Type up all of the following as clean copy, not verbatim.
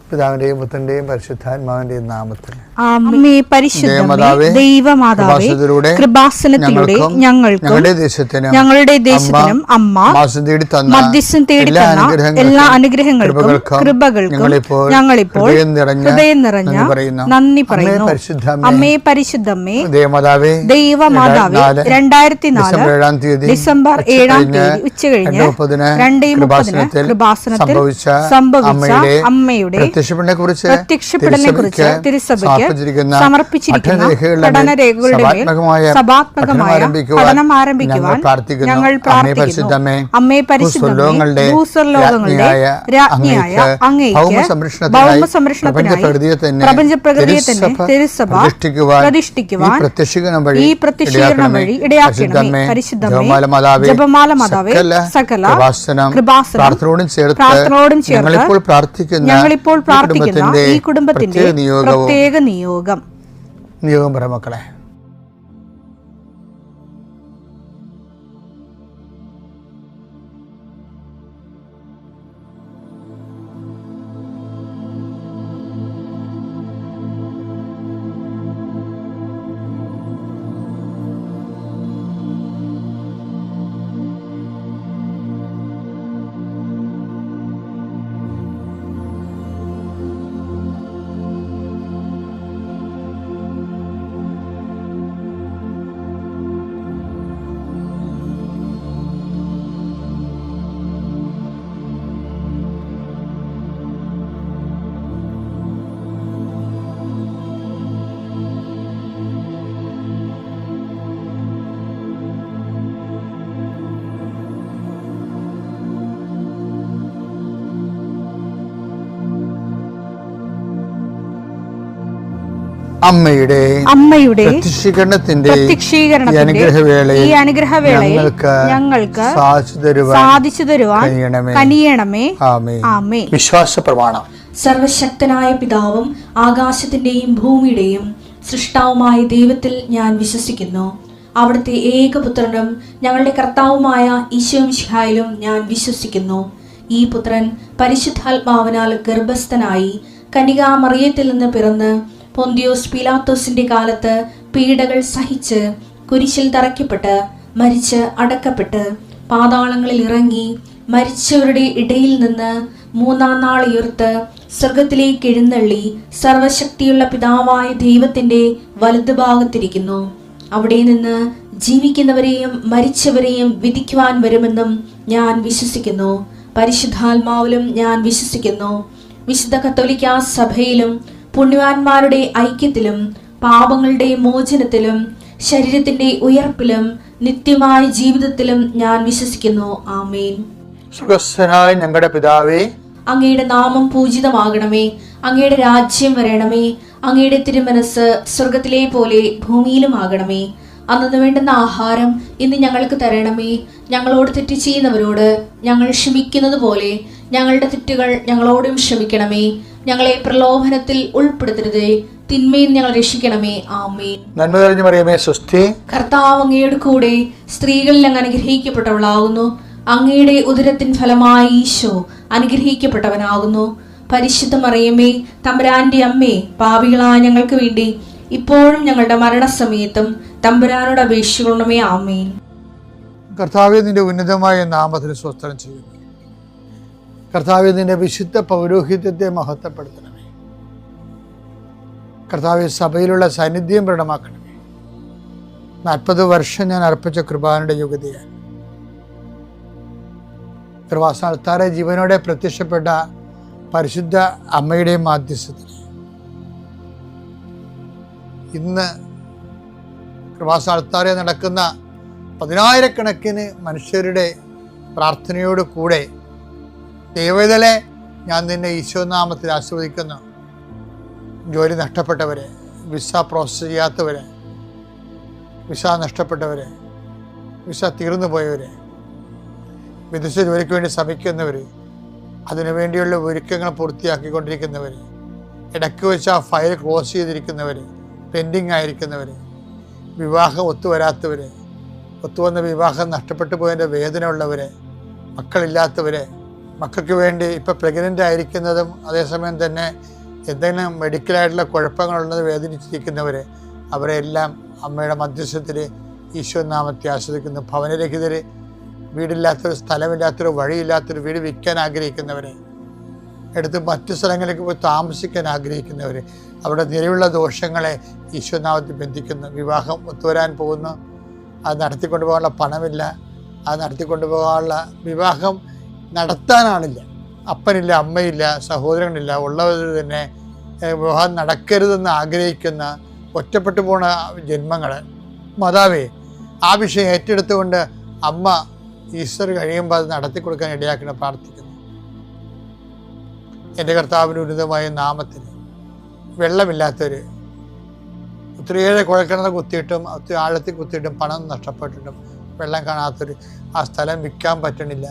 പിതാവിന്റെയും പുത്രന്റെയും പരിശുദ്ധാത്മാവിന്റെയും നാമത്തിൽ ദൈവമാതാവേ, കൃപാസനത്തിലൂടെ ഞങ്ങളുടെ ദേശത്തിനും അമ്മ മധ്യസ്ഥം തേടി തന്ന എല്ലാ അനുഗ്രഹങ്ങൾക്കും കൃപകൾക്കും ഞങ്ങളിപ്പോൾ ഹൃദയം നിറഞ്ഞ നന്ദി പറയുന്നു. അമ്മേ പരിശുദ്ധമ്മേ, ദൈവമാതാവേ, 2004 ഡിസംബർ 7 ഉച്ചകഴിഞ്ഞ് 2:30 കൃപാസനത്തിൽ സംഭവിച്ച അമ്മയുടെ പ്രത്യക്ഷപ്പെടലിനെക്കുറിച്ച് തിരുസഭയ്ക്ക് സമർപ്പിച്ചിരിക്കുന്ന പഠനരേഖകളുടെ മേൽ സഭാത്മകമായ പഠനം ആരംഭിക്കുവാൻ ഞങ്ങൾ പ്രാർത്ഥിക്കുന്നു. അമ്മേ പരിശുദ്ധമേ, ഭൂസ്വർലോകങ്ങളുടെ രാജ്ഞിയായ അങ്ങേയ്ക്ക് ഭൗമസംരക്ഷണത്തിനായി പ്രപഞ്ചപ്രകൃതിയെ തന്നെ തിരുസഭ പ്രതിഷ്ഠിക്കുവാൻ ഈ പ്രത്യക്ഷീകരണം വഴി ഇടയാക്കണമേ. പരിശുദ്ധമേ, ജപമാല മാതാവേ, സകല കൃപാസനം പ്രാർത്ഥനയോടും ചേർത്ത് ഞങ്ങളിപ്പോൾ പ്രാർത്ഥിക്കുന്ന ഈ കുടുംബത്തിന്റെ പ്രത്യേക നിയോഗം പറ മക്കളെ. അമ്മയുടെ പ്രത്യക്ഷീകരണത്തിന്റെ ഈ അനുഗ്രഹവേളയിൽ ഞങ്ങൾക്ക് സാധിച്ചു തരുവാൻ കനിയണമേ. ആമേൻ. വിശ്വാസ പ്രമാണം. സർവശക്തനായ പിതാവും ആകാശത്തിന്റെയും ഭൂമിയുടെയും സൃഷ്ടാവുമായ ദൈവത്തിൽ ഞാൻ വിശ്വസിക്കുന്നു. അവിടുത്തെ ഏകപുത്രനും ഞങ്ങളുടെ കർത്താവുമായ ഈശോമിശിഹായിലും ഞാൻ വിശ്വസിക്കുന്നു. ഈ പുത്രൻ പരിശുദ്ധാത്മാവിനാൽ ഗർഭസ്ഥനായി കന്യകാമറിയത്തിൽ നിന്ന് പിറന്ന് പൊന്തിയോസ് പീലാത്തോസിന്റെ കാലത്ത് പീഡകൾ സഹിച്ച് കുരിശിൽ തറയ്ക്കപ്പെട്ട് മരിച്ച് അടക്കപ്പെട്ട് പാതാളങ്ങളിൽ ഇറങ്ങി മരിച്ചവരുടെ ഇടയിൽ നിന്ന് 3-ാം നാൾ ഉയർത്ത് സ്വർഗത്തിലേക്ക് എഴുന്നള്ളി സർവശക്തിയുള്ള പിതാവായ ദൈവത്തിന്റെ വലതുഭാഗത്തിരിക്കുന്നു. അവിടെ നിന്ന് ജീവിക്കുന്നവരെയും മരിച്ചവരെയും വിധിക്കുവാൻ വരുമെന്നും ഞാൻ വിശ്വസിക്കുന്നു. പരിശുദ്ധാത്മാവിലും ഞാൻ വിശ്വസിക്കുന്നു. വിശുദ്ധ കത്തോലിക്കാ സഭയിലും പുണ്യവാന്മാരുടെ ഐക്യത്തിലും പാപങ്ങളുടെ മോചനത്തിലും ശരീരത്തിന്റെ ഉയർപ്പിലും നിത്യമായ ജീവിതത്തിലും ഞാൻ വിശ്വസിക്കുന്നു. ആമേൻ. സ്വർഗ്ഗസ്ഥനായ ഞങ്ങളുടെ പിതാവേ, അങ്ങയുടെ നാമം പൂജിതമാകണമേ. അങ്ങയുടെ രാജ്യം വരണമേ. അങ്ങയുടെ തിരുമനസ് സ്വർഗത്തിലെ പോലെ ഭൂമിയിലും ആകണമേ. അന്നു വേണ്ടുന്ന ആഹാരം ഇന്ന് ഞങ്ങൾക്ക് തരണമേ. ഞങ്ങളോട് തെറ്റ് ചെയ്യുന്നവരോട് ഞങ്ങൾ ക്ഷമിക്കുന്നത് പോലെ ഞങ്ങളുടെ തെറ്റുകൾ ഞങ്ങളോടും ക്ഷമിക്കണമേ. ഞങ്ങളെ പ്രലോഭനത്തിൽ ഉൾപ്പെടുത്തരുതേ, തിന്മയിൽ ഞങ്ങൾ രക്ഷിക്കണമേ. ആമേൻ. നന്മ നിറഞ്ഞ മറിയമേ, സ്വസ്തി. കർത്താവ് അങ്ങയുടെ കൂടെ സ്ത്രീകളിൽ അങ്ങ് അനുഗ്രഹിക്കപ്പെട്ടവളാകുന്നു. അങ്ങയുടെ ഉദരത്തിൻ ഫലമായി ഈശോ അനുഗ്രഹിക്കപ്പെട്ടവനാകുന്നു. പരിശുദ്ധ മറിയമേ, തമ്പുരാന്റെ അമ്മേ, പാപികളായ ഞങ്ങൾക്ക് വേണ്ടി ഇപ്പോഴും ഞങ്ങളുടെ മരണസമയത്തും തമ്പുരാനോട് അപേക്ഷിക്കണമേ. ആമേൻ. കർത്താവേ, നിന്റെ ഉന്നതമായ നാമത്തിൽ സ്തോത്രം ചെയ്യുന്നു. കർത്താവേ, നിന്റെ വിശുദ്ധ പൗരോഹിത്യത്തെ മഹത്വപ്പെടുത്തണമേ. കർത്താവേ, സഭയിലുള്ള സാന്നിധ്യം പ്രകടമാക്കണമേ. 40 വർഷം ഞാൻ അർപ്പിച്ച കൃപാനയുടെ യോഗ്യതയാണ്. കൃപാസ്ഥാനത്താറെ ജീവനോടെ പ്രത്യക്ഷപ്പെട്ട പരിശുദ്ധ അമ്മയുടെ മാധ്യസ്ഥത്തിൽ ഇന്ന് കൃപാസ്ഥാനത്താറെ നടക്കുന്ന 10,000-കണക്കിന് മനുഷ്യരുടെ പ്രാർത്ഥനയോട് കൂടെ ദൈവവേദലെ ഞാൻ നിന്നെ ഈശോനാമത്തിൽ ആസ്വദിക്കുന്നു. ജോലി നഷ്ടപ്പെട്ടവരെ, വിസ പ്രോസസ് ചെയ്യാത്തവരെ, വിസ നഷ്ടപ്പെട്ടവരെ, വിസ തീർന്നു പോയവരെ, വിദേശ ജോലിക്ക് വേണ്ടി ശ്രമിക്കുന്നവർ, അതിനുവേണ്ടിയുള്ള ഒരുക്കങ്ങൾ പൂർത്തിയാക്കിക്കൊണ്ടിരിക്കുന്നവർ, ഇടയ്ക്ക് വെച്ച് ആ ഫയൽ ക്ലോസ് ചെയ്തിരിക്കുന്നവർ, പെൻഡിങ് ആയിരിക്കുന്നവർ, വിവാഹം ഒത്തുവരാത്തവർ, ഒത്തുവന്ന വിവാഹം നഷ്ടപ്പെട്ടു പോയതിൻ്റെ വേദന ഉള്ളവർ, മക്കളില്ലാത്തവർ, മക്കൾക്ക് വേണ്ടി ഇപ്പോൾ പ്രഗ്നൻ്റ് ആയിരിക്കുന്നതും അതേസമയം തന്നെ എന്തെങ്കിലും മെഡിക്കലായിട്ടുള്ള കുഴപ്പങ്ങളുള്ളത് വേദനിച്ചിരിക്കുന്നവർ, അവരെല്ലാം അമ്മയുടെ മധ്യസ്ഥത്തിൽ ഈശോ നാമത്തെ ആശ്രയിക്കുന്നു. ഭവനരഹിതർ, വീടില്ലാത്തൊരു, സ്ഥലമില്ലാത്തൊരു, വഴിയില്ലാത്തൊരു വീട് വിൽക്കാൻ ആഗ്രഹിക്കുന്നവർ, എടുത്ത് മറ്റു സ്ഥലങ്ങളിലേക്ക് പോയി താമസിക്കാൻ ആഗ്രഹിക്കുന്നവർ, അവിടെ നിലവിലുള്ള ദോഷങ്ങളെ ഈശോ നാമത്തിൽ ബന്ധിക്കുന്നു. വിവാഹം ഒത്തുവരാൻ പോകുന്നു, അത് നടത്തിക്കൊണ്ടു പോകാനുള്ള പണമില്ല, അത് നടത്തിക്കൊണ്ടു പോകാനുള്ള, വിവാഹം നടത്താനാണില്ല, അപ്പനില്ല, അമ്മയില്ല, സഹോദരങ്ങളില്ല, ഉള്ളവർ തന്നെ വിവാഹം നടക്കരുതെന്ന് ആഗ്രഹിക്കുന്ന ഒറ്റപ്പെട്ടു പോണ ജന്മങ്ങൾ, മാതാവേ ആ വിഷയം ഏറ്റെടുത്തുകൊണ്ട് അമ്മ ഈസ്റ്റർ കഴിയുമ്പോൾ അത് നടത്തി കൊടുക്കാൻ ഇടയാക്കണം പ്രാർത്ഥിക്കുന്നു. എൻ്റെ കർത്താവിൻ്റെ ഉന്നതമായ നാമത്തിന് വെള്ളമില്ലാത്തവർ, ഒത്തിരിയേറെ കുഴൽക്കിണർ കുത്തിയിട്ടും ഒത്തിരി ആഴത്തിൽ കുത്തിയിട്ടും പണം നഷ്ടപ്പെട്ടിട്ടും വെള്ളം കാണാത്തൊരു, ആ സ്ഥലം വിൽക്കാൻ പറ്റണില്ല,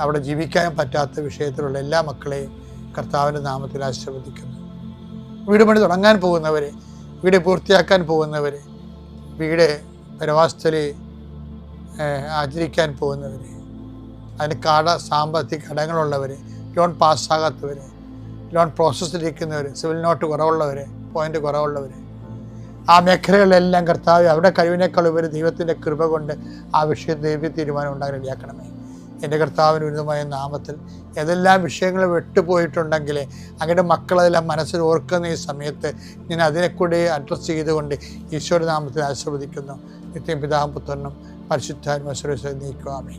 അവിടെ ജീവിക്കാൻ പറ്റാത്ത വിഷയത്തിലുള്ള എല്ലാ മക്കളെയും കർത്താവിൻ്റെ നാമത്തിൽ ആശീർവദിക്കുന്നു. വീട് പണി തുടങ്ങാൻ പോകുന്നവർ, വീട് പൂർത്തിയാക്കാൻ പോകുന്നവർ, വീട് പരവാസത്തിൽ ആചരിക്കാൻ പോകുന്നവർ, അതിന് സാമ്പത്തിക കടങ്ങളുള്ളവർ, ലോൺ പാസ്സാകാത്തവർ, ലോൺ പ്രോസസ്സിലിരിക്കുന്നവർ, സിവിൽ നോട്ട് കുറവുള്ളവർ, പോയിൻ്റ് കുറവുള്ളവർ, ആ മേഖലകളിലെല്ലാം കർത്താവ് അവിടെ കഴിവിനേക്കാൾ ഉപരി ദൈവത്തിൻ്റെ കൃപ കൊണ്ട് ആ വിഷയം ദൈവ തീരുമാനം ഉണ്ടാകാൻ ഇടയാക്കണമേ. എൻ്റെ കർത്താവിന് ഉന്നതമായ നാമത്തിൽ ഏതെല്ലാം വിഷയങ്ങൾ വിട്ടുപോയിട്ടുണ്ടെങ്കിൽ അങ്ങയുടെ മക്കളതെല്ലാം മനസ്സിൽ ഓർക്കുന്ന ഈ സമയത്ത് ഞാൻ അതിനെ കൂടി അഡ്രസ്സ് ചെയ്തുകൊണ്ട് ഈശോയുടെ നാമത്തിൽ ആശീർവദിക്കുന്നു. നിത്യം പിതാവും പുത്രനും പരിശുദ്ധാത്മാവിനെ നീക്കുവാമേ.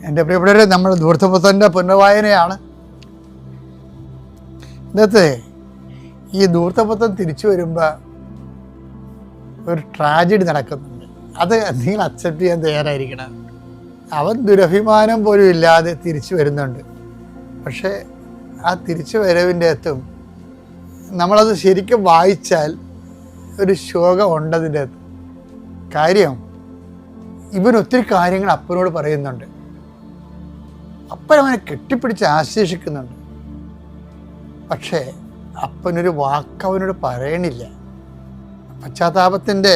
എൻ്റെ പ്രിയപ്പെട്ടവരെ, നമ്മൾ ധൂർത്തപുത്രൻ്റെ പുനർവായനയാണ്. ഇന്നത്തെ ഈ ധൂർത്തപുത്രൻ തിരിച്ചു വരുമ്പോൾ ഒരു ട്രാജഡി നടക്കുന്നുണ്ട്. അത് നിങ്ങൾ അക്സെപ്റ്റ് ചെയ്യാൻ തയ്യാറായിരിക്കണം. അവൻ ദുരഭിമാനം പോലും ഇല്ലാതെ തിരിച്ചു വരുന്നുണ്ട്. പക്ഷേ ആ തിരിച്ചു വരവിൻ്റെ അകത്തും നമ്മളത് ശരിക്കും വായിച്ചാൽ ഒരു ശോകം ഉണ്ടതിൻ്റെ അകത്ത്. കാര്യം, ഇവൻ ഒത്തിരി കാര്യങ്ങൾ അപ്പനോട് പറയുന്നുണ്ട്. അപ്പൻ അവനെ കെട്ടിപ്പിടിച്ച് ആശ്ലേഷിക്കുന്നുണ്ട്. പക്ഷേ അപ്പനൊരു വാക്ക് അവനോട് പറയണില്ല. പശ്ചാത്താപത്തിൻ്റെ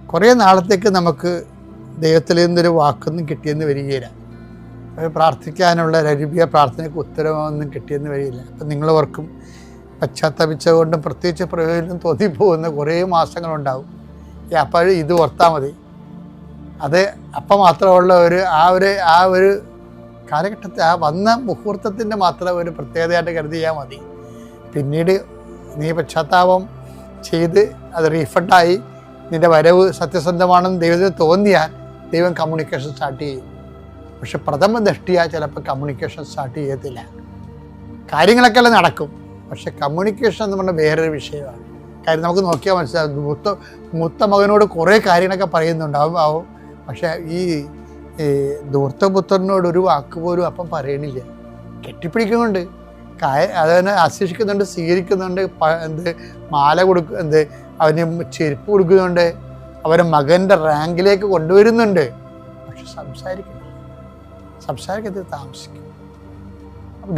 കുറേ നാളത്തേക്ക് നമുക്ക് ദൈവത്തിൽ നിന്നൊരു വാക്കൊന്നും കിട്ടിയെന്ന് വരികയില്ല. പ്രാർത്ഥിക്കാനുള്ള രരുപിയ പ്രാർത്ഥനയ്ക്ക് ഉത്തരവൊന്നും കിട്ടിയെന്ന് വരികയില്ല. അപ്പം നിങ്ങൾ ഓർക്കും, പശ്ചാത്തപിച്ചുകൊണ്ടും പ്രത്യേകിച്ച് പ്രയോജനം തോന്നിപ്പോകുന്ന കുറേ മാസങ്ങളുണ്ടാവും. അപ്പോൾ ഇത് ഓർത്താൽ മതി. അത് അപ്പം മാത്രമുള്ള ആ ഒരു കാലഘട്ടത്തെ, ആ വന്ന മുഹൂർത്തത്തിൻ്റെ മാത്രം ഒരു പ്രത്യേകതയായിട്ട് കരുതിയാൽ മതി. പിന്നീട് നീ പശ്ചാത്താപം ചെയ്ത് അത് റീഫണ്ടായി നിൻ്റെ വരവ് സത്യസന്ധമാണെന്ന് ദൈവത്തിന് തോന്നിയാൽ ദൈവം കമ്മ്യൂണിക്കേഷൻ സ്റ്റാർട്ട് ചെയ്യും. പക്ഷെ പ്രഥമ ദൃഷ്ടിയാൽ ചിലപ്പോൾ കമ്മ്യൂണിക്കേഷൻ സ്റ്റാർട്ട് ചെയ്യത്തില്ല. കാര്യങ്ങളൊക്കെ എല്ലാം നടക്കും, പക്ഷെ കമ്മ്യൂണിക്കേഷൻ എന്ന് പറഞ്ഞാൽ വേറൊരു വിഷയമാണ്. കാര്യം നമുക്ക് നോക്കിയാൽ മനസ്സിലാവും. മൂത്ത മകനോട് കുറേ കാര്യങ്ങളൊക്കെ പറയുന്നുണ്ടാവും. പക്ഷേ ഈ ധൂർത്തപുത്രനോട് ഒരു വാക്ക് പോലും അപ്പം പറയണില്ല. കെട്ടിപ്പിടിക്കുന്നുണ്ട്, അതിനെ ആശ്ലേഷിക്കുന്നുണ്ട്, സ്വീകരിക്കുന്നുണ്ട്, മാല അവന് ചെരുപ്പ് കൊടുക്കുന്നുണ്ട്, അവരെ മകൻ്റെ റാങ്കിലേക്ക് കൊണ്ടുവരുന്നുണ്ട്. പക്ഷെ സംസാരിക്കത്തിൽ താമസിക്കും.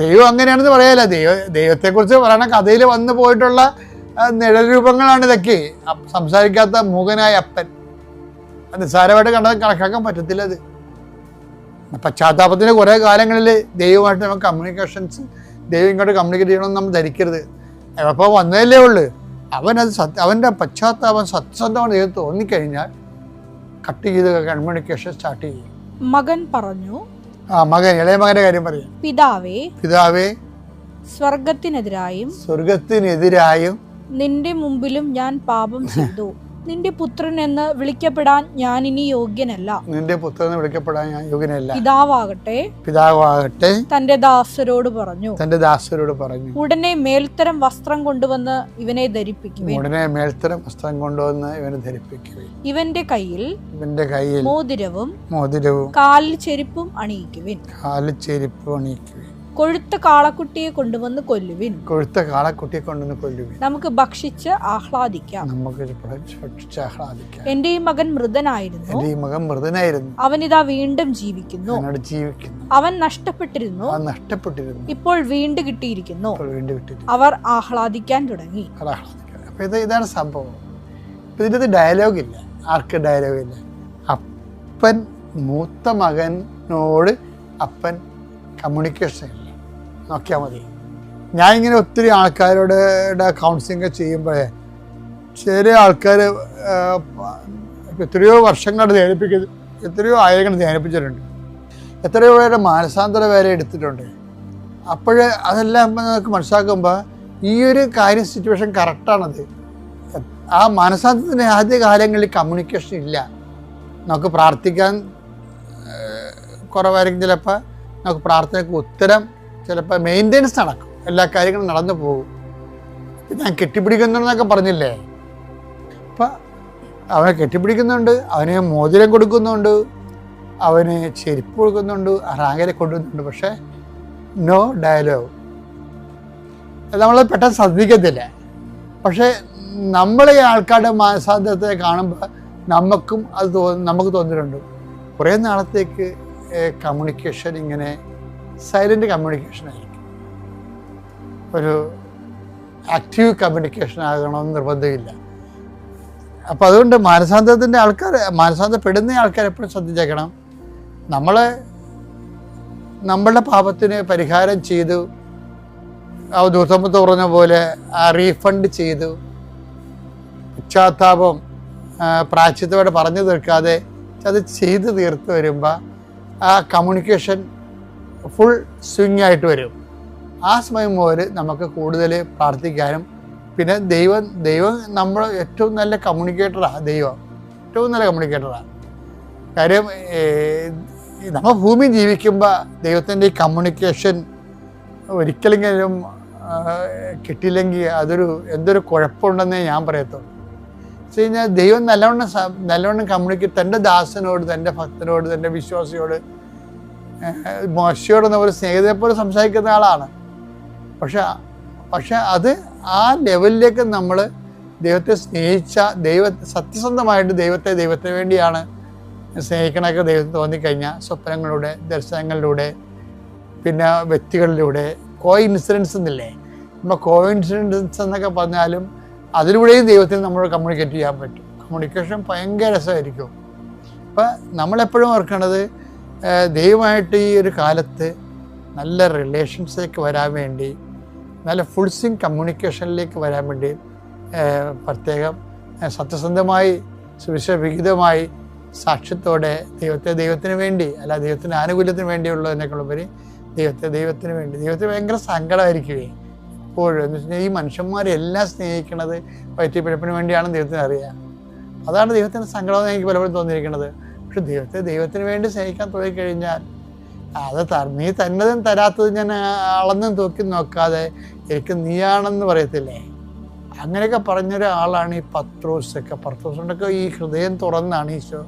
ദൈവം അങ്ങനെയാണെന്ന് പറയാല്ല. ദൈവത്തെക്കുറിച്ച് പറയണ കഥയിൽ വന്നു പോയിട്ടുള്ള നിഴൽ രൂപങ്ങളാണ് ഇതൊക്കെ. സംസാരിക്കാത്ത മൂകനായ അപ്പൻ, അത് നിസ്സാരമായിട്ട് കണക്കാക്കാൻ പറ്റത്തില്ല. അത് പശ്ചാത്താപത്തിൻ്റെ കുറേ കാലങ്ങളിൽ ദൈവമായിട്ട് നമുക്ക് കമ്മ്യൂണിക്കേഷൻസ്, ദൈവം ഇങ്ങോട്ട് കമ്മ്യൂണിക്കേറ്റ് ചെയ്യണമെന്ന് നമ്മൾ ധരിക്കരുത്. അപ്പോൾ വന്നതല്ലേ ഉള്ളൂ. അവൻ്റെ പശ്ചാത്താപം സത്യസന്ധമാണ് ദൈവം തോന്നിക്കഴിഞ്ഞാൽ കട്ട് ചെയ്ത് കമ്മ്യൂണിക്കേഷൻ സ്റ്റാർട്ട് ചെയ്യും. മകൻ പറഞ്ഞു, മകൻ, ഇളയ മകന്റെ കാര്യം പറയാം. പിതാവേ, സ്വർഗത്തിനെതിരായും നിന്റെ മുമ്പിലും ഞാൻ പാപം ചെയ്തു. നിന്റെ പുത്രൻ എന്ന് വിളിക്കപ്പെടാൻ ഞാൻ ഇനി യോഗ്യനല്ല. പിതാവാകട്ടെ തന്റെ ദാസരോട് പറഞ്ഞു, ഉടനെ മേൽത്തരം വസ്ത്രം കൊണ്ടുവന്ന് ഇവനെ ധരിപ്പിക്കുവിൻ. ഇവന്റെ കയ്യിൽ മോതിരവും കാലിൽ ചെരുപ്പും അണിയിക്കുവിൻ. കൊഴുത്ത കാളക്കുട്ടിയെ കൊണ്ടുവന്ന് കൊല്ലുവിൻ. നമുക്ക് ഭക്ഷിച്ച് ആഹ്ലാദിക്കാം. എന്റെ ഈ മകൻ മൃതനായിരുന്നു, അവനിതാ വീണ്ടും ജീവിക്കുന്നു. അവൻ നഷ്ടപ്പെട്ടിരുന്നു, ഇപ്പോൾ വീണ്ടും കിട്ടിയിരിക്കുന്നു. അവർ ആഹ്ലാദിക്കാൻ തുടങ്ങി. ഇതാണ് സംഭവം. ഇതിനകത്ത് ഡയലോഗില്ല. ആർക്ക് ഡയലോഗില്ല? അപ്പൻ മൂത്ത മകനോട് അപ്പൻ കമ്മ്യൂണിക്കേഷൻ ഇല്ല. നോക്കിയാൽ മതി. ഞാൻ ഇങ്ങനെ ഒത്തിരി ആൾക്കാരോട് കൗൺസിലിംഗ് ചെയ്യുമ്പോഴേ ചില ആൾക്കാർ എത്രയോ വർഷങ്ങളായിട്ട് ധ്യാനിപ്പിക്കുന്നത്, എത്രയോ ആയിരങ്ങൾ ധ്യാനിപ്പിച്ചിട്ടുണ്ട്, എത്രയോ പേരുടെ മാനസാന്തര വരെ എടുത്തിട്ടുണ്ട്. അപ്പോൾ അതെല്ലാം നമുക്ക് മനസ്സിലാക്കുമ്പോൾ ഈ ഒരു കാര്യം സിറ്റുവേഷൻ കറക്റ്റാണത്. ആ മാനസാന്തരത്തിന് ആദ്യ കാലങ്ങളിൽ കമ്മ്യൂണിക്കേഷൻ ഇല്ല. നമുക്ക് പ്രാർത്ഥിക്കാൻ കുറവായിരിക്കും, ചിലപ്പോൾ നമുക്ക് പ്രാർത്ഥനയ്ക്ക് ഉത്തരം ചിലപ്പോൾ മെയിൻ്റെനൻസ് നടക്കും, എല്ലാ കാര്യങ്ങളും നടന്നു പോകും. ഞാൻ കെട്ടിപ്പിടിക്കുന്നുണ്ടെന്നൊക്കെ പറഞ്ഞില്ലേ, അപ്പം അവനെ കെട്ടിപ്പിടിക്കുന്നുണ്ട്, അവന് മോതിരം കൊടുക്കുന്നുണ്ട്, അവന് ചെരുപ്പ് കൊടുക്കുന്നുണ്ട്, റാങ്കരെ കൊണ്ടുവന്നുണ്ട്, പക്ഷേ നോ ഡയലോഗ്. നമ്മൾ പെട്ടെന്ന് ശ്രദ്ധിക്കത്തില്ല. പക്ഷേ നമ്മൾ ഈ ആൾക്കാരുടെ മാനസാന്തരത്തെ കാണുമ്പോൾ നമുക്ക് തോന്നിയിട്ടുണ്ട് കുറേ നാളത്തേക്ക് കമ്മ്യൂണിക്കേഷൻ ഇങ്ങനെ സൈലൻ്റ് കമ്മ്യൂണിക്കേഷൻ ആയിരിക്കും, ഒരു ആക്റ്റീവ് കമ്മ്യൂണിക്കേഷൻ ആകണമെന്ന് നിർബന്ധമില്ല. അപ്പോൾ അതുകൊണ്ട് മാനസാന്തരപ്പെടുന്ന ആൾക്കാർ എപ്പോഴും ശ്രദ്ധിച്ചേക്കണം, നമ്മളുടെ പാപത്തിന് പരിഹാരം ചെയ്തു, ആ ദൂതമ്പത്ത് പറഞ്ഞ പോലെ റീഫണ്ട് ചെയ്തു, പശ്ചാത്താപം പ്രായശ്ചിത്തത്തോടെ പറഞ്ഞു തീർക്കാതെ അത് ചെയ്ത് തീർത്ത് വരുമ്പോൾ ആ കമ്മ്യൂണിക്കേഷൻ ഫുൾ സ്വിങ് ആയിട്ട് വരും. ആ സമയം മുതൽ നമുക്ക് കൂടുതൽ പ്രാർത്ഥിക്കാനും, പിന്നെ ദൈവം നമ്മൾ ഏറ്റവും നല്ല കമ്മ്യൂണിക്കേറ്ററാണ്. ദൈവം ഏറ്റവും നല്ല കമ്മ്യൂണിക്കേറ്ററാണ്. കാര്യം നമ്മൾ ഭൂമി ജീവിക്കുമ്പോൾ ദൈവത്തിൻ്റെ ഈ കമ്മ്യൂണിക്കേഷൻ ഒരിക്കലെങ്കിലും കിട്ടിയില്ലെങ്കിൽ എന്തൊരു കുഴപ്പമുണ്ടെന്നേ ഞാൻ പറയത്തുള്ളൂ. വെച്ച് കഴിഞ്ഞാൽ ദൈവം നല്ലവണ്ണം കമ്മ്യൂണിക്കേറ്റ് തൻ്റെ ദാസനോട്, തൻ്റെ ഭക്തനോട്, തൻ്റെ വിശ്വാസിയോട്, മോശയോട് ഒരു സ്നേഹിതനെ പോലെ സംസാരിക്കുന്ന ആളാണ്. പക്ഷെ അത് ആ ലെവലിലേക്ക് നമ്മൾ ദൈവത്തെ സ്നേഹിച്ച സത്യസന്ധമായിട്ട് ദൈവത്തിന് വേണ്ടിയാണ് സ്നേഹിക്കണമൊക്കെ ദൈവത്തിന് തോന്നിക്കഴിഞ്ഞാൽ സ്വപ്നങ്ങളിലൂടെ, ദർശനങ്ങളിലൂടെ, പിന്നെ വ്യക്തികളിലൂടെ, കോയിൻസിഡൻസ് എന്നില്ലേ, നമ്മൾ കോയിൻസിഡൻസ് എന്നൊക്കെ പറഞ്ഞാലും അതിലൂടെയും ദൈവത്തിന് നമ്മൾ കമ്മ്യൂണിക്കേറ്റ് ചെയ്യാൻ പറ്റും. കമ്മ്യൂണിക്കേഷൻ ഭയങ്കര രസമായിരിക്കും. അപ്പം നമ്മളെപ്പോഴും ഓർക്കേണ്ടത് ദൈവമായിട്ട് ഈ ഒരു കാലത്ത് നല്ല റിലേഷൻസിലേക്ക് വരാൻ വേണ്ടി, നല്ല ഫുൾ സ്വിങ് കമ്മ്യൂണിക്കേഷനിലേക്ക് വരാൻ വേണ്ടി പ്രത്യേകം സത്യസന്ധമായി സുവിശേഷവിഹിതമായി സാക്ഷ്യത്തോടെ ദൈവത്തിന് വേണ്ടി, അല്ല ദൈവത്തിൻ്റെ ആനുകൂല്യത്തിന് വേണ്ടിയുള്ളതിനേക്കാളുപരി ദൈവത്തിന് വേണ്ടി. ദൈവത്തിന് ഭയങ്കര സങ്കടമായിരിക്കുമേ എപ്പോഴും. എന്ന് വെച്ചാൽ ഈ മനുഷ്യന്മാരെല്ലാം സ്നേഹിക്കുന്നത് വയറ്റിപ്പിഴപ്പിന് വേണ്ടിയാണെന്ന് ദൈവത്തിന് അറിയാം. അതാണ് ദൈവത്തിൻ്റെ സങ്കടമെന്ന് എനിക്ക് പലപ്പോഴും തോന്നിയിരിക്കുന്നത്. പക്ഷെ ദൈവത്തിന് വേണ്ടി സ്നേഹിക്കാൻ തുടങ്ങിക്കഴിഞ്ഞാൽ നീ തന്നതും തരാത്തതും ഞാൻ അളന്നും തൂക്കി നോക്കാതെ എനിക്ക് നീയാണെന്ന് പറയത്തില്ലേ, അങ്ങനെയൊക്കെ പറഞ്ഞൊരാളാണ് ഈ പത്രോസൊക്കെ ഈ ഹൃദയം തുറന്നാണ് ഈശോ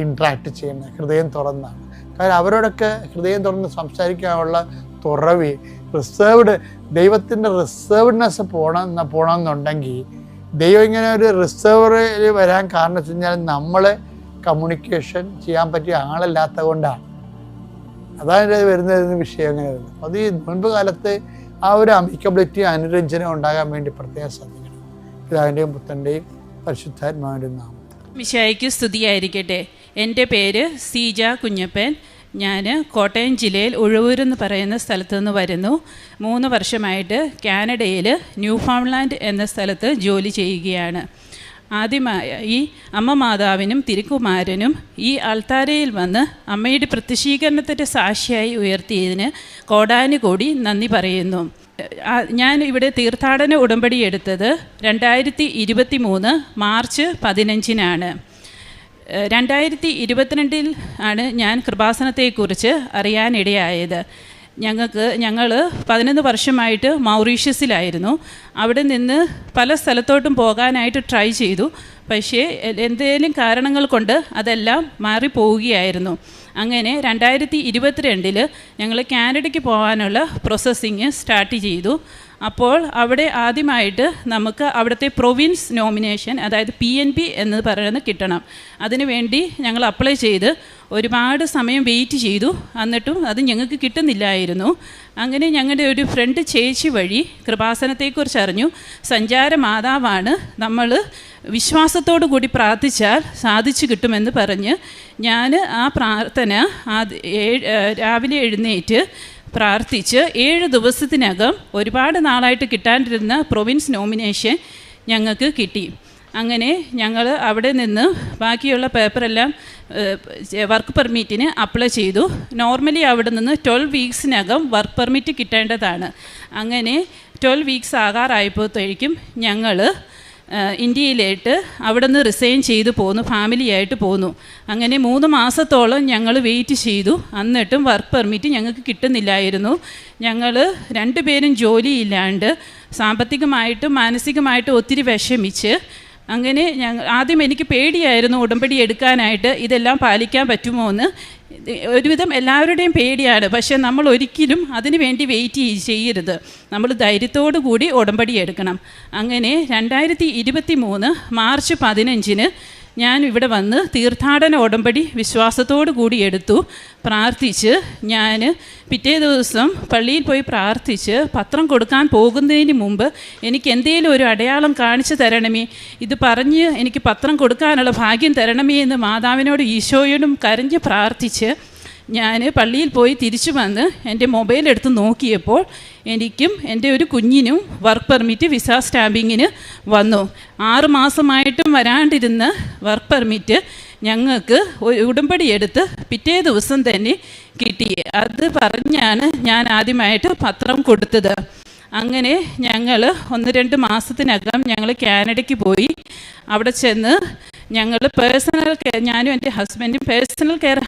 ഇൻട്രാക്ട് ചെയ്യുന്നത്. ഹൃദയം തുറന്നാണ്. കാരണം അവരോടൊക്കെ ഹൃദയം തുറന്ന് സംസാരിക്കാനുള്ള തുറവി, ദൈവത്തിൻ്റെ റിസർവ്ഡ്നെസ് പോകണമെന്നുണ്ടെങ്കിൽ ദൈവം ഇങ്ങനെ ഒരു റിസർവറിൽ വരാൻ കാരണം വെച്ച് കഴിഞ്ഞാൽ നമ്മൾ കമ്മ്യൂണിക്കേഷൻ ചെയ്യാൻ പറ്റിയ ആളല്ലാത്തത് കൊണ്ടാണ്. അതാണ് വരുന്ന വിഷയം. അങ്ങനെ വരുന്നത് അത് ഈ മുൻപ് കാലത്ത് ആ ഒരു അമിക്കബിലിറ്റി, അനുരഞ്ജനം ഉണ്ടാകാൻ വേണ്ടി പ്രത്യേകം ശ്രദ്ധിക്കണം. പിതാവിൻ്റെയും പുത്രൻ്റെയും പരിശുദ്ധാത്മാവിൻ്റെയും നാമം. മിശിഹായ്ക്ക് സ്തുതിയായിരിക്കട്ടെ. എൻ്റെ പേര് സീജ കുഞ്ഞപ്പൻ. ഞാൻ കോട്ടയം ജില്ലയിൽ ഉഴവൂരെന്ന് പറയുന്ന സ്ഥലത്തു നിന്ന് വരുന്നു. 3 വർഷമായിട്ട് കാനഡയിൽ ന്യൂഫൗണ്ട്ലാൻഡ് എന്ന സ്ഥലത്ത് ജോലി ചെയ്യുകയാണ്. ആദ്യമായി ഈ അമ്മ മാതാവിനും തിരുക്കുമാരനും ഈ അൾത്താരയിൽ വന്ന് അമ്മയുടെ പ്രത്യക്ഷീകരണത്തിൻ്റെ സാക്ഷിയായി ഉയർത്തിയതിന് കോടാനുകോടി നന്ദി പറയുന്നു. ഞാൻ ഇവിടെ തീർത്ഥാടന ഉടമ്പടി എടുത്തത് 2023 മാർച്ച് 15-നാണ്. 2022 ആണ് ഞാൻ കൃപാസനത്തെക്കുറിച്ച് അറിയാനിടയായത്. ഞങ്ങൾ 11 വർഷമായിട്ട് മൗറീഷ്യസിലായിരുന്നു. അവിടെ നിന്ന് പല സ്ഥലത്തോട്ടും പോകാനായിട്ട് ട്രൈ ചെയ്തു. പക്ഷേ എന്തെങ്കിലും കാരണങ്ങൾ കൊണ്ട് അതെല്ലാം മാറിപ്പോവുകയായിരുന്നു. അങ്ങനെ 2022 ഞങ്ങൾ കാനഡയ്ക്ക് പോകാനുള്ള പ്രോസസ്സിങ് സ്റ്റാർട്ട് ചെയ്തു. അപ്പോൾ അവിടെ ആദ്യമായിട്ട് നമുക്ക് അവിടുത്തെ പ്രൊവിൻസ് നോമിനേഷൻ, അതായത് PNP എന്ന് പറയുന്നത് കിട്ടണം. അതിനുവേണ്ടി ഞങ്ങൾ അപ്ലൈ ചെയ്ത് ഒരുപാട് സമയം വെയിറ്റ് ചെയ്തു. എന്നിട്ടും അത് ഞങ്ങൾക്ക് കിട്ടുന്നില്ലായിരുന്നു. അങ്ങനെ ഞങ്ങളുടെ ഒരു ഫ്രണ്ട് ചേച്ചി വഴി കൃപാസനത്തെക്കുറിച്ച് അറിഞ്ഞു. സഞ്ചാര മാതാവാണ്, നമ്മൾ വിശ്വാസത്തോടു കൂടി പ്രാർത്ഥിച്ചാൽ സാധിച്ചു കിട്ടുമെന്ന് പറഞ്ഞ് ഞാൻ ആ പ്രാർത്ഥന രാവിലെ എഴുന്നേറ്റ് പ്രാർത്ഥിച്ച് 7 ദിവസത്തിനകം ഒരുപാട് നാളായിട്ട് കിട്ടാണ്ടിരുന്ന പ്രൊവിൻസ് നോമിനേഷൻ ഞങ്ങൾക്ക് കിട്ടി. അങ്ങനെ ഞങ്ങൾ അവിടെ നിന്ന് ബാക്കിയുള്ള പേപ്പറെല്ലാം വർക്ക് പെർമിറ്റിന് അപ്ലൈ ചെയ്തു. നോർമലി അവിടെ നിന്ന് 12 വീക്സിനകം വർക്ക് പെർമിറ്റ് കിട്ടേണ്ടതാണ്. അങ്ങനെ 12 വീക്സ് ആകാറായപ്പോഴത്തേക്കും ഞങ്ങൾ ഇന്ത്യയിലേക്ക് അവിടെ നിന്ന് റിസൈൻ ചെയ്തു പോന്നു, ഫാമിലിയായിട്ട് പോന്നു. അങ്ങനെ 3 മാസത്തോളം ഞങ്ങൾ വെയിറ്റ് ചെയ്തു. എന്നിട്ടും വർക്ക് പെർമിറ്റ് ഞങ്ങൾക്ക് കിട്ടുന്നില്ലായിരുന്നു. ഞങ്ങൾ 2 പേരും ജോലിയില്ലാണ്ട് സാമ്പത്തികമായിട്ടും മാനസികമായിട്ടും ഒത്തിരി വിഷമിച്ച്, അങ്ങനെ ആദ്യം എനിക്ക് പേടിയായിരുന്നു ഉടമ്പടി എടുക്കാനായിട്ട്. ഇതെല്ലാം പാലിക്കാൻ പറ്റുമോ എന്ന് ഒരുവിധം എല്ലാവരുടെയും പേടിയാണ്. പക്ഷേ നമ്മൾ ഒരിക്കലും അതിനു വേണ്ടി വെയിറ്റ് ചെയ്യരുത്. നമ്മൾ ധൈര്യത്തോടു കൂടി ഉടമ്പടി എടുക്കണം. അങ്ങനെ 2023 മാർച്ച് 15 ഞാൻ ഇവിടെ വന്ന് തീർത്ഥാടന ഉടമ്പടി വിശ്വാസത്തോടു കൂടി എടുത്തു. പ്രാർത്ഥിച്ച് ഞാൻ പിറ്റേ ദിവസം പള്ളിയിൽ പോയി പ്രാർത്ഥിച്ച് പത്രം കൊടുക്കാൻ പോകുന്നതിന് മുമ്പ് എനിക്ക് എന്തെങ്കിലും ഒരു അടയാളം കാണിച്ചു തരണമേ, ഇത് പറഞ്ഞ് എനിക്ക് പത്രം കൊടുക്കാനുള്ള ഭാഗ്യം തരണമേ എന്ന് മാതാവിനോട് ഈശോയോടും കരഞ്ഞ് പ്രാർത്ഥിച്ച് ഞാൻ പള്ളിയിൽ പോയി തിരിച്ചു വന്ന് എൻ്റെ മൊബൈൽ എടുത്ത് നോക്കിയപ്പോൾ എനിക്കും എൻ്റെ ഒരു കുഞ്ഞിനും വർക്ക് പെർമിറ്റ് വിസ സ്റ്റാമ്പിങ്ങിന് വന്നു. 6 മാസമായിട്ടും വരാണ്ടിരുന്ന വർക്ക് പെർമിറ്റ് ഞങ്ങൾക്ക് ഉടമ്പടി എടുത്ത് പിറ്റേ ദിവസം തന്നെ കിട്ടി. അത് പറഞ്ഞാണ് ഞാൻ ആദ്യമായിട്ട് പത്രം കൊടുത്തത്. അങ്ങനെ ഞങ്ങൾ 1-2 മാസത്തിനകം ഞങ്ങൾ കാനഡയ്ക്ക് പോയി. അവിടെ ചെന്ന് ഞങ്ങൾ പേഴ്സണൽ കെയർ, ഞാനും എൻ്റെ ഹസ്ബൻഡും പേഴ്സണൽ കെയർ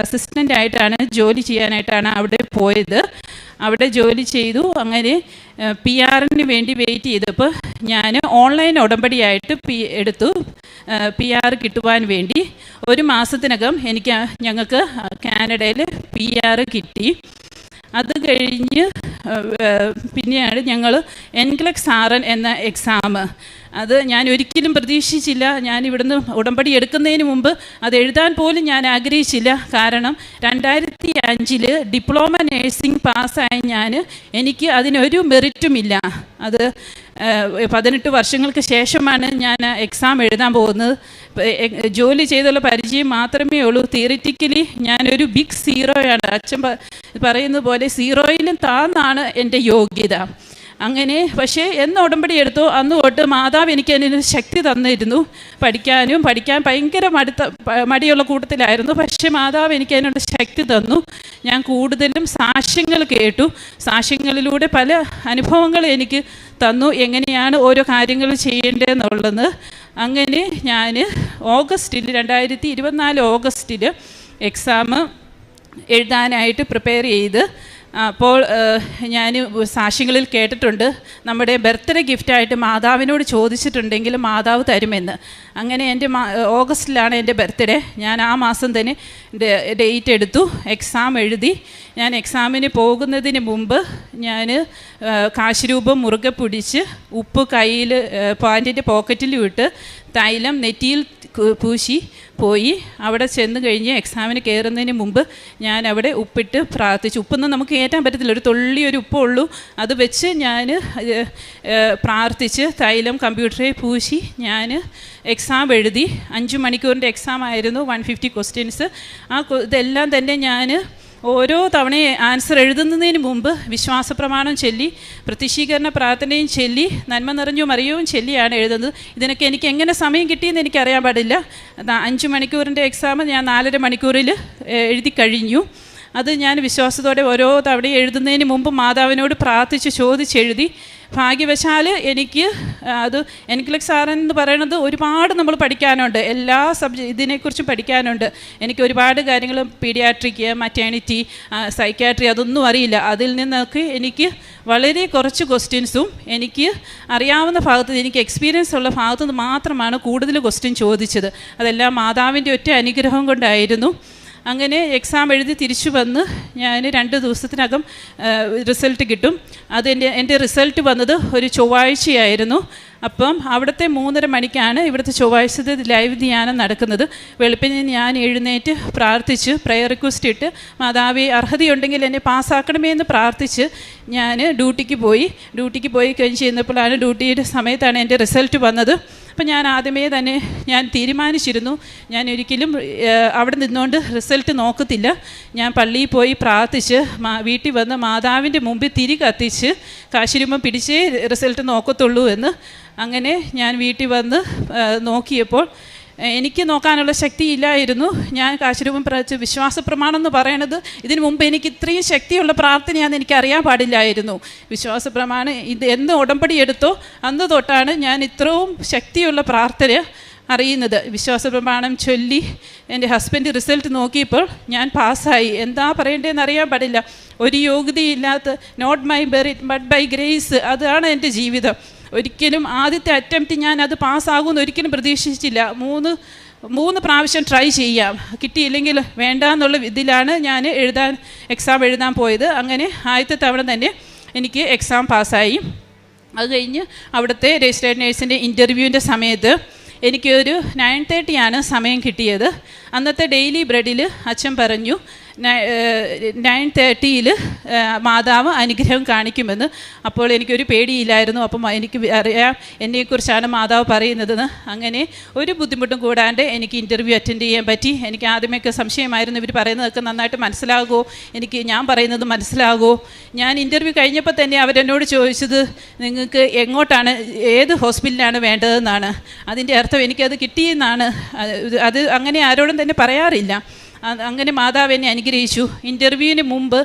അസിസ്റ്റൻ്റായിട്ടാണ് ജോലി ചെയ്യാനായിട്ടാണ് അവിടെ പോയത്. അവിടെ ജോലി ചെയ്തു. അങ്ങനെ PR-ന് വേണ്ടി വെയിറ്റ് ചെയ്തപ്പോൾ ഞാൻ ഓൺലൈൻ ഉടമ്പടിയായിട്ട് എടുത്തു PR കിട്ടുവാൻ വേണ്ടി. 1 മാസത്തിനകം ഞങ്ങൾക്ക് കാനഡയിൽ PR കിട്ടി. അത് കഴിഞ്ഞ് പിന്നെയാണ് ഞങ്ങൾ NCLEX RN എന്ന എക്സാം. അത് ഞാൻ ഒരിക്കലും പ്രതീക്ഷിച്ചില്ല. ഞാൻ ഇവിടുന്ന് ഉടമ്പടി എടുക്കുന്നതിന് മുമ്പ് അത് എഴുതാൻ പോലും ഞാൻ ആഗ്രഹിച്ചില്ല. കാരണം 2005 ഡിപ്ലോമ നേഴ്സിംഗ് പാസ്സായ എനിക്ക് അതിനൊരു മെറിറ്റുമില്ല. അത് 18 വർഷങ്ങൾക്ക് ശേഷമാണ് ഞാൻ എക്സാം എഴുതാൻ പോകുന്നത്. ജോലി ചെയ്തുള്ള പരിചയം മാത്രമേ ഉള്ളൂ. തിയറിറ്റിക്കലി ഞാനൊരു ബിഗ് സീറോയാണ്. അച്ഛൻ പറയുന്ന പോലെ സീറോയിലും താന്നാണ് എൻ്റെ യോഗ്യത. അങ്ങനെ പക്ഷേ എന്ന് ഉടമ്പടി എടുത്തോ അന്ന് തൊട്ട് മാതാവ് എനിക്ക് അതിനൊരു ശക്തി തന്നിരുന്നു. പഠിക്കാൻ ഭയങ്കര മടിയുള്ള കൂട്ടത്തിലായിരുന്നു. പക്ഷേ മാതാവ് എനിക്ക് അതിനുള്ള ശക്തി തന്നു. ഞാൻ കൂടുതലും സാക്ഷ്യങ്ങൾ കേട്ടു. സാക്ഷ്യങ്ങളിലൂടെ പല അനുഭവങ്ങൾ എനിക്ക് തന്നു, എങ്ങനെയാണ് ഓരോ കാര്യങ്ങൾ ചെയ്യേണ്ടതെന്നുള്ളത്. അങ്ങനെ ഞാൻ 2024 ഓഗസ്റ്റിൽ എക്സാം എഴുതാനായിട്ട് പ്രിപ്പയർ ചെയ്ത്. അപ്പോൾ ഞാൻ സാക്ഷ്യങ്ങളിൽ കേട്ടിട്ടുണ്ട് നമ്മുടെ ബർത്ത്ഡേ ഗിഫ്റ്റായിട്ട് മാതാവിനോട് ചോദിച്ചിട്ടുണ്ടെങ്കിൽ മാതാവ് തരുമെന്ന്. അങ്ങനെ എൻ്റെ ഓഗസ്റ്റിലാണ് എൻ്റെ ബർത്ത്ഡേ. ഞാൻ ആ മാസം തന്നെ ഡേറ്റ് എടുത്തു, എക്സാം എഴുതി. ഞാൻ എക്സാമിന് പോകുന്നതിന് മുമ്പ് ഞാൻ കാശുരൂപം മുറുകെ പിടിച്ച് ഉപ്പ് കയ്യിൽ പാൻറ്റിൻ്റെ പോക്കറ്റിൽ ഇട്ട് തൈലം നെറ്റിയിൽ പൂശി പോയി. അവിടെ ചെന്ന് കഴിഞ്ഞ് എക്സാമിന് കയറുന്നതിന് മുമ്പ് ഞാൻ അവിടെ ഉപ്പിട്ട് പ്രാർത്ഥിച്ചു. ഉപ്പൊന്നും നമുക്ക് കയറ്റാൻ പറ്റത്തില്ല, ഒരു തുള്ളി ഒരു ഉപ്പുള്ളൂ. അത് വെച്ച് ഞാൻ പ്രാർത്ഥിച്ച് തൈലം കമ്പ്യൂട്ടറിൽ പൂശി ഞാൻ എക്സാം എഴുതി. 5 മണിക്കൂറിൻ്റെ എക്സാം ആയിരുന്നു, 150 ക്വസ്റ്റ്യൻസ്. ഇതെല്ലാം തന്നെ ഞാൻ ഓരോ തവണയും ആൻസർ എഴുതുന്നതിന് മുമ്പ് വിശ്വാസപ്രമാണം ചൊല്ലി പ്രത്യക്ഷീകരണ പ്രാർത്ഥനയും ചൊല്ലി നന്മ നിറഞ്ഞു മറിയവും ചൊല്ലിയാണ് എഴുതുന്നത്. ഇതിനൊക്കെ എനിക്ക് എങ്ങനെ സമയം കിട്ടിയെന്ന് എനിക്കറിയാൻ പാടില്ല. 5 മണിക്കൂറിൻ്റെ എക്സാം ഞാൻ 4.5 മണിക്കൂറിൽ എഴുതി കഴിഞ്ഞു. അത് ഞാൻ വിശ്വാസത്തോടെ ഓരോ തവണയും എഴുതുന്നതിന് മുമ്പ് മാതാവിനോട് പ്രാർത്ഥിച്ച് ചോദിച്ചെഴുതി. ഭാഗ്യവശാൽ എനിക്ക് അത് NCLEX RN എന്ന് പറയുന്നത് ഒരുപാട് നമ്മൾ പഠിക്കാനുണ്ട്, എല്ലാ ഇതിനെക്കുറിച്ചും പഠിക്കാനുണ്ട്. എനിക്ക് ഒരുപാട് കാര്യങ്ങൾ പീഡിയാട്രിക്, മറ്റേണിറ്റി, സൈക്യാട്രി അതൊന്നും അറിയില്ല. അതിൽ നിന്നൊക്കെ എനിക്ക് വളരെ കുറച്ച് ക്വസ്റ്റ്യൻസും എനിക്ക് അറിയാവുന്ന ഭാഗത്ത്, എനിക്ക് എക്സ്പീരിയൻസ് ഉള്ള ഭാഗത്തു നിന്ന് മാത്രമാണ് കൂടുതൽ ക്വസ്റ്റ്യൻ ചോദിച്ചത്. അതെല്ലാം മാതാവിൻ്റെ ഒറ്റ അനുഗ്രഹം കൊണ്ടായിരുന്നു. അങ്ങനെ എക്സാം എഴുതി തിരിച്ചു വന്ന് ഞാൻ 2 ദിവസത്തിനകം റിസൾട്ട് കിട്ടും. എൻ്റെ റിസൾട്ട് വന്നത് ഒരു ചൊവ്വാഴ്ചയായിരുന്നു. അപ്പം അവിടുത്തെ 3:30 മണിക്കാണ് ഇവിടുത്തെ ചൊവ്വാഴ്ചത്തെ ലൈവ് ധ്യാനം നടക്കുന്നത്. വെളുപ്പിന് ഞാൻ എഴുന്നേറ്റ് പ്രാർത്ഥിച്ച് പ്രയർ റിക്വസ്റ്റ് ഇട്ട് മാതാവേ അർഹതയുണ്ടെങ്കിൽ എന്നെ പാസ്സാക്കണമേ എന്ന് പ്രാർത്ഥിച്ച് ഞാൻ ഡ്യൂട്ടിക്ക് പോയി കഴിഞ്ഞ് ചെന്നപ്പോഴാണ് ഡ്യൂട്ടിയുടെ സമയത്താണ് എൻ്റെ റിസൾട്ട് വന്നത്. അപ്പം ഞാൻ ആദ്യമേ തന്നെ ഞാൻ തീരുമാനിച്ചിരുന്നു ഞാൻ ഒരിക്കലും അവിടെ നിന്നുകൊണ്ട് റിസൾട്ട് നോക്കത്തില്ല. ഞാൻ പള്ളിയിൽ പോയി പ്രാർത്ഥിച്ച് വീട്ടിൽ വന്ന് മാതാവിൻ്റെ മുമ്പിൽ തിരി കത്തിച്ച് കാശിരുമ്പം പിടിച്ചേ റിസൾട്ട് നോക്കത്തുള്ളൂ എന്ന്. അങ്ങനെ ഞാൻ വീട്ടിൽ വന്ന് നോക്കിയപ്പോൾ എനിക്ക് നോക്കാനുള്ള ശക്തി ഇല്ലായിരുന്നു. ഞാൻ കാശിരൂപം വിശ്വാസ പ്രമാണം എന്ന് പറയണത് ഇതിനു മുമ്പ് എനിക്ക് ഇത്രയും ശക്തിയുള്ള പ്രാർത്ഥനയാണെന്ന് എനിക്ക് അറിയാൻ പാടില്ലായിരുന്നു. വിശ്വാസ പ്രമാണം ഇത് എന്ന് ഉടമ്പടി എടുത്തോ അന്ന് തൊട്ടാണ് ഞാൻ ഇത്രയും ശക്തിയുള്ള പ്രാർത്ഥന അറിയുന്നത്. വിശ്വാസ പ്രമാണം ചൊല്ലി എൻ്റെ ഹസ്ബൻഡ് റിസൾട്ട് നോക്കിയപ്പോൾ ഞാൻ പാസ്സായി. എന്താ പറയേണ്ടതെന്ന് അറിയാൻ പാടില്ല. ഒരു യോഗ്യതയില്ലാത്ത not my merit but by grace, അതാണ് എൻ്റെ ജീവിതം. ഒരിക്കലും ആദ്യത്തെ അറ്റംപ്റ്റ് ഞാൻ അത് പാസ്സാകുമെന്ന് ഒരിക്കലും പ്രതീക്ഷിച്ചില്ല. 3 പ്രാവശ്യം ട്രൈ ചെയ്യാം, കിട്ടിയില്ലെങ്കിൽ വേണ്ട എന്നുള്ള ഇതിലാണ് ഞാൻ എക്സാം എഴുതാൻ പോയത്. അങ്ങനെ ആദ്യത്തെ തവണ തന്നെ എനിക്ക് എക്സാം പാസ്സായി. അത് കഴിഞ്ഞ് അവിടുത്തെ രജിസ്റ്റേർഡ് നേഴ്സിൻ്റെ ഇൻ്റർവ്യൂവിൻ്റെ സമയത്ത് എനിക്കൊരു 9:30 സമയം കിട്ടിയത്. അന്നത്തെ ഡെയിലി ബ്രെഡിൽ അച്ഛൻ പറഞ്ഞു 9:30 മാതാവ് അനുഗ്രഹം കാണിക്കുമെന്ന്. അപ്പോൾ എനിക്കൊരു പേടിയില്ലായിരുന്നു. അപ്പം എനിക്ക് അറിയാം എന്നെക്കുറിച്ചാണ് മാതാവ് പറയുന്നതെന്ന്. അങ്ങനെ ഒരു ബുദ്ധിമുട്ടും കൂടാണ്ട് എനിക്ക് ഇൻ്റർവ്യൂ അറ്റൻഡ് ചെയ്യാൻ പറ്റി. എനിക്ക് ആദ്യമൊക്കെ സംശയമായിരുന്നു, ഇവർ പറയുന്നതൊക്കെ നന്നായിട്ട് മനസ്സിലാകുമോ, ഞാൻ പറയുന്നത് മനസ്സിലാകുമോ. ഞാൻ ഇൻ്റർവ്യൂ കഴിഞ്ഞപ്പോൾ തന്നെ അവരെന്നോട് ചോദിച്ചത് നിങ്ങൾക്ക് എങ്ങോട്ടാണ്, ഏത് ഹോസ്പിറ്റലിലാണ് വേണ്ടതെന്നാണ്. അതിൻ്റെ അർത്ഥം എനിക്കത് കിട്ടിയെന്നാണ്. അത് അങ്ങനെ ആരോടും തന്നെ പറയാറില്ല. അങ്ങനെ മാതാവ് എന്നെ അനുഗ്രഹിച്ചു. ഇൻ്റർവ്യൂവിന് മുമ്പ്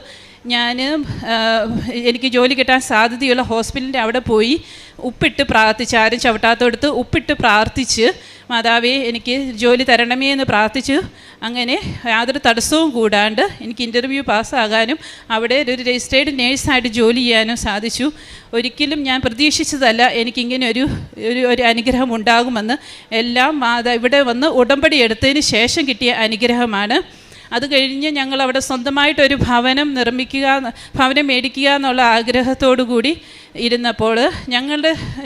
എനിക്ക് ജോലി കിട്ടാൻ സാധ്യതയുള്ള ഹോസ്പിറ്റലിൻ്റെ അവിടെ പോയി ഉപ്പിട്ട് പ്രാർത്ഥിച്ച്, ആരും ചവിട്ടാത്തടുത്ത് ഉപ്പിട്ട് പ്രാർത്ഥിച്ച് മാതാവേ എനിക്ക് ജോലി തരണമേ എന്ന് പ്രാർത്ഥിച്ചു. അങ്ങനെ യാതൊരു തടസ്സവും കൂടാണ്ട് എനിക്ക് ഇൻ്റർവ്യൂ പാസ്സാകാനും അവിടെ ഒരു രജിസ്റ്റേർഡ് നേഴ്സായിട്ട് ജോലി ചെയ്യാനും സാധിച്ചു. ഒരിക്കലും ഞാൻ പ്രതീക്ഷിച്ചതല്ല എനിക്കിങ്ങനെ ഒരു അനുഗ്രഹം ഉണ്ടാകുമെന്ന്. എല്ലാം ഇവിടെ വന്ന് ഉടമ്പടി എടുത്തതിന് ശേഷം കിട്ടിയ അനുഗ്രഹമാണ്. അത് കഴിഞ്ഞ് ഞങ്ങളവിടെ സ്വന്തമായിട്ടൊരു ഭവനം മേടിക്കുക എന്നുള്ള ആഗ്രഹത്തോടു കൂടി ഇരുന്നപ്പോൾ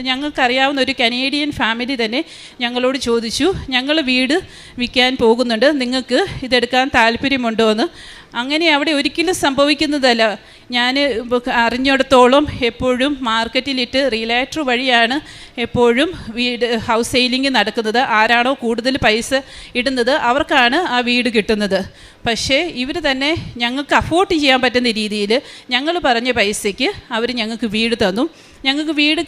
ഞങ്ങൾക്കറിയാവുന്ന ഒരു കനേഡിയൻ ഫാമിലി തന്നെ ഞങ്ങളോട് ചോദിച്ചു, ഞങ്ങൾ വീട് വിൽക്കാൻ പോകുന്നുണ്ട്, നിങ്ങൾക്ക് ഇതെടുക്കാൻ താല്പര്യമുണ്ടോ എന്ന്. അങ്ങനെ അവിടെ ഒരിക്കലും സംഭവിക്കുന്നതല്ല. ഞാൻ അറിഞ്ഞിടത്തോളം എപ്പോഴും മാർക്കറ്റിലിട്ട് റിയലാറ്റർ വഴിയാണ് എപ്പോഴും ഹൗസ് സെയിലിംഗ് നടക്കുന്നത്. ആരാണോ കൂടുതൽ പൈസ ഇടുന്നത് അവർക്കാണ് ആ വീട് കിട്ടുന്നത്. പക്ഷേ ഇവർ തന്നെ ഞങ്ങൾക്ക് അഫോർഡ് ചെയ്യാൻ പറ്റുന്ന രീതിയിൽ ഞങ്ങൾ പറഞ്ഞ പൈസയ്ക്ക് അവർ ഞങ്ങൾക്ക് വീട് തന്നു. ഞങ്ങൾക്ക് വീട്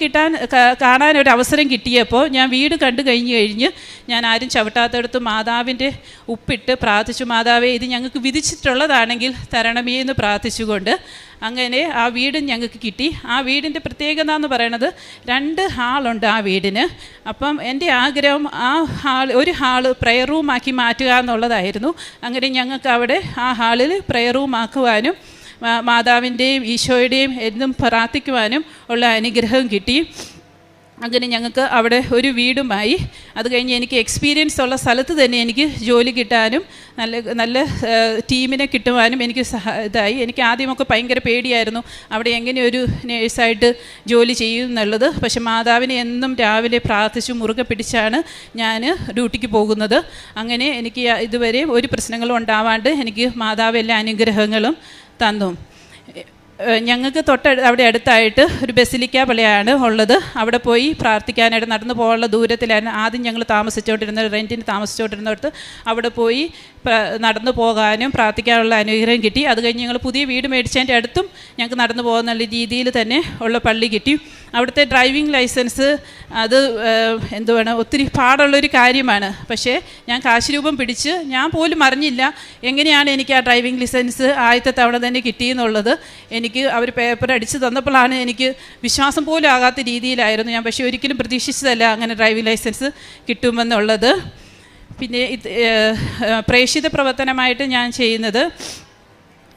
കാണാനൊരു അവസരം കിട്ടിയപ്പോൾ ഞാൻ വീട് കണ്ടു കഴിഞ്ഞ് ഞാൻ ആരും ചവിട്ടാത്തടുത്ത് മാതാവിൻ്റെ ഉപ്പിട്ട് പ്രാർത്ഥിച്ചു, മാതാവേ ഇത് ഞങ്ങൾക്ക് വിധിച്ചിട്ടുള്ളതാണെങ്കിൽ തരണമേ എന്ന് പ്രാർത്ഥിച്ചുകൊണ്ട് അങ്ങനെ ആ വീട് ഞങ്ങൾക്ക് കിട്ടി. ആ വീടിൻ്റെ പ്രത്യേകത എന്ന് പറയുന്നത് 2 ഹാളുണ്ട് ആ വീടിന്. അപ്പം എൻ്റെ ആഗ്രഹം ഒരു ഹാള് പ്രയർ റൂമാക്കി മാറ്റുക എന്നുള്ളതായിരുന്നു. അങ്ങനെ ഞങ്ങൾക്ക് അവിടെ ആ ഹാളിൽ പ്രയർ റൂമാക്കുവാനും മാതാവിൻ്റെയും ഈശോയുടെയും എന്നും പ്രാർത്ഥിക്കുവാനും ഉള്ള അനുഗ്രഹം കിട്ടി. അങ്ങനെ ഞങ്ങൾക്ക് അവിടെ ഒരു വീടുമായി. അത് കഴിഞ്ഞ് എനിക്ക് എക്സ്പീരിയൻസ് ഉള്ള സ്ഥലത്ത് തന്നെ എനിക്ക് ജോലി കിട്ടാനും നല്ല ടീമിനെ കിട്ടുവാനും എനിക്ക് ഇതായി. എനിക്ക് ആദ്യമൊക്കെ ഭയങ്കര പേടിയായിരുന്നു അവിടെ എങ്ങനെ ഒരു നേഴ്സായിട്ട് ജോലി ചെയ്യും എന്നുള്ളത്. പക്ഷെ മാതാവിനെ എന്നും രാവിലെ പ്രാർത്ഥിച്ചു മുറുകെ പിടിച്ചാണ് ഞാൻ ഡ്യൂട്ടിക്ക് പോകുന്നത്. അങ്ങനെ എനിക്ക് ഇതുവരെ ഒരു പ്രശ്നങ്ങളും ഉണ്ടാവാണ്ട് എനിക്ക് മാതാവ് എല്ലാ അനുഗ്രഹങ്ങളും തന്നു. ഞങ്ങൾക്ക് അവിടെ അടുത്തായിട്ട് ഒരു ബസിലിക്ക പള്ളിയാണ് ഉള്ളത്. അവിടെ പോയി പ്രാർത്ഥിക്കാനായിട്ട് നടന്നു പോകാനുള്ള ദൂരത്തിലായിരുന്നു ആദ്യം ഞങ്ങൾ റെൻറ്റിന് താമസിച്ചുകൊണ്ടിരുന്നിടത്ത്. അവിടെ പോയി നടന്നു പോകാനും പ്രാർത്ഥിക്കാനുള്ള അനുഗ്രഹം കിട്ടി. അത് കഴിഞ്ഞ് ഞങ്ങൾ പുതിയ വീട് മേടിച്ചതിൻ്റെ അടുത്തും ഞങ്ങൾക്ക് നടന്നു പോകുന്ന രീതിയിൽ തന്നെ ഉള്ള പള്ളി കിട്ടി. അവിടുത്തെ ഡ്രൈവിംഗ് ലൈസൻസ് അത് ഒത്തിരി പാടുള്ളൊരു കാര്യമാണ്. പക്ഷേ ഞാൻ കാശുരൂപം പിടിച്ച് ഞാൻ പോലും അറിഞ്ഞില്ല എങ്ങനെയാണ് എനിക്ക് ആ ഡ്രൈവിംഗ് ലൈസൻസ് ആദ്യത്തെ തവണ തന്നെ കിട്ടിയെന്നുള്ളത്. എനിക്ക് അവർ പേപ്പർ അടിച്ച് തന്നപ്പോഴാണ് എനിക്ക് വിശ്വാസം പോലും ആകാത്ത രീതിയിലായിരുന്നു ഞാൻ. പക്ഷേ ഒരിക്കലും പ്രതീക്ഷിച്ചതല്ല അങ്ങനെ ഡ്രൈവിംഗ് ലൈസൻസ് കിട്ടുമെന്നുള്ളത്. പിന്നെ പ്രേക്ഷിത പ്രവർത്തനമായിട്ട് ഞാൻ ചെയ്യുന്നത്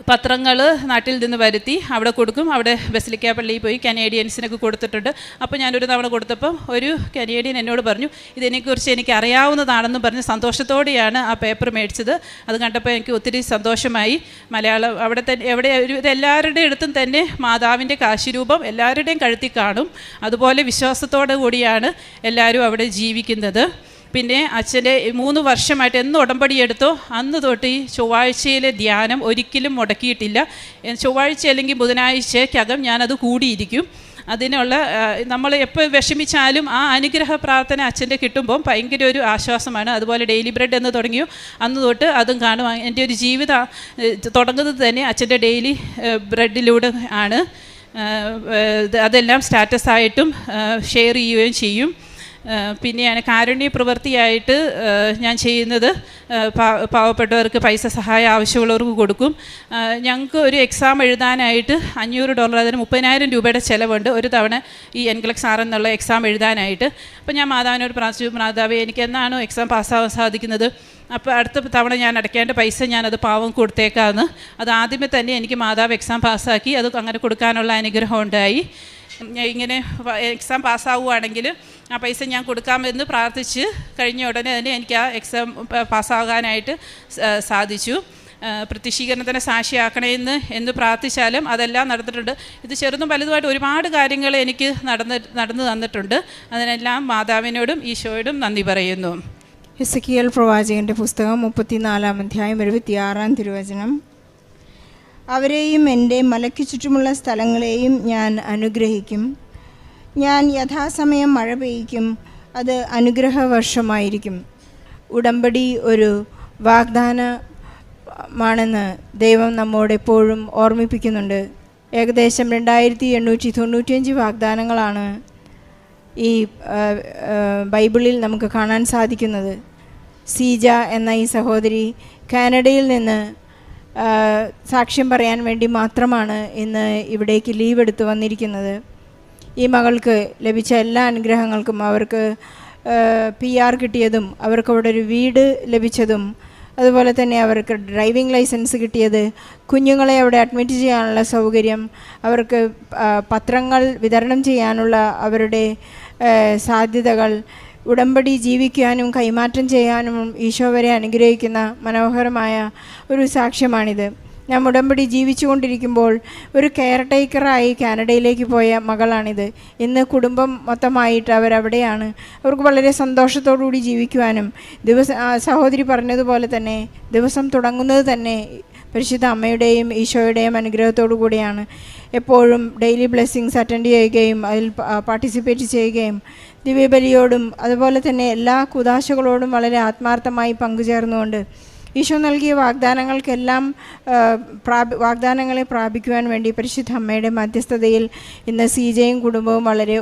പത്രങ്ങൾ നാട്ടിൽ നിന്ന് വരുത്തി അവിടെ കൊടുക്കും. അവിടെ ബസിലിക്ക പള്ളിയിൽ പോയി കനേഡിയൻസിനൊക്കെ കൊടുത്തിട്ടുണ്ട്. അപ്പോൾ ഞാനൊരു തവണ കൊടുത്തപ്പോൾ ഒരു കനേഡിയൻ എന്നോട് പറഞ്ഞു, ഇതിനെക്കുറിച്ച് എനിക്ക് അറിയാവുന്നതാണെന്ന് പറഞ്ഞ് സന്തോഷത്തോടെയാണ് ആ പേപ്പർ മേടിച്ചത്. അത് കണ്ടപ്പോൾ എനിക്ക് ഒത്തിരി സന്തോഷമായി. മലയാളം അവിടെ തന്നെ എവിടെ എല്ലാവരുടെ അടുത്തും തന്നെ മാതാവിൻ്റെ കാശിരൂപം എല്ലാവരുടെയും കഴുത്തിൽ കാണും. അതുപോലെ വിശ്വാസത്തോടു കൂടിയാണ് എല്ലാവരും അവിടെ ജീവിക്കുന്നത്. പിന്നെ അച്ഛൻ്റെ 3 വർഷമായിട്ട് എന്ന് ഉടമ്പടി എടുത്തോ അന്ന് തൊട്ട് ഈ ചൊവ്വാഴ്ചയിലെ ധ്യാനം ഒരിക്കലും മുടക്കിയിട്ടില്ല. ചൊവ്വാഴ്ച അല്ലെങ്കിൽ ബുധനാഴ്ചക്കകം ഞാനത് കൂടിയിരിക്കും. അതിനുള്ള നമ്മൾ എപ്പോൾ വിഷമിച്ചാലും ആ അനുഗ്രഹ പ്രാർത്ഥന അച്ഛൻ്റെ കിട്ടുമ്പം ഭയങ്കര ഒരു ആശ്വാസമാണ്. അതുപോലെ ഡെയിലി ബ്രെഡ് എന്ന് തുടങ്ങിയോ അന്ന് തൊട്ട് അതും കാണും. എൻ്റെ ഒരു ജീവിതം തുടങ്ങുന്നത് തന്നെ അച്ഛൻ്റെ ഡെയിലി ബ്രെഡിലൂടെ ആണ്. അതെല്ലാം സ്റ്റാറ്റസായിട്ടും ഷെയർ ചെയ്യുകയും ചെയ്യും. പിന്നെയാണ് കാരുണ്യ പ്രവൃത്തിയായിട്ട് ഞാൻ ചെയ്യുന്നത്. പാവപ്പെട്ടവർക്ക് പൈസ സഹായം ആവശ്യമുള്ളവർക്ക് കൊടുക്കും. ഞങ്ങൾക്ക് ഒരു എക്സാം എഴുതാനായിട്ട് $500, അതിന് 30,000 രൂപയുടെ ചിലവുണ്ട് ഒരു തവണ ഈ NCLEX എന്നുള്ള എക്സാം എഴുതാനായിട്ട്. അപ്പോൾ ഞാൻ മാതാവിനോട് പ്രാർത്ഥിച്ചു, മാതാവേ എനിക്ക് എന്നാണോ എക്സാം പാസ്സാവാൻ സാധിക്കുന്നത്, അപ്പോൾ അടുത്ത തവണ ഞാൻ അടയ്ക്കേണ്ട പൈസ ഞാനത് പാവം കൊടുത്തേക്കാമെന്ന്. അത് ആദ്യമേ തന്നെ എനിക്ക് മാതാവ് എക്സാം പാസ്സാക്കി. അത് അങ്ങനെ കൊടുക്കാനുള്ള അനുഗ്രഹം ഉണ്ടായി. ഇങ്ങനെ എക്സാം പാസ്സാവുകയാണെങ്കിൽ ആ പൈസ ഞാൻ കൊടുക്കാമെന്ന് പ്രാർത്ഥിച്ച് കഴിഞ്ഞ ഉടനെ തന്നെ എനിക്ക് ആ എക്സാം പാസ്സാകാനായിട്ട് സാധിച്ചു. പ്രത്യക്ഷീകരണത്തിന് സാക്ഷിയാക്കണമെന്ന് എന്ന് പ്രാർത്ഥിച്ചാലും അതെല്ലാം നടന്നിട്ടുണ്ട്. ഇത് ചെറുതും വലുതുമായിട്ട് ഒരുപാട് കാര്യങ്ങൾ എനിക്ക് നടന്നു തന്നിട്ടുണ്ട്. അതിനെല്ലാം മാതാവിനോടും ഈശോയോടും നന്ദി പറയുന്നു. എസെക്കിയേൽ പ്രവാചകൻ്റെ പുസ്തകം 34-ാം അധ്യായം 26-ാം തിരുവചനം. അവരെയും എൻ്റെ മലയ്ക്ക് ചുറ്റുമുള്ള സ്ഥലങ്ങളെയും ഞാൻ അനുഗ്രഹിക്കും. ഞാൻ യഥാസമയം മഴ പെയ്യിക്കും. അത് അനുഗ്രഹവർഷമായിരിക്കും. ഉടമ്പടി ഒരു വാഗ്ദാനമാണെന്ന് ദൈവം നമ്മോട് എപ്പോഴും ഓർമ്മിപ്പിക്കുന്നുണ്ട്. ഏകദേശം 2895 വാഗ്ദാനങ്ങളാണ് ഈ ബൈബിളിൽ നമുക്ക് കാണാൻ സാധിക്കുന്നത്. സീജ എന്ന ഈ സഹോദരി കാനഡയിൽ നിന്ന് സാക്ഷ്യം പറയാൻ വേണ്ടി മാത്രമാണ് ഇന്ന് ഇവിടേക്ക് ലീവ് എടുത്ത് വന്നിരിക്കുന്നത്. ഈ മകൾക്ക് ലഭിച്ച എല്ലാ അനുഗ്രഹങ്ങൾക്കും, അവർക്ക് PR കിട്ടിയതും, അവർക്ക് അവിടെ ഒരു വീട് ലഭിച്ചതും, അതുപോലെ തന്നെ അവർക്ക് ഡ്രൈവിംഗ് ലൈസൻസ് കിട്ടിയത്, കുഞ്ഞുങ്ങളെ അവിടെ അഡ്മിറ്റ് ചെയ്യാനുള്ള സൗകര്യം, അവർക്ക് പത്രങ്ങൾ വിതരണം ചെയ്യാനുള്ള അവരുടെ സാധ്യതകൾ, ഉടമ്പടി ജീവിക്കാനും കൈമാറ്റം ചെയ്യാനും ഈശോ വരെ അനുഗ്രഹിക്കുന്ന മനോഹരമായ ഒരു സാക്ഷ്യമാണിത്. ഞാൻ ഉടമ്പടി ജീവിച്ചു കൊണ്ടിരിക്കുമ്പോൾ ഒരു കെയർ ടേക്കറായി കാനഡയിലേക്ക് പോയ മകളാണിത്. ഇന്ന് കുടുംബം മൊത്തമായിട്ട് അവരവിടെയാണ്. അവർക്ക് വളരെ സന്തോഷത്തോടുകൂടി ജീവിക്കുവാനും, സഹോദരി പറഞ്ഞതുപോലെ തന്നെ ദിവസം തുടങ്ങുന്നത് തന്നെ പരിശുദ്ധ അമ്മയുടെയും ഈശോയുടെയും അനുഗ്രഹത്തോടു കൂടിയാണ്. എപ്പോഴും ഡെയിലി ബ്ലെസ്സിങ്സ് അറ്റൻഡ് ചെയ്യുകയും അതിൽ പാർട്ടിസിപ്പേറ്റ് ചെയ്യുകയും ദിവ്യബലിയോടും അതുപോലെ തന്നെ എല്ലാ കുദാശകളോടും വളരെ ആത്മാർത്ഥമായി പങ്കുചേർന്നുകൊണ്ട് ഈശോ നൽകിയ വാഗ്ദാനങ്ങൾക്കെല്ലാം വാഗ്ദാനങ്ങളെ പ്രാപിക്കുവാൻ വേണ്ടി പരിശുദ്ധ അമ്മയുടെ മധ്യസ്ഥതയിൽ ഇന്ന് സീജയും കുടുംബവും വളരെ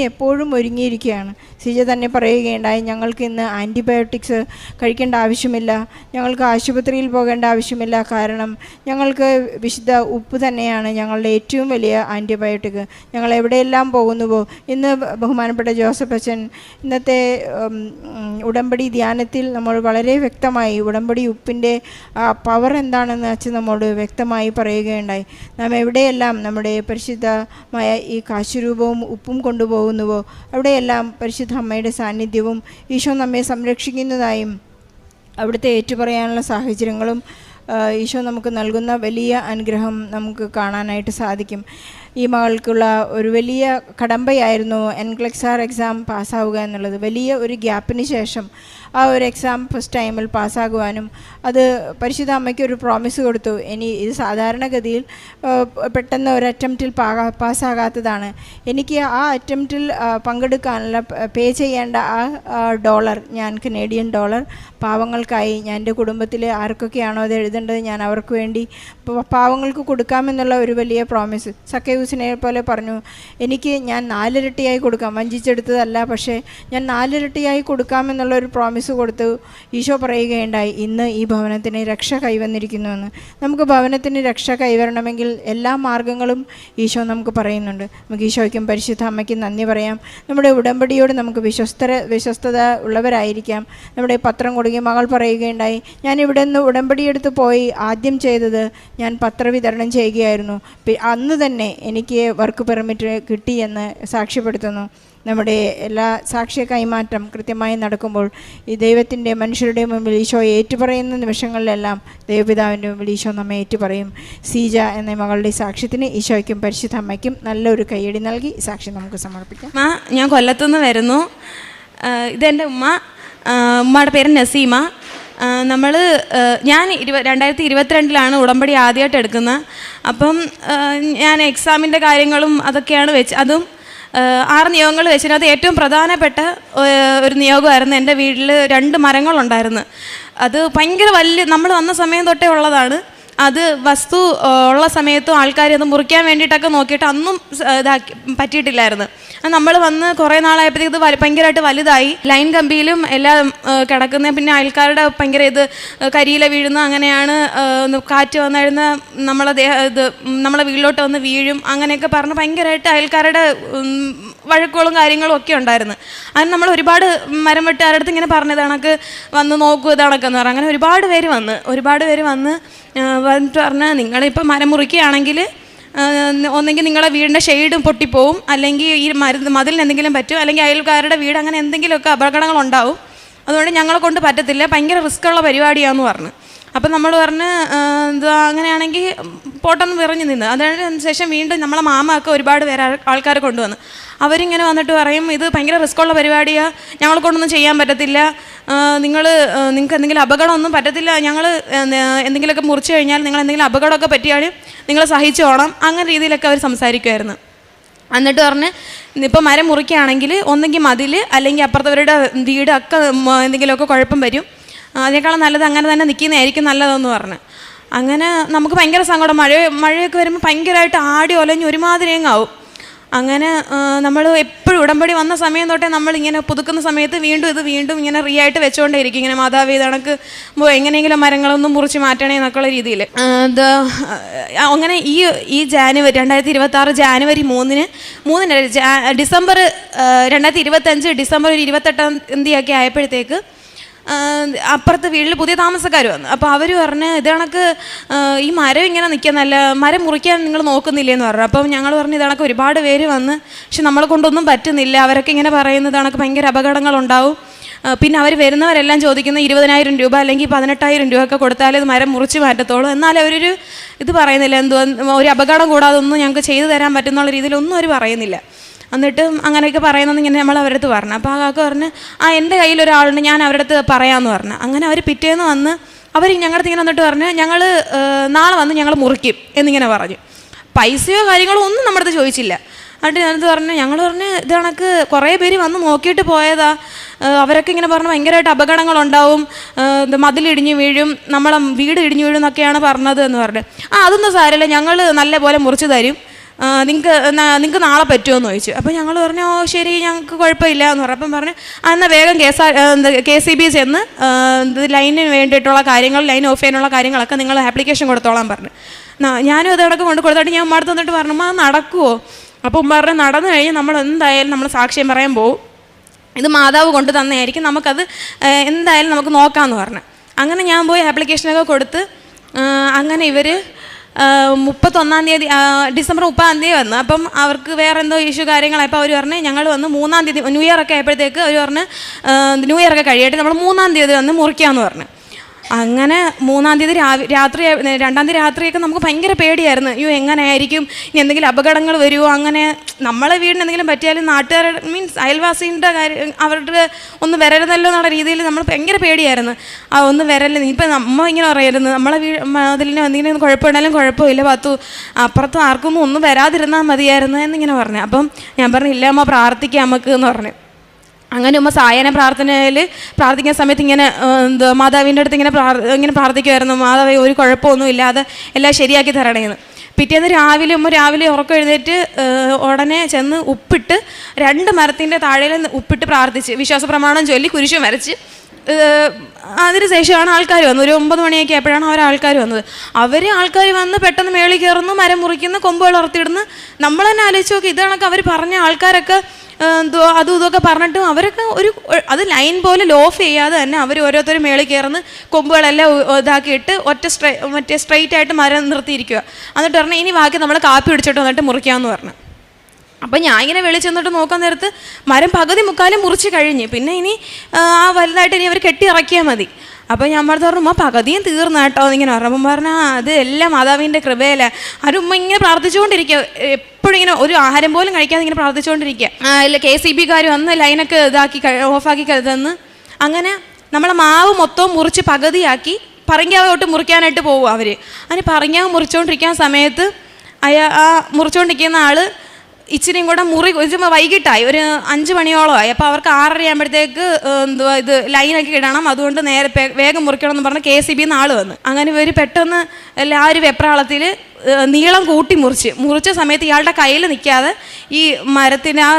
എപ്പോഴും ഒരുങ്ങിയിരിക്കുകയാണ്. സീജ തന്നെ പറയുകയുണ്ടായി, ഞങ്ങൾക്ക് ഇന്ന് ആൻറ്റിബയോട്ടിക്സ് കഴിക്കേണ്ട ആവശ്യമില്ല, ഞങ്ങൾക്ക് ആശുപത്രിയിൽ പോകേണ്ട ആവശ്യമില്ല. കാരണം ഞങ്ങൾക്ക് വിശുദ്ധ ഉപ്പ് തന്നെയാണ് ഞങ്ങളുടെ ഏറ്റവും വലിയ ആൻറ്റിബയോട്ടിക്. ഞങ്ങൾ എവിടെയെല്ലാം പോകുന്നുവോ, ഇന്ന് ബഹുമാനപ്പെട്ട ജോസഫ് അച്ഛൻ ഇന്നത്തെ ഉടമ്പടി ധ്യാനത്തിൽ നമ്മൾ വളരെ വ്യക്തമായി ഉടമ്പടി ഉപ്പിൻ്റെ പവർ എന്താണെന്ന് അച്ഛൻ നമ്മോട് വ്യക്തമായി പറയുകയുണ്ടായി. നാം എവിടെയെല്ലാം നമ്മുടെ പരിശുദ്ധമായ ഈ കാശുരൂപവും ഉപ്പും കൊണ്ടുപോകുന്നുവോ അവിടെയെല്ലാം പരിശുദ്ധ അമ്മയുടെ സാന്നിധ്യവും ഈശോ നമ്മെ സംരക്ഷിക്കുന്നതായും അവിടുത്തെ ഏറ്റുപറയാനുള്ള സാഹചര്യങ്ങളും ഈശോ നമുക്ക് നൽകുന്ന വലിയ അനുഗ്രഹം നമുക്ക് കാണാനായിട്ട് സാധിക്കും. ഈ മകൾക്കുള്ള ഒരു വലിയ കടമ്പയായിരുന്നു NCLEX എക്സാം പാസ്സാവുക എന്നുള്ളത്. വലിയ ഒരു ഗ്യാപ്പിന് ശേഷം ആ ഒരു എക്സാം ഫസ്റ്റ് ടൈമിൽ പാസ്സാകുവാനും അത് പരിശുദ്ധ അമ്മയ്ക്ക് ഒരു പ്രോമിസ് കൊടുത്തു. ഇനി ഇത് സാധാരണഗതിയിൽ പെട്ടെന്ന് ഒരു അറ്റംപ്റ്റിൽ പാസ്സാകാത്തതാണ്. എനിക്ക് ആ അറ്റംപ്റ്റിൽ പങ്കെടുക്കാനുള്ള പേ ചെയ്യേണ്ട ആ $, ഞാൻ കനേഡിയൻ ഡോളർ പാവങ്ങൾക്കായി ഞാൻ എൻ്റെ കുടുംബത്തിൽ ആർക്കൊക്കെയാണോ അത് എഴുതേണ്ടത് ഞാൻ അവർക്ക് വേണ്ടി പാവങ്ങൾക്ക് കൊടുക്കാമെന്നുള്ള ഒരു വലിയ പ്രോമിസ്. സക്കേവൂസിനെ പോലെ പറഞ്ഞു, ഞാൻ 4 ഇരട്ടിയായി കൊടുക്കാം, വഞ്ചിച്ചെടുത്തതല്ല, പക്ഷേ ഞാൻ 4 ഇരട്ടിയായി കൊടുക്കാമെന്നുള്ള ഒരു പ്രോമിസ് ബാപ്റ്റിസ് കൊടുത്ത് ഈശോ പറയുകയുണ്ടായി, ഇന്ന് ഈ ഭവനത്തിന് രക്ഷ കൈവന്നിരിക്കുന്നുവെന്ന്. നമുക്ക് ഭവനത്തിന് രക്ഷ കൈവരണമെങ്കിൽ എല്ലാ മാർഗങ്ങളും ഈശോ നമുക്ക് പറയുന്നുണ്ട്. നമുക്ക് ഈശോയ്ക്കും പരിശുദ്ധ അമ്മയ്ക്കും നന്ദി പറയാം. നമ്മുടെ ഉടമ്പടിയോട് നമുക്ക് വിശ്വസ്തത ഉള്ളവരായിരിക്കാം. നമ്മുടെ പത്രം കൊടുക്കുകയും മകൾ പറയുകയുണ്ടായി, ഞാൻ ഇവിടെ നിന്ന് ഉടമ്പടിയെടുത്ത് പോയി ആദ്യം ചെയ്തത് ഞാൻ പത്രവിതരണം ചെയ്യുകയായിരുന്നു. അന്ന് തന്നെ എനിക്ക് വർക്ക് പെർമിറ്റ് കിട്ടിയെന്ന് സാക്ഷ്യപ്പെടുത്തുന്നു. നമ്മുടെ എല്ലാ സാക്ഷ്യ കൈമാറ്റം കൃത്യമായി നടക്കുമ്പോൾ ഈ ദൈവത്തിൻ്റെ മനുഷ്യരുടെ മുമ്പിൽ ഈശോ ഏറ്റുപറയുന്ന നിമിഷങ്ങളിലെല്ലാം ദൈവപിതാവിൻ്റെ മുമ്പിൽ ഈശോ നമ്മെ ഏറ്റുപറയും. സീജ എന്ന മകളുടെ സാക്ഷ്യത്തിന് ഈശോയ്ക്കും പരിശുദ്ധ അമ്മയ്ക്കും നല്ലൊരു കയ്യടി നൽകി സാക്ഷ്യം നമുക്ക് സമർപ്പിക്കാം. ഞാൻ കൊല്ലത്തുനിന്ന് വരുന്നു. ഇതെൻ്റെ ഉമ്മയുടെ പേര് നസീമ. ഞാൻ 2022 ഉടമ്പടി ആദ്യമായിട്ട് എടുക്കുന്നത്. അപ്പം ഞാൻ എക്സാമിൻ്റെ കാര്യങ്ങളും അതൊക്കെയാണ് അതും 6 നിയോഗങ്ങൾ വെച്ചിട്ട് അത് ഏറ്റവും പ്രധാനപ്പെട്ട ഒരു നിയോഗമായിരുന്നു. എൻ്റെ വീട്ടിൽ 2 മരങ്ങളുണ്ടായിരുന്നു. അത് ഭയങ്കര വലിയ, നമ്മൾ വന്ന സമയം തൊട്ടേ ഉള്ളതാണ്. അത് വസ്തു ഉള്ള സമയത്തും ആൾക്കാർ അത് മുറിക്കാൻ വേണ്ടിയിട്ടൊക്കെ നോക്കിയിട്ട് അന്നും പറ്റിയിട്ടില്ലായിരുന്നു. നമ്മൾ വന്ന് കുറേ നാളായപ്പോഴത്തേക്ക് ഇത് ഭയങ്കരമായിട്ട് വലുതായി. ലൈൻ കമ്പിയിലും എല്ലാം കിടക്കുന്ന, പിന്നെ ആൾക്കാരുടെ ഭയങ്കര കരിയില വീഴുന്ന, അങ്ങനെയാണ് കാറ്റ് വന്നിരുന്ന നമ്മളെ വീട്ടിലോട്ട് വന്ന് വീഴും, അങ്ങനെയൊക്കെ പറഞ്ഞ് ഭയങ്കരമായിട്ട് അയൽക്കാരുടെ വഴക്കുകളും കാര്യങ്ങളും ഒക്കെ ഉണ്ടായിരുന്നു. അതിന് നമ്മൾ ഒരുപാട് മരം വെട്ടുകാരുടെ അടുത്ത് ഇങ്ങനെ പറഞ്ഞത് കണക്ക് വന്ന് നോക്കൂ ഇതാണൊക്കെയെന്ന് പറഞ്ഞു. അങ്ങനെ ഒരുപാട് പേര് വന്ന് വന്നിട്ട് പറഞ്ഞ്, നിങ്ങളിപ്പോൾ മരം മുറിക്കുകയാണെങ്കിൽ ഒന്നെങ്കിൽ നിങ്ങളുടെ വീടിൻ്റെ ഷെയ്ഡും പൊട്ടിപ്പോവും, അല്ലെങ്കിൽ ഈ മതിലിന് എന്തെങ്കിലും പറ്റും, അല്ലെങ്കിൽ അയൽക്കാരുടെ വീട് അങ്ങനെ എന്തെങ്കിലുമൊക്കെ അപകടങ്ങളുണ്ടാവും. അതുകൊണ്ട് ഞങ്ങളെ കൊണ്ട് പറ്റത്തില്ല, ഭയങ്കര റിസ്ക്കുള്ള പരിപാടിയാണെന്ന് പറഞ്ഞു. അപ്പം നമ്മൾ പറഞ്ഞ് അങ്ങനെയാണെങ്കിൽ പോട്ടെന്ന് വിറഞ്ഞു നിന്ന്. അതിന് ശേഷം വീണ്ടും നമ്മളെ മാമയൊക്കെ ഒരുപാട് പേര് ആൾക്കാരെ കൊണ്ടുവന്ന് അവരിങ്ങനെ വന്നിട്ട് പറയും, ഇത് ഭയങ്കര റിസ്ക്കുള്ള പരിപാടിയാണ്, ഞങ്ങളെ കൊണ്ടൊന്നും ചെയ്യാൻ പറ്റത്തില്ല, നിങ്ങൾക്ക് എന്തെങ്കിലും അപകടമൊന്നും പറ്റത്തില്ല, ഞങ്ങൾ എന്തെങ്കിലുമൊക്കെ മുറിച്ച് കഴിഞ്ഞാൽ നിങ്ങൾ എന്തെങ്കിലും അപകടമൊക്കെ പറ്റിയാൽ നിങ്ങൾ സഹിച്ചോണം, അങ്ങനെ രീതിയിലൊക്കെ അവർ സംസാരിക്കുമായിരുന്നു. എന്നിട്ട് പറഞ്ഞ്, ഇപ്പോൾ മരം മുറിക്കുകയാണെങ്കിൽ ഒന്നെങ്കിൽ മതിൽ അല്ലെങ്കിൽ അപ്പുറത്തവരുടെ വീട് ഒക്കെ എന്തെങ്കിലുമൊക്കെ കുഴപ്പം വരും, അതിനേക്കാളും നല്ലത് അങ്ങനെ തന്നെ നിൽക്കുന്നതായിരിക്കും നല്ലതെന്ന് പറഞ്ഞു. അങ്ങനെ നമുക്ക് ഭയങ്കര സങ്കടം, മഴയൊക്കെ വരുമ്പോൾ ഭയങ്കരമായിട്ട് ആടി ഒലഞ്ഞ് ഒരുമാതിരി ആവും. അങ്ങനെ നമ്മൾ എപ്പോഴും ഉടമ്പടി വന്ന സമയം തൊട്ടേ നമ്മളിങ്ങനെ പുതുക്കുന്ന സമയത്ത് വീണ്ടും ഇങ്ങനെ റീ ആയിട്ട് വെച്ചുകൊണ്ടേയിരിക്കും, ഇങ്ങനെ മാതാവേ കണക്ക് എങ്ങനെയെങ്കിലും മരങ്ങളൊന്നും മുറിച്ച് മാറ്റണേ എന്നൊക്കെയുള്ള രീതിയിൽ. അങ്ങനെ ഈ ജാനുവരി 2026 ജാനുവരി 3-ന് ഡിസംബർ 2025 ഡിസംബർ 28 ആയപ്പോഴത്തേക്ക് അപ്പുറത്ത് വീട്ടിൽ പുതിയ താമസക്കാർ വന്നു. അപ്പോൾ അവർ പറഞ്ഞ്, ഇത് കണക്ക് ഈ മരം ഇങ്ങനെ നിൽക്കുന്നല്ല, മരം മുറിക്കാൻ നിങ്ങൾ നോക്കുന്നില്ലേന്ന് പറഞ്ഞു. അപ്പം ഞങ്ങൾ പറഞ്ഞു, ഇത് കണക്ക് ഒരുപാട് പേര് വന്ന്, പക്ഷെ നമ്മളെ കൊണ്ടൊന്നും പറ്റുന്നില്ല, അവരൊക്കെ ഇങ്ങനെ പറയുന്നത് കണക്ക് ഭയങ്കര അപകടങ്ങളുണ്ടാവും, പിന്നെ അവർ വരുന്നവരെല്ലാം ചോദിക്കുന്ന 20,000 രൂപ അല്ലെങ്കിൽ 18,000 രൂപ ഒക്കെ കൊടുത്താലേ ഇത് മരം മുറിച്ച് മാറ്റത്തോളൂ, എന്നാലും അവരൊരു ഇത് പറയുന്നില്ല, ഒരു അപകടം കൂടാതെ ഒന്നും ഞങ്ങൾക്ക് ചെയ്തു തരാൻ പറ്റുന്നുള്ള രീതിയിലൊന്നും അവർ പറയുന്നില്ല. എന്നിട്ട് അങ്ങനെയൊക്കെ പറയുന്നത് ഇങ്ങനെ നമ്മൾ അവരുടെ അടുത്ത് പറഞ്ഞു. അപ്പോൾ ആ കാക്ക പറഞ്ഞ്, എൻ്റെ കയ്യിലൊരാളുണ്ട്, ഞാൻ അവരുടെ അടുത്ത് പറയാമെന്ന് പറഞ്ഞു. അങ്ങനെ അവർ പിറ്റേന്ന് വന്ന് അവർ ഞങ്ങളുടെ അടുത്ത് ഇങ്ങനെ വന്നിട്ട് പറഞ്ഞ്, ഞങ്ങൾ നാളെ വന്ന് ഞങ്ങൾ മുറിക്കും എന്നിങ്ങനെ പറഞ്ഞു. പൈസയോ കാര്യങ്ങളോ ഒന്നും നമ്മുടെ അടുത്ത് ചോദിച്ചില്ല. എന്നിട്ട് ഞാനത് ഞങ്ങൾ പറഞ്ഞ്, ഇത് കണക്ക് കുറേ പേര് വന്ന് നോക്കിയിട്ട് പോയതാ, അവരൊക്കെ ഇങ്ങനെ പറഞ്ഞ് ഭയങ്കരമായിട്ട് അപകടങ്ങളുണ്ടാവും, മതിലിടിഞ്ഞ് വീഴും, നമ്മളെ വീട് ഇടിഞ്ഞു വീഴും എന്നൊക്കെയാണ് പറഞ്ഞത് എന്ന് പറഞ്ഞു. അതൊന്നും സാരമില്ല, ഞങ്ങൾ നല്ല പോലെ മുറിച്ച് തരും, നിങ്ങൾക്ക് നാളെ പറ്റുമോ എന്ന് ചോദിച്ചു. അപ്പോൾ ഞങ്ങൾ പറഞ്ഞു, ഓ ശരി, ഞങ്ങൾക്ക് കുഴപ്പമില്ല എന്ന് പറഞ്ഞു. അപ്പം പറഞ്ഞു, എന്നാൽ വേഗം KCB ചെന്ന് ലൈനിന് വേണ്ടിയിട്ടുള്ള കാര്യങ്ങൾ, ലൈൻ ഓഫ് ചെയ്യാനുള്ള കാര്യങ്ങളൊക്കെ നിങ്ങൾ ആപ്ലിക്കേഷൻ കൊടുത്തോളാൻ പറഞ്ഞു. ഞാനും അതോടൊക്കെ കൊണ്ട് കൊടുത്തിട്ട് ഞാൻ ഉമ്മ അടുത്ത് വന്നിട്ട് പറഞ്ഞു, അത് നടക്കുമോ? അപ്പോൾ ഉമ്മ പറഞ്ഞു, നടന്നു കഴിഞ്ഞ് നമ്മൾ എന്തായാലും നമ്മൾ സാക്ഷ്യം പറയാൻ പോകും, ഇത് മാതാവ് കൊണ്ട് തന്നെയായിരിക്കും, നമുക്കത് എന്തായാലും നമുക്ക് നോക്കാമെന്ന് പറഞ്ഞു. അങ്ങനെ ഞാൻ പോയി ആപ്ലിക്കേഷനൊക്കെ കൊടുത്ത്, അങ്ങനെ ഇവർ 31-ാം തീയതി ഡിസംബർ 30-ാം തീയതി വന്നു. അപ്പം അവർക്ക് വേറെ എന്തോ ഇഷ്യൂ കാര്യങ്ങളായപ്പോൾ അവർ പറഞ്ഞ്, ഞങ്ങൾ വന്ന് 3-ാം തീയതി ന്യൂ ഇയർ ഒക്കെ ആയപ്പോഴത്തേക്ക് അവർ പറഞ്ഞ്, ന്യൂ ഇയർ ഒക്കെ കഴിയട്ടെ, നമ്മൾ 3-ാം തീയതി വന്ന് മുറിക്കാമെന്ന് പറഞ്ഞു. അങ്ങനെ 3-ാം തീയതി രാത്രി 2-ാം തീയതി രാത്രിയൊക്കെ നമുക്ക് ഭയങ്കര പേടിയായിരുന്നു, അയ്യോ എങ്ങനെയായിരിക്കും, ഇനി എന്തെങ്കിലും അപകടങ്ങൾ വരുമോ, അങ്ങനെ നമ്മളെ വീടിന് എന്തെങ്കിലും പറ്റിയാലും നാട്ടുകാർ മീൻസ് അയൽവാസിൻ്റെ കാര്യം അവരുടെ ഒന്ന് വരരുതല്ലോ എന്നുള്ള രീതിയിൽ നമ്മൾ ഭയങ്കര പേടിയായിരുന്നു. ഒന്ന് വരല്ല, ഇപ്പം നമ്മൾ ഇങ്ങനെ പറയായിരുന്നു, നമ്മളെ അതിലിന് എന്തെങ്കിലും കുഴപ്പമുണ്ടായാലും കുഴപ്പമില്ല, അപ്പുറത്തും ആർക്കൊന്നും ഒന്നും വരാതിരുന്നാൽ മതിയായിരുന്നു എന്നിങ്ങനെ പറഞ്ഞു. അപ്പം ഞാൻ പറഞ്ഞു, ഇല്ല അമ്മ പ്രാർത്ഥിക്കാം നമുക്ക് എന്ന് പറഞ്ഞു. അങ്ങനെ ഉമ്മ സായന പ്രാർത്ഥിക്കുന്ന സമയത്ത് ഇങ്ങനെ മാതാവിൻ്റെ അടുത്ത് ഇങ്ങനെ പ്രാർത്ഥിക്കുമായിരുന്നു, മാതാവേ ഒരു കുഴപ്പമൊന്നും ഇല്ലാതെ എല്ലാം ശരിയാക്കി തരണേന്ന്. പിറ്റേന്ന് രാവിലെ ഉറക്കം എഴുന്നേറ്റ് ഉടനെ ചെന്ന് ഉപ്പിട്ട് 2 മരത്തിൻ്റെ താഴെ ഉപ്പിട്ട് പ്രാർത്ഥിച്ച് വിശ്വാസ പ്രമാണം ചൊല്ലി കുരിശും വരച്ച് അതിനുശേഷമാണ് ആൾക്കാർ വന്നത്. ഒരു 9 മണിയൊക്കെ ആയപ്പോഴാണ് ആൾക്കാർ വന്നത്. ആൾക്കാർ വന്ന് പെട്ടെന്ന് മേളിൽ കയറുന്നു, മരം മുറിക്കുന്നു, കൊമ്പുകൾ ഉറത്തിയിടുന്നു. നമ്മൾ തന്നെ ആലോചിച്ച് നോക്കി, ഇതാണൊക്കെ അവർ പറഞ്ഞ ആൾക്കാരൊക്കെ അതും ഇതൊക്കെ പറഞ്ഞിട്ടും അവരൊക്കെ അത് ലൈൻ പോലെ ലോഫ് ചെയ്യാതെ തന്നെ അവർ ഓരോരുത്തരും മേളിൽ കയറുന്നു, കൊമ്പുകളെല്ലാം ഇതാക്കിയിട്ട് മറ്റേ സ്ട്രെയിറ്റ് ആയിട്ട് മരം നിർത്തിയിരിക്കുക. എന്നിട്ട് പറഞ്ഞാൽ ഇനി ബാക്കി നമ്മൾ കാപ്പി പിടിച്ചിട്ട് വന്നിട്ട് മുറിക്കാമെന്ന് പറഞ്ഞു. അപ്പം ഞാൻ ഇങ്ങനെ വെളിയിൽ ചെന്നിട്ട് നോക്കാൻ നേരത്ത് മരം പകുതി മുക്കാലും മുറിച്ച് കഴിഞ്ഞ്, പിന്നെ ഇനി വലുതായിട്ട് ഇനി അവർ കെട്ടി ഇറക്കിയാൽ മതി. അപ്പോൾ ഞാൻ പറഞ്ഞു പകുതിയും തീർന്നു കേട്ടോ എന്നിങ്ങനെ പറഞ്ഞു. അപ്പം പറഞ്ഞാൽ അത് എല്ലാം മാതാവിൻ്റെ കൃപയില. ഉമ്മ ഇങ്ങനെ പ്രാർത്ഥിച്ചുകൊണ്ടിരിക്കുക, എപ്പോഴും ഇങ്ങനെ ഒരു ആഹാരം പോലും കഴിക്കാതെ ഇങ്ങനെ പ്രാർത്ഥിച്ചുകൊണ്ടിരിക്കുക. ഇല്ല KCB-കാർ വന്ന് ലൈനൊക്കെ ഓഫാക്കി തന്ന് അങ്ങനെ നമ്മളെ മാവ് മൊത്തവും മുറിച്ച് പകുതിയാക്കി പറങ്കാവോട്ട് മുറിക്കാനായിട്ട് പോകും അവർ. അതിന് പറങ്കാവ് മുറിച്ചുകൊണ്ടിരിക്കുന്ന സമയത്ത് മുറിച്ചുകൊണ്ടിരിക്കുന്ന ആൾ ഇച്ചിരിയും കൂടെ വൈകിട്ടായി, ഒരു 5 മണിയോളമായി. അപ്പോൾ അവർക്ക് 6:30 ആകുമ്പോഴത്തേക്ക് ഇത് ലൈനൊക്കെ ഇടണം, അതുകൊണ്ട് വേഗം മുറിക്കണം എന്ന് പറഞ്ഞ് KCB-ന്ന് ആൾ വന്ന്. അങ്ങനെ ഇവർ പെട്ടെന്ന് ആ ഒരു വെപ്രാളത്തിൽ നീളം കൂട്ടി മുറിച്ച സമയത്ത് ഇയാളുടെ കയ്യിൽ നിൽക്കാതെ ഈ മരത്തിന് ആ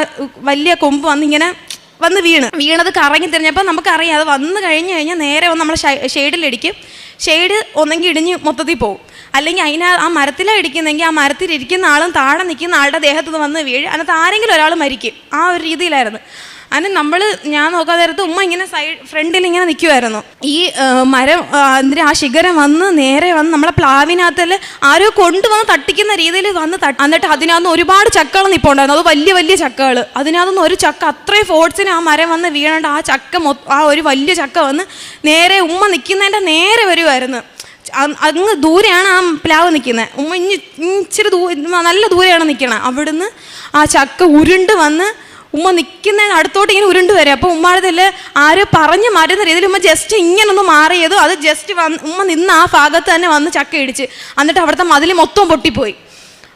വലിയ കൊമ്പ് വന്ന് വീണത് കറങ്ങി തിരിഞ്ഞപ്പോൾ നമുക്കറിയാം അത് വന്നു കഴിഞ്ഞാൽ നേരെ വന്ന് നമ്മൾ ഷെയ്ഡിലിടിക്കും. ഷെയ്ഡ് ഒന്നെങ്കിൽ ഇടിഞ്ഞ് മൊത്തത്തിൽ പോകും, അല്ലെങ്കിൽ ആ മരത്തിലാണ് ഇടിക്കുന്നെങ്കിൽ ആ മരത്തിലിരിക്കുന്ന ആളും താഴെ നിൽക്കുന്ന ആളുടെ ദേഹത്ത് വന്ന് വീഴും, അതിനകത്ത് ആരെങ്കിലും ഒരാൾ മരിക്കും. ആ ഒരു രീതിയിലായിരുന്നു. അതിന് ഞാൻ നോക്കാൻ നേരത്ത് ഉമ്മ ഇങ്ങനെ ഫ്രണ്ടിൽ ഇങ്ങനെ നിൽക്കുമായിരുന്നു. ഈ മരം ആ ശിഖരം നേരെ വന്ന് നമ്മളെ പ്ലാവിനകത്തിൽ ആരോ കൊണ്ടുവന്ന് തട്ടിക്കുന്ന രീതിയിൽ എന്നിട്ട് അതിനകത്ത് ഒരുപാട് ചക്കകൾ നിൽപ്പുണ്ടായിരുന്നു. അത് വലിയ വലിയ ചക്കകൾ. അതിനകത്തുനിന്ന് ഒരു ചക്ക അത്രയും ഫോഴ്സിന് ആ മരം വന്ന് വീണേണ്ട ആ ചക്ക ആ ഒരു വലിയ ചക്ക വന്ന് നേരെ ഉമ്മ നിൽക്കുന്നതിൻ്റെ നേരെ വരുമായിരുന്നു. അങ്ങ് ദൂരെയാണ് ആ പ്ലാവ് നിൽക്കുന്നത്. ഉമ്മ ഇച്ചിരി നല്ല ദൂരെയാണ് നിൽക്കണത്. അവിടുന്ന് ആ ചക്ക ഉരുണ്ട് വന്ന് ഉമ്മ നിൽക്കുന്നതിന് അടുത്തോട്ട് ഇങ്ങനെ ഉരുണ്ട് വരും. അപ്പോൾ ഉമ്മാടത്തിൽ ആരോ പറഞ്ഞ് മാറ്റുന്ന രീതിയിൽ ഉമ്മ ജസ്റ്റ് ഇങ്ങനെ ഒന്ന് മാറിയതും അത് ജസ്റ്റ് ഉമ്മ നിന്ന് ആ ഭാഗത്ത് തന്നെ വന്ന് ചക്ക ഇടിച്ച്, എന്നിട്ട് അവിടുത്തെ മതിൽ മൊത്തം പൊട്ടിപ്പോയി.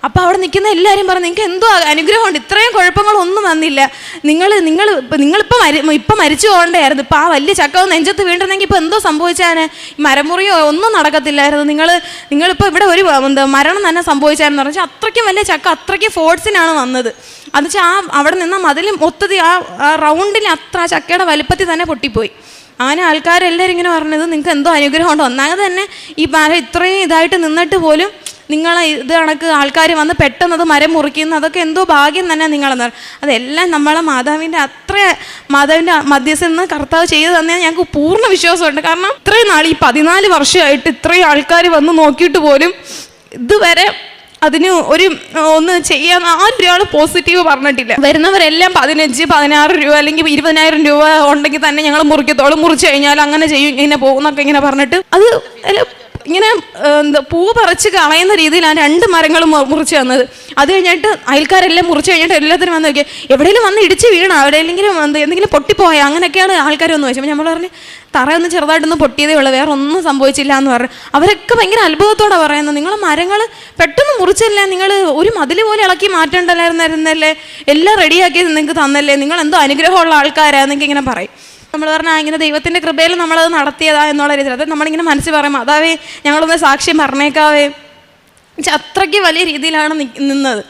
അപ്പോൾ അവിടെ നിൽക്കുന്ന എല്ലാവരും പറഞ്ഞു, നിങ്ങൾക്ക് എന്തോ അനുഗ്രഹമുണ്ട്, ഇത്രയും കുഴപ്പങ്ങളൊന്നും വന്നില്ല, നിങ്ങളിപ്പോൾ മരിച്ചു പോകണ്ടായിരുന്നു, ഇപ്പോൾ ആ വലിയ ചക്ക നെഞ്ചത്ത് വീണ്ടിരുന്നെങ്കിൽ ഇപ്പോൾ എന്തോ സംഭവിച്ചാണ്, മരമുറിയോ ഒന്നും നടക്കത്തില്ലായിരുന്നു, നിങ്ങളിപ്പോൾ ഇവിടെ ഒരു മരണം തന്നെ സംഭവിച്ചായിരുന്നു പറഞ്ഞാൽ അത്രയ്ക്കും വലിയ ചക്ക അത്രയ്ക്കും ഫോഴ്സിനാണ് വന്നത്. അത് വെച്ചാൽ അവിടെ നിന്ന് മതിൽ മൊത്തത്തിൽ ആ റൗണ്ടിൽ ആ ചക്കയുടെ വലുപ്പത്തിൽ തന്നെ പൊട്ടിപ്പോയി. അങ്ങനെ ആൾക്കാരെല്ലാവരും ഇങ്ങനെ പറഞ്ഞത് നിങ്ങൾക്ക് എന്തോ അനുഗ്രഹമുണ്ട്. ഒന്നാമത് തന്നെ ഈ മരം ഇത്രയും ഇതായിട്ട് നിന്നിട്ട് പോലും നിങ്ങളെ ഇത് കണക്ക് ആൾക്കാർ വന്ന് പെട്ടെന്ന് അത് മരം മുറിക്കുന്ന അതൊക്കെ എന്തോ ഭാഗ്യം തന്നെ നിങ്ങളെന്ന് പറഞ്ഞു. അതെല്ലാം നമ്മളെ മാതാവിൻ്റെ മധ്യസ്ഥയിൽ നിന്ന് കർത്താവ് ചെയ്തു തന്നെ ഞങ്ങൾക്ക് പൂർണ്ണ വിശ്വാസമുണ്ട്. കാരണം ഇത്രയും നാൾ ഈ 14 വർഷമായിട്ട് ഇത്രയും ആൾക്കാർ വന്ന് നോക്കിയിട്ട് പോലും ഇതുവരെ അതിന് ഒന്ന് ചെയ്യാൻ ആരൊരാൾ പോസിറ്റീവ് പറഞ്ഞിട്ടില്ല. വരുന്നവരെല്ലാം 15, 16 രൂപ അല്ലെങ്കിൽ 20,000 രൂപ ഉണ്ടെങ്കിൽ തന്നെ ഞങ്ങൾ മുറിച്ച് കഴിഞ്ഞാൽ അങ്ങനെ ചെയ്യും, ഇങ്ങനെ പോകുന്നൊക്കെ ഇങ്ങനെ പറഞ്ഞിട്ട് അത് ഇങ്ങനെ പൂവ് പറിച്ച് കളയുന്ന രീതിയിലാണ് 2 മരങ്ങളും മുറിച്ച് തന്നത്. അത് കഴിഞ്ഞിട്ട് അയൽക്കാരെല്ലാം മുറിച്ച് കഴിഞ്ഞിട്ട് എല്ലാത്തിനും വന്ന് നോക്കിയാൽ എവിടെയെങ്കിലും വന്ന് ഇടിച്ച് വീണോ, എവിടെയെങ്കിലും എന്തെങ്കിലും പൊട്ടിപ്പോയോ, അങ്ങനെയൊക്കെയാണ് ആൾക്കാർ വന്ന് ചോദിച്ചത്. നമ്മൾ പറഞ്ഞ് തറയൊന്ന് ചെറുതായിട്ടൊന്ന് പൊട്ടിയതേ ഉള്ളൂ, വേറെ ഒന്നും സംഭവിച്ചില്ല എന്ന് പറഞ്ഞു. അവരൊക്കെ ഭയങ്കര അത്ഭുതത്തോടെ പറയുന്നത്, നിങ്ങൾ മരങ്ങൾ പെട്ടെന്ന് മുറിച്ചല്ലേ, നിങ്ങൾ ഒരു മതിൽ പോലെ ഇളക്കി മാറ്റേണ്ടല്ലായിരുന്നല്ലേ, എല്ലാം റെഡിയാക്കി നിങ്ങൾക്ക് തന്നല്ലേ, നിങ്ങൾ എന്തോ അനുഗ്രഹമുള്ള ആൾക്കാരാന്നൊക്കെ ഇങ്ങനെ പറയും. നമ്മൾ പറഞ്ഞാൽ ഇങ്ങനെ ദൈവത്തിൻ്റെ കൃപയിൽ നമ്മളത് നടത്തിയതാ എന്നുള്ള രീതിയിൽ അത് നമ്മളിങ്ങനെ മനസ്സിൽ പറയും, അതാവേ ഞങ്ങളൊന്ന് സാക്ഷ്യം പറഞ്ഞേക്കാവേ. അത്രയ്ക്ക് വലിയ രീതിയിലാണ് നിന്നത്.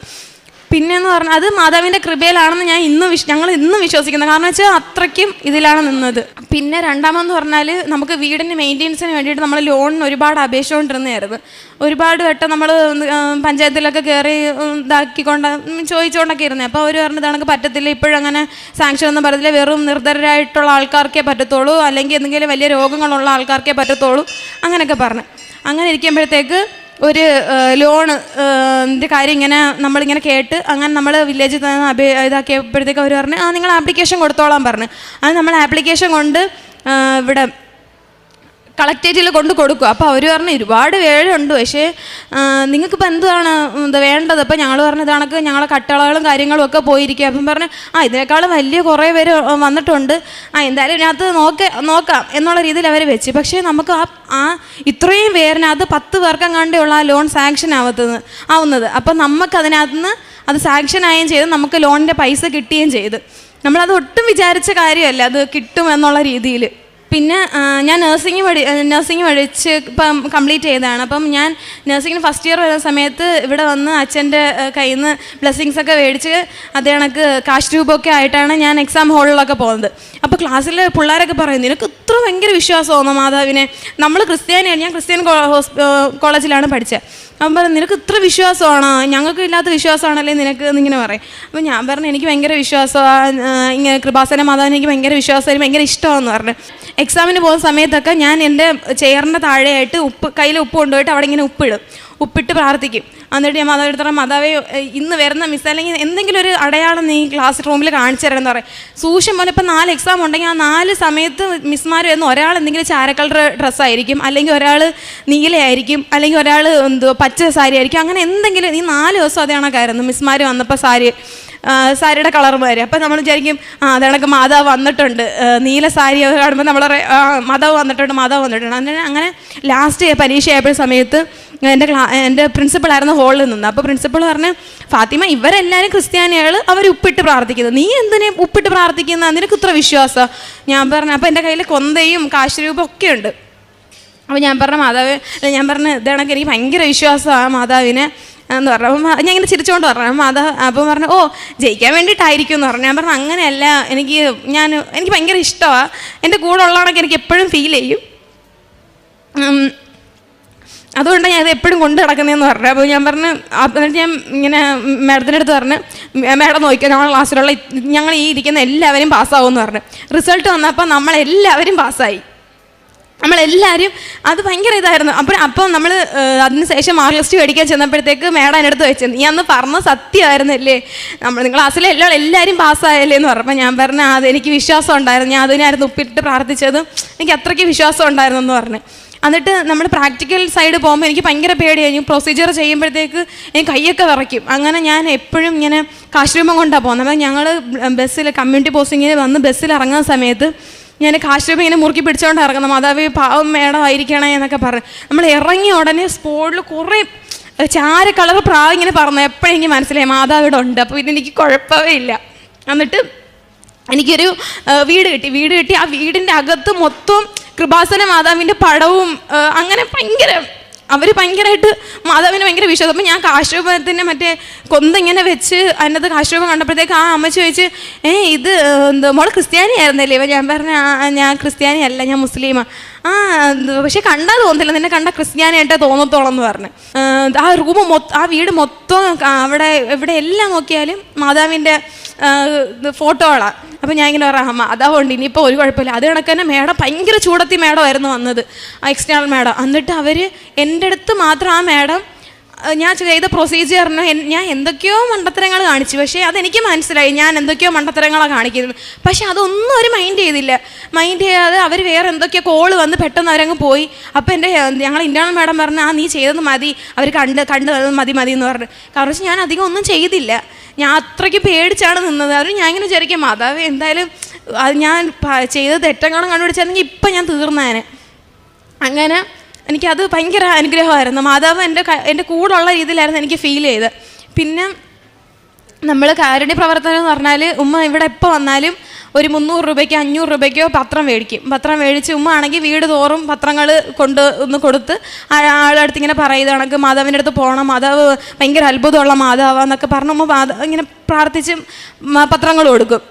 പിന്നെയെന്ന് പറഞ്ഞാൽ അത് മാതാവിൻ്റെ കൃപയിലാണെന്ന് ഞങ്ങൾ ഇന്നും വിശ്വസിക്കുന്നത്. കാരണം വെച്ചാൽ അത്രയ്ക്കും ഇതിലാണ് നിന്നത്. പിന്നെ രണ്ടാമെന്ന് പറഞ്ഞാൽ നമുക്ക് വീടിൻ്റെ മെയിൻ്റെനൻസിന് വേണ്ടിയിട്ട് നമ്മൾ ലോണിന് ഒരുപാട് അപേക്ഷിച്ചുകൊണ്ടിരുന്നതായിരുന്നു. ഒരുപാട് വട്ടം നമ്മൾ പഞ്ചായത്തിലൊക്കെ കയറി ചോദിച്ചുകൊണ്ടൊക്കെ ഇരുന്നത്. അപ്പോൾ അവർ പറഞ്ഞത് കണക്ക് പറ്റത്തില്ല, ഇപ്പോഴങ്ങനെ സാങ്ഷൻ ഒന്നും പറയത്തില്ല, വെറും നിർധരരായിട്ടുള്ള ആൾക്കാർക്കേ പറ്റത്തുള്ളൂ, അല്ലെങ്കിൽ എന്തെങ്കിലും വലിയ രോഗങ്ങളുള്ള ആൾക്കാർക്കേ പറ്റത്തുള്ളൂ, അങ്ങനെയൊക്കെ പറഞ്ഞു. അങ്ങനെ ഇരിക്കുമ്പോഴത്തേക്ക് ഒരു ലോണിൻ്റെ കാര്യം ഇങ്ങനെ നമ്മളിങ്ങനെ കേട്ട് അങ്ങനെ നമ്മൾ വില്ലേജിൽ തന്നെ ഇതാക്കിയപ്പോഴത്തേക്ക് അവർ പറഞ്ഞു നിങ്ങൾ ആപ്ലിക്കേഷൻ കൊടുത്തോളാൻ പറഞ്ഞു. അത് നമ്മൾ ആപ്ലിക്കേഷൻ കൊണ്ട് ഇവിടെ കളക്ടറേറ്റിൽ കൊടുക്കും. അപ്പോൾ അവർ പറഞ്ഞു ഒരുപാട് വേഴയുണ്ട്, പക്ഷേ നിങ്ങൾക്കിപ്പോൾ എന്താണ് വേണ്ടത്? അപ്പോൾ ഞങ്ങൾ പറഞ്ഞു ഇതാണക്ക് ഞങ്ങളെ കട്ടളകളും കാര്യങ്ങളും ഒക്കെ പോയിരിക്കുക. അപ്പം പറഞ്ഞു ഇതിനേക്കാളും വലിയ കുറേ പേര് വന്നിട്ടുണ്ട്, എന്തായാലും ഇതിനകത്ത് നോക്കാം എന്നുള്ള രീതിയിൽ അവർ വെച്ച്. പക്ഷേ നമുക്ക് ഇത്രയും പേരിനകത്ത് 10 പേർക്കെങ്ങാണ്ടുള്ള ആ ലോൺ സാങ്ഷൻ ആവുന്നത്. അപ്പം നമുക്കതിനകത്ത് നിന്ന് അത് സാങ്ഷൻ ആവുകയും ചെയ്ത് നമുക്ക് ലോണിൻ്റെ പൈസ കിട്ടുകയും ചെയ്ത്. നമ്മളത് ഒട്ടും വിചാരിച്ച കാര്യമല്ല അത് കിട്ടും എന്നുള്ള രീതിയിൽ. പിന്നെ ഞാൻ നഴ്സിംഗ് പഠിച്ച് ഇപ്പം കംപ്ലീറ്റ് ചെയ്തതാണ്. അപ്പം ഞാൻ നഴ്സിംഗിന് ഫസ്റ്റ് ഇയർ വരുന്ന സമയത്ത് ഇവിടെ വന്ന് അച്ഛൻ്റെ കയ്യിൽ നിന്ന് ബ്ലെസ്സിങ്സ് ഒക്കെ മേടിച്ച് അത് കണക്ക് കാശ് രൂപമൊക്കെ ആയിട്ടാണ് ഞാൻ എക്സാം ഹാളിലൊക്കെ പോകുന്നത്. അപ്പോൾ ക്ലാസ്സിൽ പിള്ളേരൊക്കെ പറയും, നിനക്ക് ഇത്ര ഭയങ്കര വിശ്വാസമാണോ മാതാവിനെ? നമ്മൾ ക്രിസ്ത്യാനിയാണ്, ഞാൻ ക്രിസ്ത്യൻ കോളേജിലാണ് പഠിച്ചത്. അപ്പം പറഞ്ഞു, നിനക്ക് ഇത്ര വിശ്വാസമാണോ? ഞങ്ങൾക്ക് ഇല്ലാത്ത വിശ്വാസമാണല്ലേ നിനക്ക് എന്നിങ്ങനെ പറയും. അപ്പം ഞാൻ പറഞ്ഞു, എനിക്ക് ഭയങ്കര വിശ്വാസമാണ്, ഇങ്ങനെ കൃപാസന മാതാവിനെ എനിക്ക് ഭയങ്കര വിശ്വാസമായിരുന്നു, ഭയങ്കര ഇഷ്ടമാണെന്ന് പറഞ്ഞു. എക്സാമിന് പോകുന്ന സമയത്തൊക്കെ ഞാൻ എൻ്റെ ചെയറിൻ്റെ താഴെയായിട്ട് കയ്യിൽ ഉപ്പ് കൊണ്ടുപോയിട്ട് അവിടെ ഇങ്ങനെ ഉപ്പിട്ട് പ്രാർത്ഥിക്കും. എന്നിട്ട് ഞാൻ മാതാവിൻ്റെ അടുത്ത് മാതാവേ ഇന്ന് വരുന്ന മിസ് അല്ലെങ്കിൽ എന്തെങ്കിലും ഒരു അടയാളം നീ ക്ലാസ് റൂമിൽ കാണിച്ചു തരണം എന്ന് പറയും. സൂക്ഷ്യം പോലെ ഇപ്പം 4 എക്സാം ഉണ്ടെങ്കിൽ ആ 4 സമയത്ത് മിസ്മാർ വരുന്ന ഒരാൾ എന്തെങ്കിലും ചാര കളർ ഡ്രസ്സായിരിക്കും, അല്ലെങ്കിൽ ഒരാൾ നീലയായിരിക്കും, അല്ലെങ്കിൽ ഒരാൾ പച്ച സാരി ആയിരിക്കും. അങ്ങനെ എന്തെങ്കിലും ഈ 4 ദിവസം അതേ കണക്കായിരുന്നു മിസ്മാർ വന്നപ്പോൾ സാരിയുടെ കളർ മാറി. അപ്പം നമ്മൾ വിചാരിക്കും അതണക്ക് മാതാവ് വന്നിട്ടുണ്ട്, നീല സാരി കാണുമ്പോൾ നമ്മൾ മാതാവ് വന്നിട്ടുണ്ട്. അങ്ങനെ ലാസ്റ്റ് പരീക്ഷ ആയപ്പോൾ സമയത്ത് എൻ്റെ പ്രിൻസിപ്പളായിരുന്നു ഹോളിൽ നിന്ന്. അപ്പോൾ പ്രിൻസിപ്പൾ പറഞ്ഞു, ഫാത്തിമ ഇവരെല്ലാവരും ക്രിസ്ത്യാനികൾ, അവർ ഉപ്പിട്ട് പ്രാർത്ഥിക്കുന്നത്, നീ എന്തിനെ ഉപ്പിട്ട് പ്രാർത്ഥിക്കുന്ന, നിനക്ക് ഇത്ര വിശ്വാസം? ഞാൻ പറഞ്ഞു, അപ്പോൾ എൻ്റെ കയ്യിൽ കൊന്തയും കാശുരൂപം ഒക്കെ ഉണ്ട്. അപ്പോൾ ഞാൻ പറഞ്ഞു ഇതാണെങ്കിൽ എനിക്ക് ഭയങ്കര വിശ്വാസമാണ് മാതാവിനെ എന്ന് പറഞ്ഞു. അപ്പം ഞാൻ ഇങ്ങനെ ചിരിച്ചുകൊണ്ട് പറഞ്ഞു മാതാവ്. അപ്പം പറഞ്ഞു, ഓ ജയിക്കാൻ വേണ്ടിയിട്ടായിരിക്കും എന്ന് പറഞ്ഞു. ഞാൻ പറഞ്ഞു, അങ്ങനെയല്ല, എനിക്ക് ഭയങ്കര ഇഷ്ടമാണ്, എൻ്റെ കൂടെ ഉള്ളതാണെങ്കിൽ എനിക്ക് എപ്പോഴും ഫീൽ ചെയ്യും, അതുകൊണ്ടാണ് ഞാൻ ഇത് എപ്പോഴും കൊണ്ട് നടക്കുന്നതെന്ന് പറഞ്ഞു. അപ്പോൾ ഞാൻ പറഞ്ഞു, എന്നിട്ട് ഞാൻ ഇങ്ങനെ മാഡത്തിൻ്റെ അടുത്ത് പറഞ്ഞു, മാഡം നോക്കിയാൽ ഞങ്ങളുടെ ക്ലാസ്സിലുള്ള ഞങ്ങൾ ഈ ഇരിക്കുന്ന എല്ലാവരും പാസ്സാവുമെന്ന് പറഞ്ഞു. റിസൾട്ട് വന്നപ്പോൾ നമ്മളെല്ലാവരും പാസ്സായി, നമ്മളെല്ലാവരും. അത് ഭയങ്കര ഇതായിരുന്നു. അപ്പം നമ്മൾ അതിന് ശേഷം മാർക്ക് ലിസ്റ്റ് മേടിക്കാൻ ചെന്നപ്പോഴത്തേക്ക് മാഡം എൻ്റെ അടുത്ത് വെച്ചത്, നീ അന്ന് പറഞ്ഞ സത്യമായിരുന്നല്ലേ, നിങ്ങൾ ക്ലാസ്സിലെ എല്ലാവരും പാസ്സായല്ലേ എന്ന് പറഞ്ഞു. അപ്പം ഞാൻ പറഞ്ഞു, അതെനിക്ക് വിശ്വാസം ഉണ്ടായിരുന്നു, ഞാൻ അതിനായിരുന്നു ഉപ്പിട്ട് പ്രാർത്ഥിച്ചത്, എനിക്ക് അത്രയ്ക്ക് വിശ്വാസം ഉണ്ടായിരുന്നു എന്ന് പറഞ്ഞു. എന്നിട്ട് നമ്മൾ പ്രാക്ടിക്കൽ സൈഡ് പോകുമ്പോൾ എനിക്ക് ഭയങ്കര പേടിയായിരുന്നു. പ്രൊസീജിയർ ചെയ്യുമ്പോഴത്തേക്ക് എനിക്ക് കൈയൊക്കെ വിറയ്ക്കും. അങ്ങനെ ഞാൻ എപ്പോഴും ഇങ്ങനെ കാശുരൂപം കൊണ്ടാണ് പോകുന്നത്. അപ്പം ഞങ്ങൾ ബസ്സിൽ കമ്മ്യൂണിറ്റി പോസ്റ്റിങ്ങിന് വന്ന് ബസ്സിൽ ഇറങ്ങുന്ന സമയത്ത് ഞാൻ കാശുരൂപം ഇങ്ങനെ മുറുക്കി പിടിച്ചുകൊണ്ട് ഇറങ്ങുന്നത്, മാതാവേ പാവം മേഡം ആയിരിക്കണേ എന്നൊക്കെ പറഞ്ഞു. നമ്മൾ ഇറങ്ങിയ ഉടനെ സ്പോട്ടിൽ കുറേ ചാര കളർ പ്രാവ് ഇങ്ങനെ പറഞ്ഞു. എപ്പോഴും എനിക്ക് മനസ്സിലായി മാതാവിടെ ഉണ്ട്. അപ്പോൾ ഇതെനിക്ക് കുഴപ്പമേ ഇല്ല. എന്നിട്ട് എനിക്കൊരു വീട് കിട്ടി. ആ വീടിൻ്റെ അകത്ത് മൊത്തം കൃപാസന മാതാവിൻ്റെ പടവും അങ്ങനെ ഭയങ്കരമായിട്ട് മാതാവിന് ഭയങ്കര വിശ്വാസം. അപ്പം ഞാൻ കാശുരൂപത്തിൻ്റെ മറ്റേ കൊന്തിങ്ങനെ വെച്ച് അതിനകത്ത് കാശുരൂപം കണ്ടപ്പോഴത്തേക്ക് ആ അമ്മ ചോദിച്ച്, ഇത് മോള് ക്രിസ്ത്യാനി ആയിരുന്നല്ലേ? ഇവ ഞാൻ പറഞ്ഞു, ഞാൻ ക്രിസ്ത്യാനി അല്ല, ഞാൻ മുസ്ലിമാണ്. പക്ഷെ കണ്ടാൽ തോന്നില്ല, നിന്നെ കണ്ട ക്രിസ്ത്യാനിയായിട്ടേ തോന്നത്തോളം എന്ന് പറഞ്ഞു. ആ വീട് മൊത്തം ഇവിടെ എല്ലാം നോക്കിയാലും മാതാവിൻ്റെ ഫോട്ടോകളാണ്. അപ്പം ഞാൻ ഇങ്ങനെ പറയാം, മാതാവുണ്ട്, ഇനിയിപ്പോൾ ഒരു കുഴപ്പമില്ല. അത് കണക്ക് തന്നെ മേഡം ഭയങ്കര ചൂടത്തി മേഡമായിരുന്നു വന്നത്, ആ എക്സ്റ്റേണൽ മേഡം. എന്നിട്ട് അവർ എൻ്റെ അടുത്ത് മാത്രം ആ മേഡം ഞാൻ ചെയ്ത പ്രൊസീജിയറിന് ഞാൻ എന്തൊക്കെയോ മണ്ടത്തരങ്ങൾ കാണിച്ചു. പക്ഷേ അതെനിക്ക് മനസ്സിലായി ഞാൻ എന്തൊക്കെയോ മണ്ടത്തരങ്ങളാണ് കാണിക്കുന്നത്. പക്ഷെ അതൊന്നും അവർ മൈൻഡ് ചെയ്യാതെ അവർ വേറെ എന്തൊക്കെയോ കോള് വന്ന് പെട്ടെന്ന് അവരങ്ങ് പോയി. അപ്പോൾ ഞങ്ങൾ ഇൻ്റേണൽ മേഡം പറഞ്ഞു, നീ ചെയ്തത് മതി, അവർ കണ്ട് മതി എന്ന് പറഞ്ഞു. കാരണം ഞാൻ അധികം ഒന്നും ചെയ്തില്ല, ഞാൻ അത്രയ്ക്ക് പേടിച്ചാണ് നിന്നത്. അവർ ഞാൻ ഇങ്ങനെ വിചാരിക്കാം, മാതാവ് എന്തായാലും അത് ഞാൻ ചെയ്ത തെറ്റങ്ങളും കണ്ടുപിടിച്ചായിരുന്നെങ്കിൽ ഇപ്പം ഞാൻ തീർന്നേനെ. അങ്ങനെ എനിക്കത് ഭയങ്കര അനുഗ്രഹമായിരുന്നു. മാതാവ് എൻ്റെ കൂടെ ഉള്ള രീതിയിലായിരുന്നു എനിക്ക് ഫീൽ ചെയ്തത്. പിന്നെ നമ്മൾ കാരുണ്യ പ്രവർത്തനം എന്ന് പറഞ്ഞാൽ ഉമ്മ ഇവിടെ എപ്പോൾ വന്നാലും ഒരു 300 രൂപയ്ക്കോ 500 രൂപയ്ക്കോ പത്രം മേടിച്ച് ഉമ്മ ആണെങ്കിൽ വീട് തോറും പത്രങ്ങൾ കൊടുത്ത് ആളുടെ അടുത്ത് ഇങ്ങനെ പറയുന്നത് കണക്ക് മാതാവിൻ്റെ അടുത്ത് പോകണം, മാതാവ് ഭയങ്കര അത്ഭുതമുള്ള മാതാവാന്നൊക്കെ പറഞ്ഞ് ഉമ്മ ഇങ്ങനെ പ്രാർത്ഥിച്ച് പത്രങ്ങൾ കൊടുക്കും.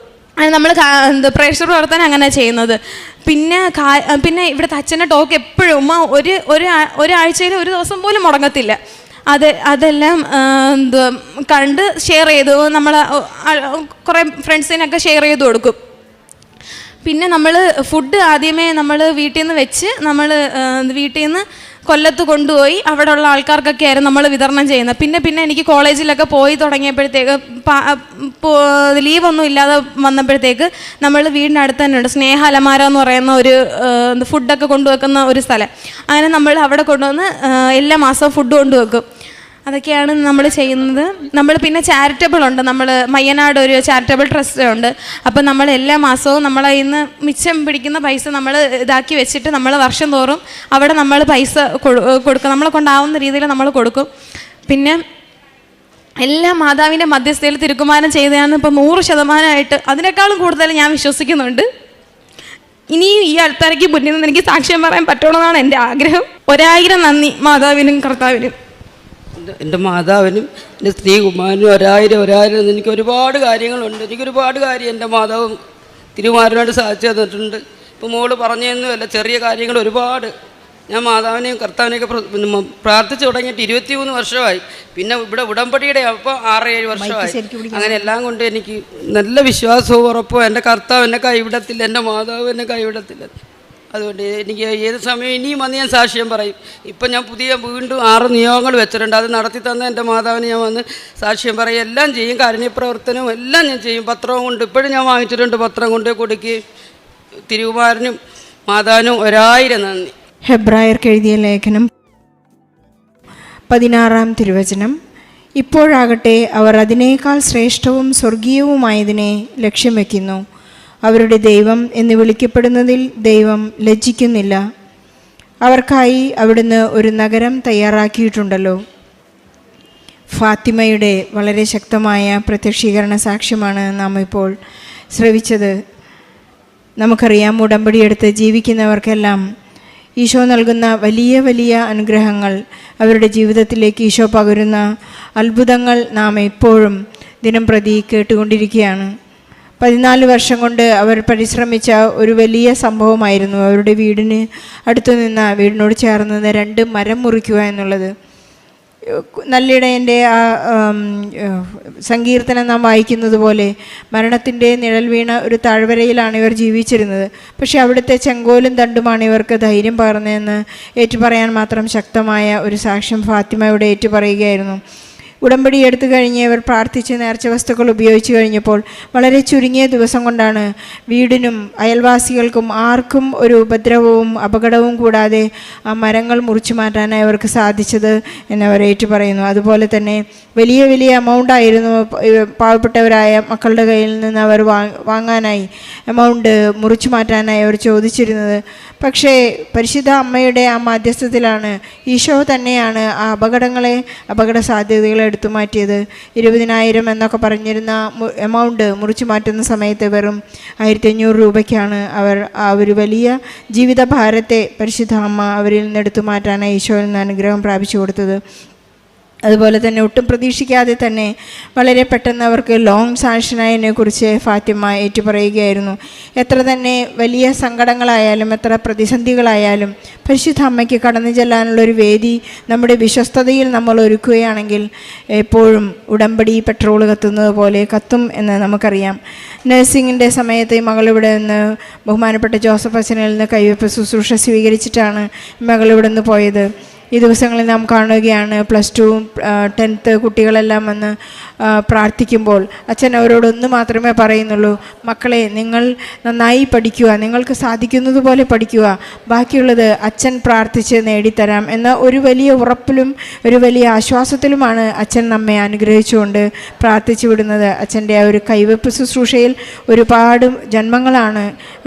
നമ്മൾ പ്രേക്ഷക പ്രവർത്തനം അങ്ങനെ ചെയ്യുന്നത്. പിന്നെ ഇവിടുത്തെ അച്ഛൻ്റെ ടോക്ക് എപ്പോഴും ഉമ്മ ഒരാഴ്ചയിൽ ഒരു ദിവസം പോലും മുടങ്ങത്തില്ല. അതെല്ലാം കണ്ട് ഷെയർ ചെയ്തു, നമ്മൾ കുറേ ഫ്രണ്ട്സിനൊക്കെ ഷെയർ ചെയ്ത് കൊടുക്കും. പിന്നെ നമ്മൾ ഫുഡ് ആദ്യമേ നമ്മൾ വീട്ടിൽ നിന്ന് കൊല്ലത്ത് കൊണ്ടുപോയി അവിടെ ഉള്ള ആൾക്കാർക്കൊക്കെ ആയിരുന്നു നമ്മൾ വിതരണം ചെയ്യുന്നത്. പിന്നെ എനിക്ക് കോളേജിലൊക്കെ പോയി തുടങ്ങിയപ്പോഴത്തേക്ക് ലീവൊന്നും ഇല്ലാതെ വന്നപ്പോഴത്തേക്ക് നമ്മൾ വീടിൻ്റെ അടുത്ത് തന്നെ ഉണ്ട് സ്നേഹ അലമാര എന്ന് പറയുന്ന ഒരു ഫുഡൊക്കെ കൊണ്ടുവെക്കുന്ന ഒരു സ്ഥലം. അങ്ങനെ നമ്മൾ അവിടെ കൊണ്ടുവന്ന് എല്ലാ മാസവും ഫുഡ് കൊണ്ടുവെക്കും. അതൊക്കെയാണ് നമ്മൾ ചെയ്യുന്നത്. നമ്മൾ പിന്നെ ചാരിറ്റബിൾ ഉണ്ട്, നമ്മൾ മയ്യനാട് ഒരു ചാരിറ്റബിൾ ട്രസ്റ്റ് ഉണ്ട്. അപ്പം നമ്മൾ എല്ലാ മാസവും നമ്മളെ ഇന്ന് മിച്ചം പിടിക്കുന്ന പൈസ നമ്മൾ ഇതാക്കി വെച്ചിട്ട് നമ്മൾ വർഷം തോറും അവിടെ നമ്മൾ പൈസ കൊടുക്കും, നമ്മളെ കൊണ്ടാവുന്ന രീതിയിൽ നമ്മൾ കൊടുക്കും. പിന്നെ എല്ലാ മാതാവിൻ്റെ മധ്യസ്ഥയിൽ തിരുക്കുമാരൻ ചെയ്തതാണ് ഇപ്പോൾ 100% അതിനേക്കാളും കൂടുതൽ ഞാൻ വിശ്വസിക്കുന്നുണ്ട്. ഇനി ഈ അൾത്താരയ്ക്ക് മുന്നിൽ നിന്ന് എനിക്ക് സാക്ഷ്യം പറയാൻ പറ്റണമെന്നാണ് എൻ്റെ ആഗ്രഹം. 1000 നന്ദി മാതാവിനും കർത്താവിനും. എൻ്റെ മാതാവിനും എൻ്റെ സ്ത്രീകുമാരനും 1000 എനിക്ക് ഒരുപാട് കാര്യങ്ങളുണ്ട്. എനിക്കൊരുപാട് കാര്യം എൻ്റെ മാതാവും തിരുമാരനോട് സാധിച്ചു തന്നിട്ടുണ്ട്. ഇപ്പോൾ മോള് പറഞ്ഞതൊന്നുമല്ല, ചെറിയ കാര്യങ്ങൾ ഒരുപാട്. ഞാൻ മാതാവിനെയും കർത്താവിനെയൊക്കെ പ്രാർത്ഥിച്ചു തുടങ്ങിയിട്ട് 23 വർഷമായി. പിന്നെ ഇവിടെ ഉടമ്പടിയുടെ അപ്പോൾ 6-7 വർഷമായി. അങ്ങനെ എല്ലാം കൊണ്ട് എനിക്ക് നല്ല വിശ്വാസവും ഉറപ്പും എൻ്റെ കർത്താവ് എന്നെ കൈവിടത്തില്ല, എൻ്റെ മാതാവ് എന്നെ കൈവിടത്തില്ല. അതുകൊണ്ട് എനിക്ക് ഏത് സമയം ഇനിയും വന്ന് ഞാൻ സാക്ഷ്യം പറയും. ഇപ്പം ഞാൻ വീണ്ടും 6 നിയോഗങ്ങൾ വെച്ചിട്ടുണ്ട്. അത് നടത്തി തന്ന എൻ്റെ മാതാവിന് ഞാൻ വന്ന് സാക്ഷ്യം പറയും, എല്ലാം ചെയ്യും. കാരുണ്യപ്രവർത്തനവും എല്ലാം ഞാൻ ചെയ്യും. പത്രവും കൊണ്ട് ഇപ്പോഴും ഞാൻ വാങ്ങിച്ചിട്ടുണ്ട്. പത്രം കൊണ്ട് കൊടുക്കുകയും തിരുകുമാരനും മാതാവിനും 1000 നന്ദി. ഹെബ്രായർക്ക് എഴുതിയ ലേഖനം 16-ാം തിരുവചനം. ഇപ്പോഴാകട്ടെ അവർ അതിനേക്കാൾ ശ്രേഷ്ഠവും സ്വർഗീയവുമായതിനെ ലക്ഷ്യം വയ്ക്കുന്നു. അവരുടെ ദൈവം എന്ന് വിളിക്കപ്പെടുന്നതിൽ ദൈവം ലജ്ജിക്കുന്നില്ല. അവർക്കായി അവിടുന്ന് ഒരു നഗരം തയ്യാറാക്കിയിട്ടുണ്ടല്ലോ. ഫാത്തിമയുടെ വളരെ ശക്തമായ പ്രത്യക്ഷീകരണ സാക്ഷ്യമാണ് നാം ഇപ്പോൾ ശ്രവിച്ചത്. നമുക്കറിയാം, ഉടമ്പടിയെടുത്ത് ജീവിക്കുന്നവർക്കെല്ലാം ഈശോ നൽകുന്ന വലിയ വലിയ അനുഗ്രഹങ്ങൾ, അവരുടെ ജീവിതത്തിലേക്ക് ഈശോ പകരുന്ന അത്ഭുതങ്ങൾ നാം എപ്പോഴും ദിനം പ്രതി കേട്ടുകൊണ്ടിരിക്കുകയാണ്. 14 വർഷം കൊണ്ട് അവർ പരിശ്രമിച്ച ഒരു വലിയ സംഭവമായിരുന്നു അവരുടെ വീടിന് അടുത്തു നിന്ന് വീടിനോട് ചേർന്ന് 2 മരം മുറിക്കുക എന്നുള്ളത്. നല്ലിടയൻ്റെ ആ സങ്കീർത്തനം നാം വായിക്കുന്നത് പോലെ മരണത്തിൻ്റെ നിഴൽ വീണ ഒരു താഴ്വരയിലാണ് ഇവർ ജീവിച്ചിരുന്നത്. പക്ഷേ അവിടുത്തെ ചെങ്കോലും തണ്ടുമാണ് ഇവർക്ക് ധൈര്യം പകർന്നതെന്ന് ഏറ്റുപറയാൻ മാത്രം ശക്തമായ ഒരു സാക്ഷ്യം ഫാത്തിമയുടെ ഏറ്റുപറയുകയായിരുന്നു. ഉടമ്പടി എടുത്തു കഴിഞ്ഞ് ഇവർ പ്രാർത്ഥിച്ച് നേർച്ച വസ്തുക്കൾ ഉപയോഗിച്ച് കഴിഞ്ഞപ്പോൾ വളരെ ചുരുങ്ങിയ ദിവസം കൊണ്ടാണ് വീടിനും അയൽവാസികൾക്കും ആർക്കും ഒരു ഉപദ്രവവും അപകടവും കൂടാതെ ആ മരങ്ങൾ മുറിച്ചു മാറ്റാനായി അവർക്ക് സാധിച്ചത് എന്നവർ ഏറ്റു പറയുന്നു. അതുപോലെ തന്നെ വലിയ വലിയ എമൗണ്ട് ആയിരുന്നു പാവപ്പെട്ടവരായ മക്കളുടെ കയ്യിൽ നിന്ന് അവർ വാങ്ങാനായി എമൗണ്ട് മുറിച്ചു മാറ്റാനായി അവർ ചോദിച്ചിരുന്നത്. പക്ഷേ പരിശുദ്ധ അമ്മയുടെ ആ മാധ്യസ്ഥത്തിലാണ് ഈശോ തന്നെയാണ് ആ അപകട സാധ്യതകളെ എടുത്തു മാറ്റിയത്. 20,000 എന്നൊക്കെ പറഞ്ഞിരുന്ന എമൗണ്ട് മുറിച്ചു മാറ്റുന്ന സമയത്ത് വെറും 1500 രൂപയ്ക്കാണ് അവർ ആ ഒരു വലിയ ജീവിതഭാരത്തെ പരിശുദ്ധ അമ്മ അവരിൽ നിന്ന് എടുത്തു മാറ്റാനായി ഈശോയിൽ നിന്ന് അനുഗ്രഹം പ്രാപിച്ചു കൊടുത്തത്. അതുപോലെ തന്നെ ഒട്ടും പ്രതീക്ഷിക്കാതെ തന്നെ വളരെ പെട്ടെന്ന് അവർക്ക് ലോങ് സാങ്ഷനായതിനെ കുറിച്ച് ഫാത്തിമ ഏറ്റുപറയുകയായിരുന്നു. എത്ര തന്നെ വലിയ സങ്കടങ്ങളായാലും എത്ര പ്രതിസന്ധികളായാലും പരിശുദ്ധ അമ്മയ്ക്ക് കടന്നു ചെല്ലാനുള്ളൊരു വേദി നമ്മുടെ വിശ്വസ്തതയിൽ നമ്മൾ ഒരുക്കുകയാണെങ്കിൽ എപ്പോഴും ഉടമ്പടി പെട്രോൾ കത്തുന്നത് പോലെ കത്തും എന്ന് നമുക്കറിയാം. നഴ്സിങ്ങിൻ്റെ സമയത്ത് ഈ മകളിവിടെ നിന്ന് ബഹുമാനപ്പെട്ട ജോസഫ് അച്ഛനിൽ നിന്ന് കൈവയ്പ് ശുശ്രൂഷ സ്വീകരിച്ചിട്ടാണ് മകളിവിടെ നിന്ന് പോയത്. ഈ ദിവസങ്ങളിൽ നാം കാണുകയാണ് +2, 10th കുട്ടികളെല്ലാം വന്ന് പ്രാർത്ഥിക്കുമ്പോൾ അച്ഛൻ അവരോടൊന്ന് മാത്രമേ പറയുന്നുള്ളൂ, മക്കളെ നിങ്ങൾ നന്നായി പഠിക്കുക, നിങ്ങൾക്ക് സാധിക്കുന്നത് പോലെ പഠിക്കുക, ബാക്കിയുള്ളത് അച്ഛൻ പ്രാർത്ഥിച്ച് നേടിത്തരാം എന്ന ഒരു വലിയ ഉറപ്പിലും ഒരു വലിയ ആശ്വാസത്തിലുമാണ് അച്ഛൻ നമ്മെ അനുഗ്രഹിച്ചുകൊണ്ട് പ്രാർത്ഥിച്ചു വിടുന്നത്. അച്ഛൻ്റെ ആ ഒരു കൈവെപ്പ് ശുശ്രൂഷയിൽ ഒരുപാട് ജന്മങ്ങളാണ്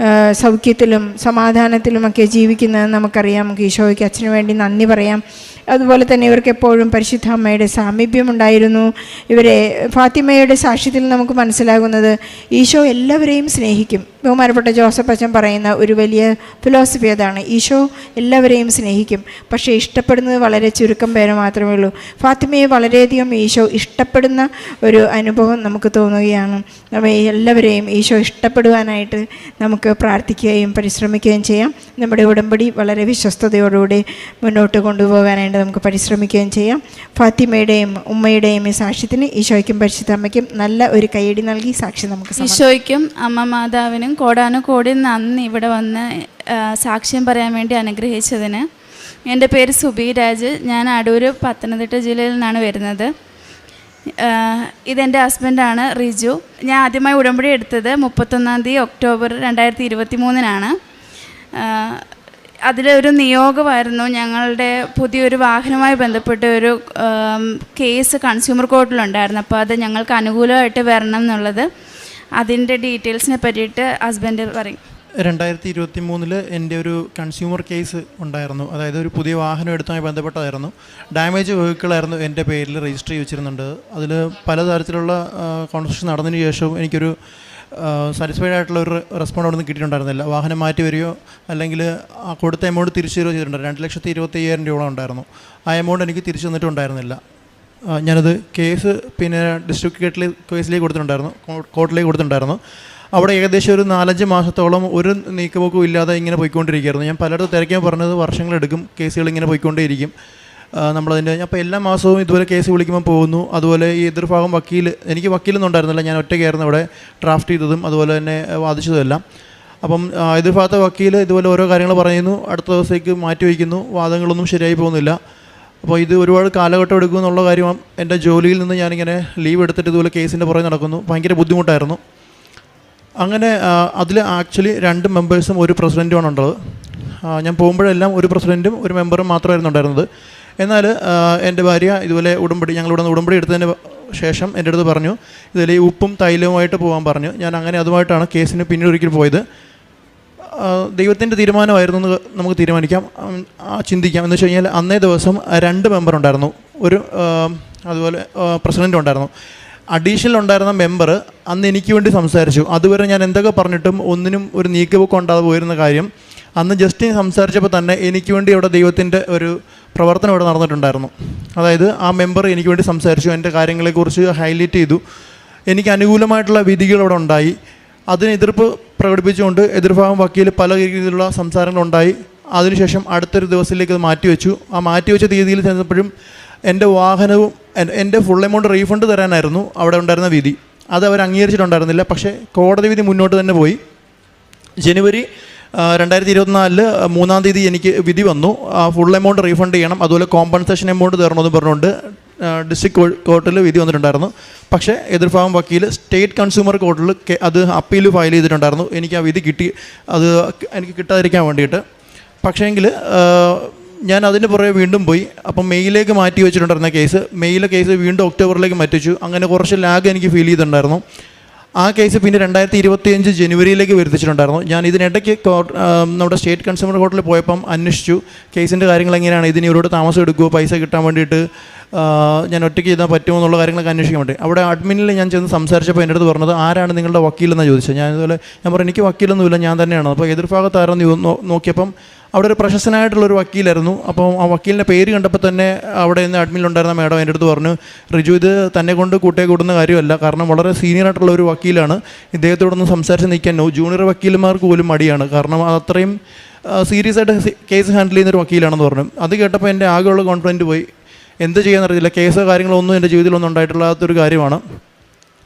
സൗഖ്യത്തിലും സമാധാനത്തിലുമൊക്കെ ജീവിക്കുന്നത് നമുക്കറിയാം. നമുക്ക് ഈശോയ്ക്ക് അച്ഛന് വേണ്ടി നന്ദി പറയാം. അതുപോലെ തന്നെ ഇവർക്ക് എപ്പോഴും പരിശുദ്ധ അമ്മയുടെ സാമീപ്യമുണ്ടായിരുന്നു. ഇവരെ ഫാത്തിമയുടെ സാക്ഷ്യത്തിൽ നമുക്ക് മനസ്സിലാകുന്നത് ഈശോ എല്ലാവരെയും സ്നേഹിക്കും. ബഹുമാനപ്പെട്ട ജോസഫ് അച്ഛൻ പറയുന്ന ഒരു വലിയ ഫിലോസഫി അതാണ്, ഈശോ എല്ലാവരെയും സ്നേഹിക്കും, പക്ഷേ ഇഷ്ടപ്പെടുന്നത് വളരെ ചുരുക്കം പേര് മാത്രമേ ഉള്ളൂ. ഫാത്തിമയെ വളരെയധികം ഈശോ ഇഷ്ടപ്പെടുന്ന ഒരു അനുഭവം നമുക്ക് തോന്നുകയാണ്. എല്ലാവരെയും ഈശോ ഇഷ്ടപ്പെടുവാനായിട്ട് നമുക്ക് പ്രാർത്ഥിക്കുകയും പരിശ്രമിക്കുകയും ചെയ്യാം. നമ്മുടെ ഉടമ്പടി വളരെ വിശ്വസ്തയോടുകൂടി മുന്നോട്ട് കൊണ്ടുപോകാനായിട്ട് നമുക്ക് പരിശ്രമിക്കുകയും ചെയ്യാം. ഫാത്തിമയുടെയും ഉമ്മയുടെയും ഈ സാക്ഷ്യത്തിന് ഈശോയ്ക്കും പരിശുദ്ധ അമ്മയ്ക്കും നല്ല ഒരു കൈയടി നൽകി സാക്ഷി നമുക്ക് ഈശോയ്ക്കും അമ്മ മാതാവിനും കോടാനുകോടി നന്ദി ഇവിടെ വന്ന് സാക്ഷ്യം പറയാൻ വേണ്ടി അനുഗ്രഹിച്ചതിന്. എൻ്റെ പേര് സുബി രാജ്. ഞാൻ അടൂർ പത്തനംതിട്ട ജില്ലയിൽ നിന്നാണ് വരുന്നത്. ഇതെൻ്റെ ഹസ്ബൻഡാണ് റിജു. ഞാൻ ആദ്യമായി ഉടമ്പടി എടുത്തത് 31 ഒക്ടോബർ 2023 അതിലൊരു നിയോഗമായിരുന്നു. ഞങ്ങളുടെ പുതിയൊരു വാഹനവുമായി ബന്ധപ്പെട്ട ഒരു കേസ് കൺസ്യൂമർ കോർട്ടിലുണ്ടായിരുന്നു. അപ്പോൾ അത് ഞങ്ങൾക്ക് അനുകൂലമായിട്ട് വരണം എന്നുള്ളത്. അതിൻ്റെ ഡീറ്റെയിൽസിനെ പറ്റിയിട്ട് ഹസ്ബൻഡ് പറയും. 2023 എൻ്റെ ഒരു കൺസ്യൂമർ കേസ് ഉണ്ടായിരുന്നു. അതായത് ഒരു പുതിയ വാഹനം എടുത്തുമായി ബന്ധപ്പെട്ടതായിരുന്നു. ഡാമേജ് വെഹിക്കിളായിരുന്നു എൻ്റെ പേരിൽ രജിസ്റ്റർ ചെയ്ത് വെച്ചിരുന്നുണ്ട്. അതിൽ പലതരത്തിലുള്ള കോൺവെർസേഷൻ നടന്നതിന് ശേഷവും എനിക്കൊരു സാറ്റിസ്ഫൈഡ് ആയിട്ടുള്ള ഒരു റെസ്പോണ്ട് അവിടെ നിന്ന് കിട്ടിയിട്ടുണ്ടായിരുന്നില്ല. വാഹനം മാറ്റി വരികയോ അല്ലെങ്കിൽ ആ കൊടുത്ത എമൗണ്ട് തിരിച്ചു തരികയോ ചെയ്തിട്ടുണ്ടായിരുന്നു. 2,25,000 രൂപ ഉണ്ടായിരുന്നു. ആ എമൗണ്ട് എനിക്ക് തിരിച്ചു തന്നിട്ടുണ്ടായിരുന്നില്ല. ഞാനത് കേസ് പിന്നെ ഡിസ്ട്രിക്ട് കേസിലേക്ക് കൊടുത്തിട്ടുണ്ടായിരുന്നു, കോർട്ടിലേക്ക് കൊടുത്തിട്ടുണ്ടായിരുന്നു. അവിടെ ഏകദേശം ഒരു 4-5 മാസത്തോളം ഒരു നീക്കുപോക്കും ഇല്ലാതെ ഇങ്ങനെ പോയിക്കൊണ്ടിരിക്കുകയായിരുന്നു. ഞാൻ പലയിടത്തും തിരക്കാൻ പറഞ്ഞത് വർഷങ്ങളെടുക്കും, കേസുകൾ ഇങ്ങനെ പോയിക്കൊണ്ടേയിരിക്കും. നമ്മളതിൻ്റെ അപ്പോൾ എല്ലാ മാസവും ഇതുപോലെ കേസ് വിളിക്കുമ്പോൾ പോകുന്നു. അതുപോലെ ഈ എതിർഭാഗം വക്കീൽ, എനിക്ക് വക്കീലൊന്നും ഉണ്ടായിരുന്നില്ല, ഞാൻ ഒറ്റയ്ക്കായിരുന്നു അവിടെ ഡ്രാഫ്റ്റ് ചെയ്തതും അതുപോലെ തന്നെ വാദിച്ചതും എല്ലാം. അപ്പം എതിർഭാഗത്തെ വക്കീൽ ഇതുപോലെ ഓരോ കാര്യങ്ങൾ പറയുന്നു, അടുത്ത ദിവസത്തേക്ക് മാറ്റി വയ്ക്കുന്നു, വാദങ്ങളൊന്നും ശരിയായി പോകുന്നില്ല. അപ്പോൾ ഇത് ഒരുപാട് കാലഘട്ടം എടുക്കും എന്നുള്ള കാര്യം എൻ്റെ ജോലിയിൽ നിന്ന് ഞാനിങ്ങനെ ലീവ് എടുത്തിട്ട് ഇതുപോലെ കേസിൻ്റെ പുറകെ നടക്കുന്നു. ഭയങ്കര ബുദ്ധിമുട്ടായിരുന്നു. അങ്ങനെ അതിൽ ആക്ച്വലി 2 മെമ്പേഴ്സും ഒരു പ്രസിഡൻറ്റുമാണ് ഉള്ളത്. ഞാൻ പോകുമ്പോഴെല്ലാം ഒരു പ്രസിഡൻറ്റും ഒരു മെമ്പറും മാത്രമായിരുന്നു ഉണ്ടായിരുന്നത്. എന്നാൽ എൻ്റെ ഭാര്യ ഇതുപോലെ ഞങ്ങളിവിടെ നിന്ന് ഉടമ്പടി എടുത്തതിന് ശേഷം എൻ്റെ അടുത്ത് പറഞ്ഞു, ഇതിൽ ഈ ഉപ്പും തൈലവുമായിട്ട് പോകാൻ പറഞ്ഞു. ഞാൻ അങ്ങനെ അതുമായിട്ടാണ് കേസിന് പിന്നീട് ഒരിക്കൽ പോയത്. ദൈവത്തിൻ്റെ തീരുമാനമായിരുന്നു എന്ന് നമുക്ക് തീരുമാനിക്കാം, ചിന്തിക്കാം. എന്ന് വെച്ച് കഴിഞ്ഞാൽ അന്നേ ദിവസം 2 മെമ്പർ ഉണ്ടായിരുന്നു, ഒരു അതുപോലെ പ്രസിഡൻറ്റും ഉണ്ടായിരുന്നു. അഡീഷണൽ ഉണ്ടായിരുന്ന മെമ്പർ അന്ന് എനിക്ക് വേണ്ടി സംസാരിച്ചു. അതുവരെ ഞാൻ എന്തൊക്കെ പറഞ്ഞിട്ടും ഒന്നിനും ഒരു നീക്കുപോക്കം ഉണ്ടാകാതെ പോയിരുന്ന കാര്യം അന്ന് ജസ്റ്റ് സംസാരിച്ചപ്പോൾ തന്നെ എനിക്ക് വേണ്ടി അവിടെ ദൈവത്തിൻ്റെ ഒരു പ്രവർത്തനം ഇവിടെ നടന്നിട്ടുണ്ടായിരുന്നു. അതായത് ആ മെമ്പർ എനിക്ക് വേണ്ടി സംസാരിച്ചു, എൻ്റെ കാര്യങ്ങളെക്കുറിച്ച് ഹൈലൈറ്റ് ചെയ്തു. എനിക്ക് അനുകൂലമായിട്ടുള്ള വിധികൾ അവിടെ ഉണ്ടായി. അതിന് എതിർപ്പ് പ്രകടിപ്പിച്ചുകൊണ്ട് എതിർഭാഗം വക്കീൽ പല രീതിയിലുള്ള സംസാരങ്ങളുണ്ടായി. അതിനുശേഷം അടുത്തൊരു ദിവസത്തിലേക്ക് അത് മാറ്റിവെച്ചു. ആ മാറ്റിവെച്ച തീയതിയിൽ ചെന്നപ്പോഴും എൻ്റെ വാഹനവും എൻ്റെ ഫുൾ എമൗണ്ട് റീഫണ്ട് തരാനായിരുന്നു അവിടെ ഉണ്ടായിരുന്ന വിധി. അത് അവർ അംഗീകരിച്ചിട്ടുണ്ടായിരുന്നില്ല. പക്ഷേ കോടതി വിധി മുന്നോട്ട് തന്നെ പോയി. ജനുവരി 2024 3-ാം തീയതി എനിക്ക് വിധി വന്നു. ഫുൾ എമൗണ്ട് റീഫണ്ട് ചെയ്യണം, അതുപോലെ കോമ്പൻസേഷൻ എമൗണ്ട് തരണമെന്ന് പറഞ്ഞുകൊണ്ട് ഡിസ്ട്രിക്ട് കോർട്ടിൽ വിധി വന്നിട്ടുണ്ടായിരുന്നു. പക്ഷേ എതിർഭാഗം വക്കീൽ സ്റ്റേറ്റ് കൺസ്യൂമർ കോർട്ടിൽ അത് അപ്പീൽ ഫയൽ ചെയ്തിട്ടുണ്ടായിരുന്നു. എനിക്ക് ആ വിധി കിട്ടി, അത് എനിക്ക് കിട്ടാതിരിക്കാൻ വേണ്ടിയിട്ട്. പക്ഷേങ്കിൽ ഞാൻ അതിന് പുറകെ വീണ്ടും പോയി. അപ്പം മെയ്യിലേക്ക് മാറ്റി വെച്ചിട്ടുണ്ടായിരുന്ന മെയ്യിലെ കേസ് വീണ്ടും ഒക്ടോബറിലേക്ക് മാറ്റിച്ചു. അങ്ങനെ കുറച്ച് ലാഗ് എനിക്ക് ഫീൽ ചെയ്തിട്ടുണ്ടായിരുന്നു. ആ കേസ് പിന്നെ 2025 ജനുവരിയിലേക്ക് വരുത്തിച്ചിട്ടുണ്ടായിരുന്നു. ഞാൻ ഇതിനിടയ്ക്ക് നമ്മുടെ സ്റ്റേറ്റ് കൺസ്യൂമർ കോർട്ടിൽ പോയപ്പം അന്വേഷിച്ചു കേസിൻ്റെ കാര്യങ്ങൾ എങ്ങനെയാണ്, ഇതിന് ഇവരോട് താമസം എടുക്കുമോ, പൈസ കിട്ടാൻ വേണ്ടിയിട്ട് ഞാൻ ഒറ്റയ്ക്ക് ചെയ്താൽ പറ്റുമോ എന്നുള്ള കാര്യങ്ങളൊക്കെ അന്വേഷിക്കാൻ വേണ്ടി. അവിടെ അഡ്മിനിൽ ഞാൻ ചെന്ന് സംസാരിച്ചപ്പോൾ എൻ്റെ അടുത്ത് പറഞ്ഞത്, ആരാണ് നിങ്ങളുടെ വക്കീലെന്നാണ് ചോദിച്ചത്. ഞാൻ പറഞ്ഞു എനിക്ക് വക്കീലൊന്നുമില്ല, ഞാൻ തന്നെയാണ്. അപ്പോൾ എതിർഭാഗത്തായിരുന്നു നോക്കിയപ്പം അവിടെ ഒരു പ്രശസ്തനായിട്ടുള്ളൊരു വക്കീലായിരുന്നു. അപ്പോൾ ആ വക്കീലിൻ്റെ പേര് കണ്ടപ്പോൾ തന്നെ അവിടെ നിന്ന് അഡ്മിനിലുണ്ടായിരുന്ന മേഡം എൻ്റെ അടുത്ത് പറഞ്ഞു, റിജു ഇത് തന്നെ കൊണ്ട് കൂടുന്ന കാര്യമല്ല, കാരണം വളരെ സീനിയറായിട്ടുള്ള ഒരു വക്കീലാണ്, ഇദ്ദേഹത്തോടൊന്ന് സംസാരിച്ച് നിൽക്കാൻ ജൂനിയർ വക്കീലന്മാർക്ക് പോലും മടിയാണ്, കാരണം അത്രയും സീരിയസ് ആയിട്ട് കേസ് ഹാൻഡിൽ ചെയ്യുന്നൊരു വക്കീലാണെന്ന് പറഞ്ഞു. അത് കേട്ടപ്പോൾ എൻ്റെ ആകെയുള്ള കോൺഫിഡൻറ്റ് പോയി. എന്ത് ചെയ്യാമെന്നറിയില്ല, കേസോ കാര്യങ്ങളൊന്നും എൻ്റെ ജീവിതത്തിലൊന്നും ഉണ്ടായിട്ടുള്ളതൊരു കാര്യമാണ്.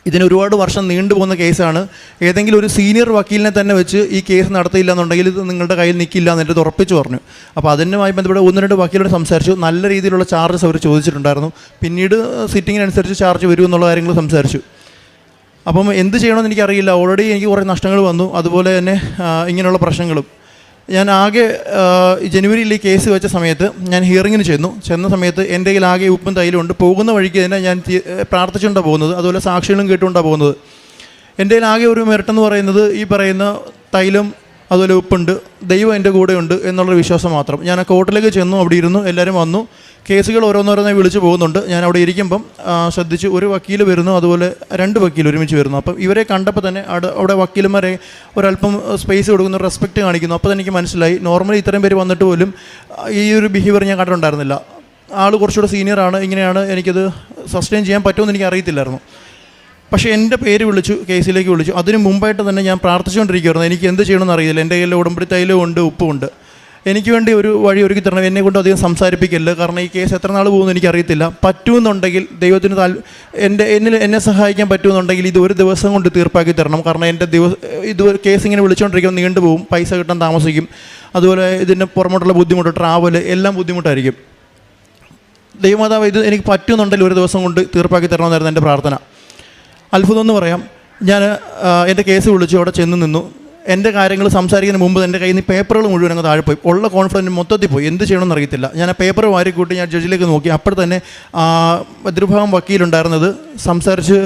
ഇതിന് ഒരുപാട് വർഷം നീണ്ടുപോകുന്ന കേസാണ്. ഏതെങ്കിലും ഒരു സീനിയർ വക്കീലിനെ തന്നെ വെച്ച് ഈ കേസ് നടത്തിയില്ല എന്നുണ്ടെങ്കിൽ ഇത് നിങ്ങളുടെ കയ്യിൽ നിൽക്കില്ല എന്ന് എൻ്റെ ഉറപ്പിച്ച് പറഞ്ഞു. അപ്പോൾ അതിനുമായി ബന്ധപ്പെട്ട് 1-2 വക്കീലോട് സംസാരിച്ചു. നല്ല രീതിയിലുള്ള ചാർജസ് അവർ ചോദിച്ചിട്ടുണ്ടായിരുന്നു. പിന്നീട് സിറ്റിങ്ങിനനുസരിച്ച് ചാർജ് വരും എന്നുള്ള കാര്യങ്ങൾ സംസാരിച്ചു. അപ്പം എന്ത് ചെയ്യണമെന്ന് എനിക്കറിയില്ല. ഓൾറെഡി എനിക്ക് കുറേ നഷ്ടങ്ങൾ വന്നു, അതുപോലെ തന്നെ ഇങ്ങനെയുള്ള പ്രശ്നങ്ങളും. ഞാൻ ആകെ ജനുവരിയിൽ ഈ കേസ് വെച്ച സമയത്ത് ഞാൻ ഹിയറിങ്ങിന് ചെന്ന സമയത്ത് എൻ്റെ കയ്യിൽ ആകെ ഉപ്പും തൈലും ഉണ്ട്. പോകുന്ന വഴിക്ക് തന്നെ ഞാൻ പ്രാർത്ഥിച്ചുകൊണ്ടാണ് പോകുന്നത്, അതുപോലെ സാക്ഷികളും കേട്ടുകൊണ്ടാണ് പോകുന്നത്. എൻ്റെ കയ്യിൽ ആകെ ഒരു മെറിട്ടെന്ന് പറയുന്നത് ഈ പറയുന്ന തൈലം അതുപോലെ ഉപ്പുണ്ട്, ദൈവം എൻ്റെ കൂടെയുണ്ട് എന്നുള്ളൊരു വിശ്വാസം മാത്രം. ഞാൻ ആ കോർട്ടിലേക്ക് ചെന്നു, അവിടെ ഇരുന്നു, എല്ലാവരും വന്നു, കേസുകൾ ഓരോന്നോരോന്നായി വിളിച്ചു പോകുന്നുണ്ട്. ഞാൻ അവിടെ ഇരിക്കുമ്പം ശ്രദ്ധിച്ചു, ഒരു വക്കീൽ വരുന്നു, അതുപോലെ 2 വക്കീൽ ഒരുമിച്ച് വരുന്നു. അപ്പം ഇവരെ കണ്ടപ്പോൾ തന്നെ അവിടെ വക്കീലന്മാരെ ഒരല്പം സ്പേസ് കൊടുക്കുന്നു, റെസ്പെക്റ്റ് കാണിക്കുന്നു. അപ്പോൾ തന്നെ എനിക്ക് മനസ്സിലായി, നോർമലി ഇത്രയും പേര് വന്നിട്ട് പോലും ഈ ഒരു ബിഹേവിയർ ഞാൻ കണ്ടിട്ടുണ്ടായിരുന്നില്ല. ആൾ കുറച്ചുകൂടെ സീനിയറാണ്, ഇങ്ങനെയാണ്, എനിക്കത് സസ്റ്റെയിൻ ചെയ്യാൻ പറ്റുമെന്ന് എനിക്ക് അറിയത്തില്ലായിരുന്നു. പക്ഷേ എൻ്റെ പേര് വിളിച്ചു, കേസിലേക്ക് വിളിച്ചു. അതിന് മുമ്പായിട്ട് തന്നെ ഞാൻ പ്രാർത്ഥിച്ചുകൊണ്ടിരിക്കുകയായിരുന്നു. എനിക്ക് എന്ത് ചെയ്യണമെന്ന് അറിയില്ല. എൻ്റെ കയ്യിൽ ഉടമ്പടി തൈലവും ഉണ്ട്, ഉപ്പുമുണ്ട്. എനിക്ക് വേണ്ടി ഒരു വഴി ഒരുക്കി തരണം, എന്നെ കൊണ്ട് അധികം സംസാരിപ്പിക്കല്ല, കാരണം ഈ കേസ് എത്ര നാൾ പോകുമെന്ന് എനിക്കറിയത്തില്ല. പറ്റുമെന്നുണ്ടെങ്കിൽ ദൈവത്തിന് എന്നെ സഹായിക്കാൻ പറ്റുമെന്നുണ്ടെങ്കിൽ ഇത് ഒരു ദിവസം കൊണ്ട് തീർപ്പാക്കി തരണം, കാരണം എൻ്റെ ഇത് കേസ് ഇങ്ങനെ വിളിച്ചുകൊണ്ടിരിക്കുമ്പോൾ നീണ്ടു പോകും, പൈസ കിട്ടാൻ താമസിക്കും, അതുപോലെ ഇതിൻ്റെ പുറമോട്ടുള്ള ബുദ്ധിമുട്ട്, ട്രാവൽ എല്ലാം ബുദ്ധിമുട്ടായിരിക്കും. ദൈവമാതാവ് ഇത് എനിക്ക് പറ്റുമെന്നുണ്ടെങ്കിൽ ഒരു ദിവസം കൊണ്ട് തീർപ്പാക്കി തരണമെന്നായിരുന്നു എൻ്റെ പ്രാർത്ഥന. അത്ഭുതം എന്ന് പറയാം, ഞാൻ എൻ്റെ കേസ് വിളിച്ചു, അവിടെ ചെന്ന് നിന്നു. എൻ്റെ കാര്യങ്ങൾ സംസാരിക്കുന്നതിന് മുമ്പ് എൻ്റെ കയ്യിൽ നിന്ന് പേപ്പറുകൾ മുഴുവൻ അങ്ങ് താഴെ പോയി. ഉള്ള കോൺഫിഡൻറ്റ് മൊത്തത്തിൽ പോയി. എന്ത് ചെയ്യണമെന്ന് അറിയത്തില്ല. ഞാൻ ആ പേപ്പർ വാരിക്കൂട്ടി ഞാൻ ജഡ്ജിലേക്ക് നോക്കി. അപ്പോൾ തന്നെ എതിർഭാഗം വക്കീലുണ്ടായിരുന്നത് സംസാരിച്ച്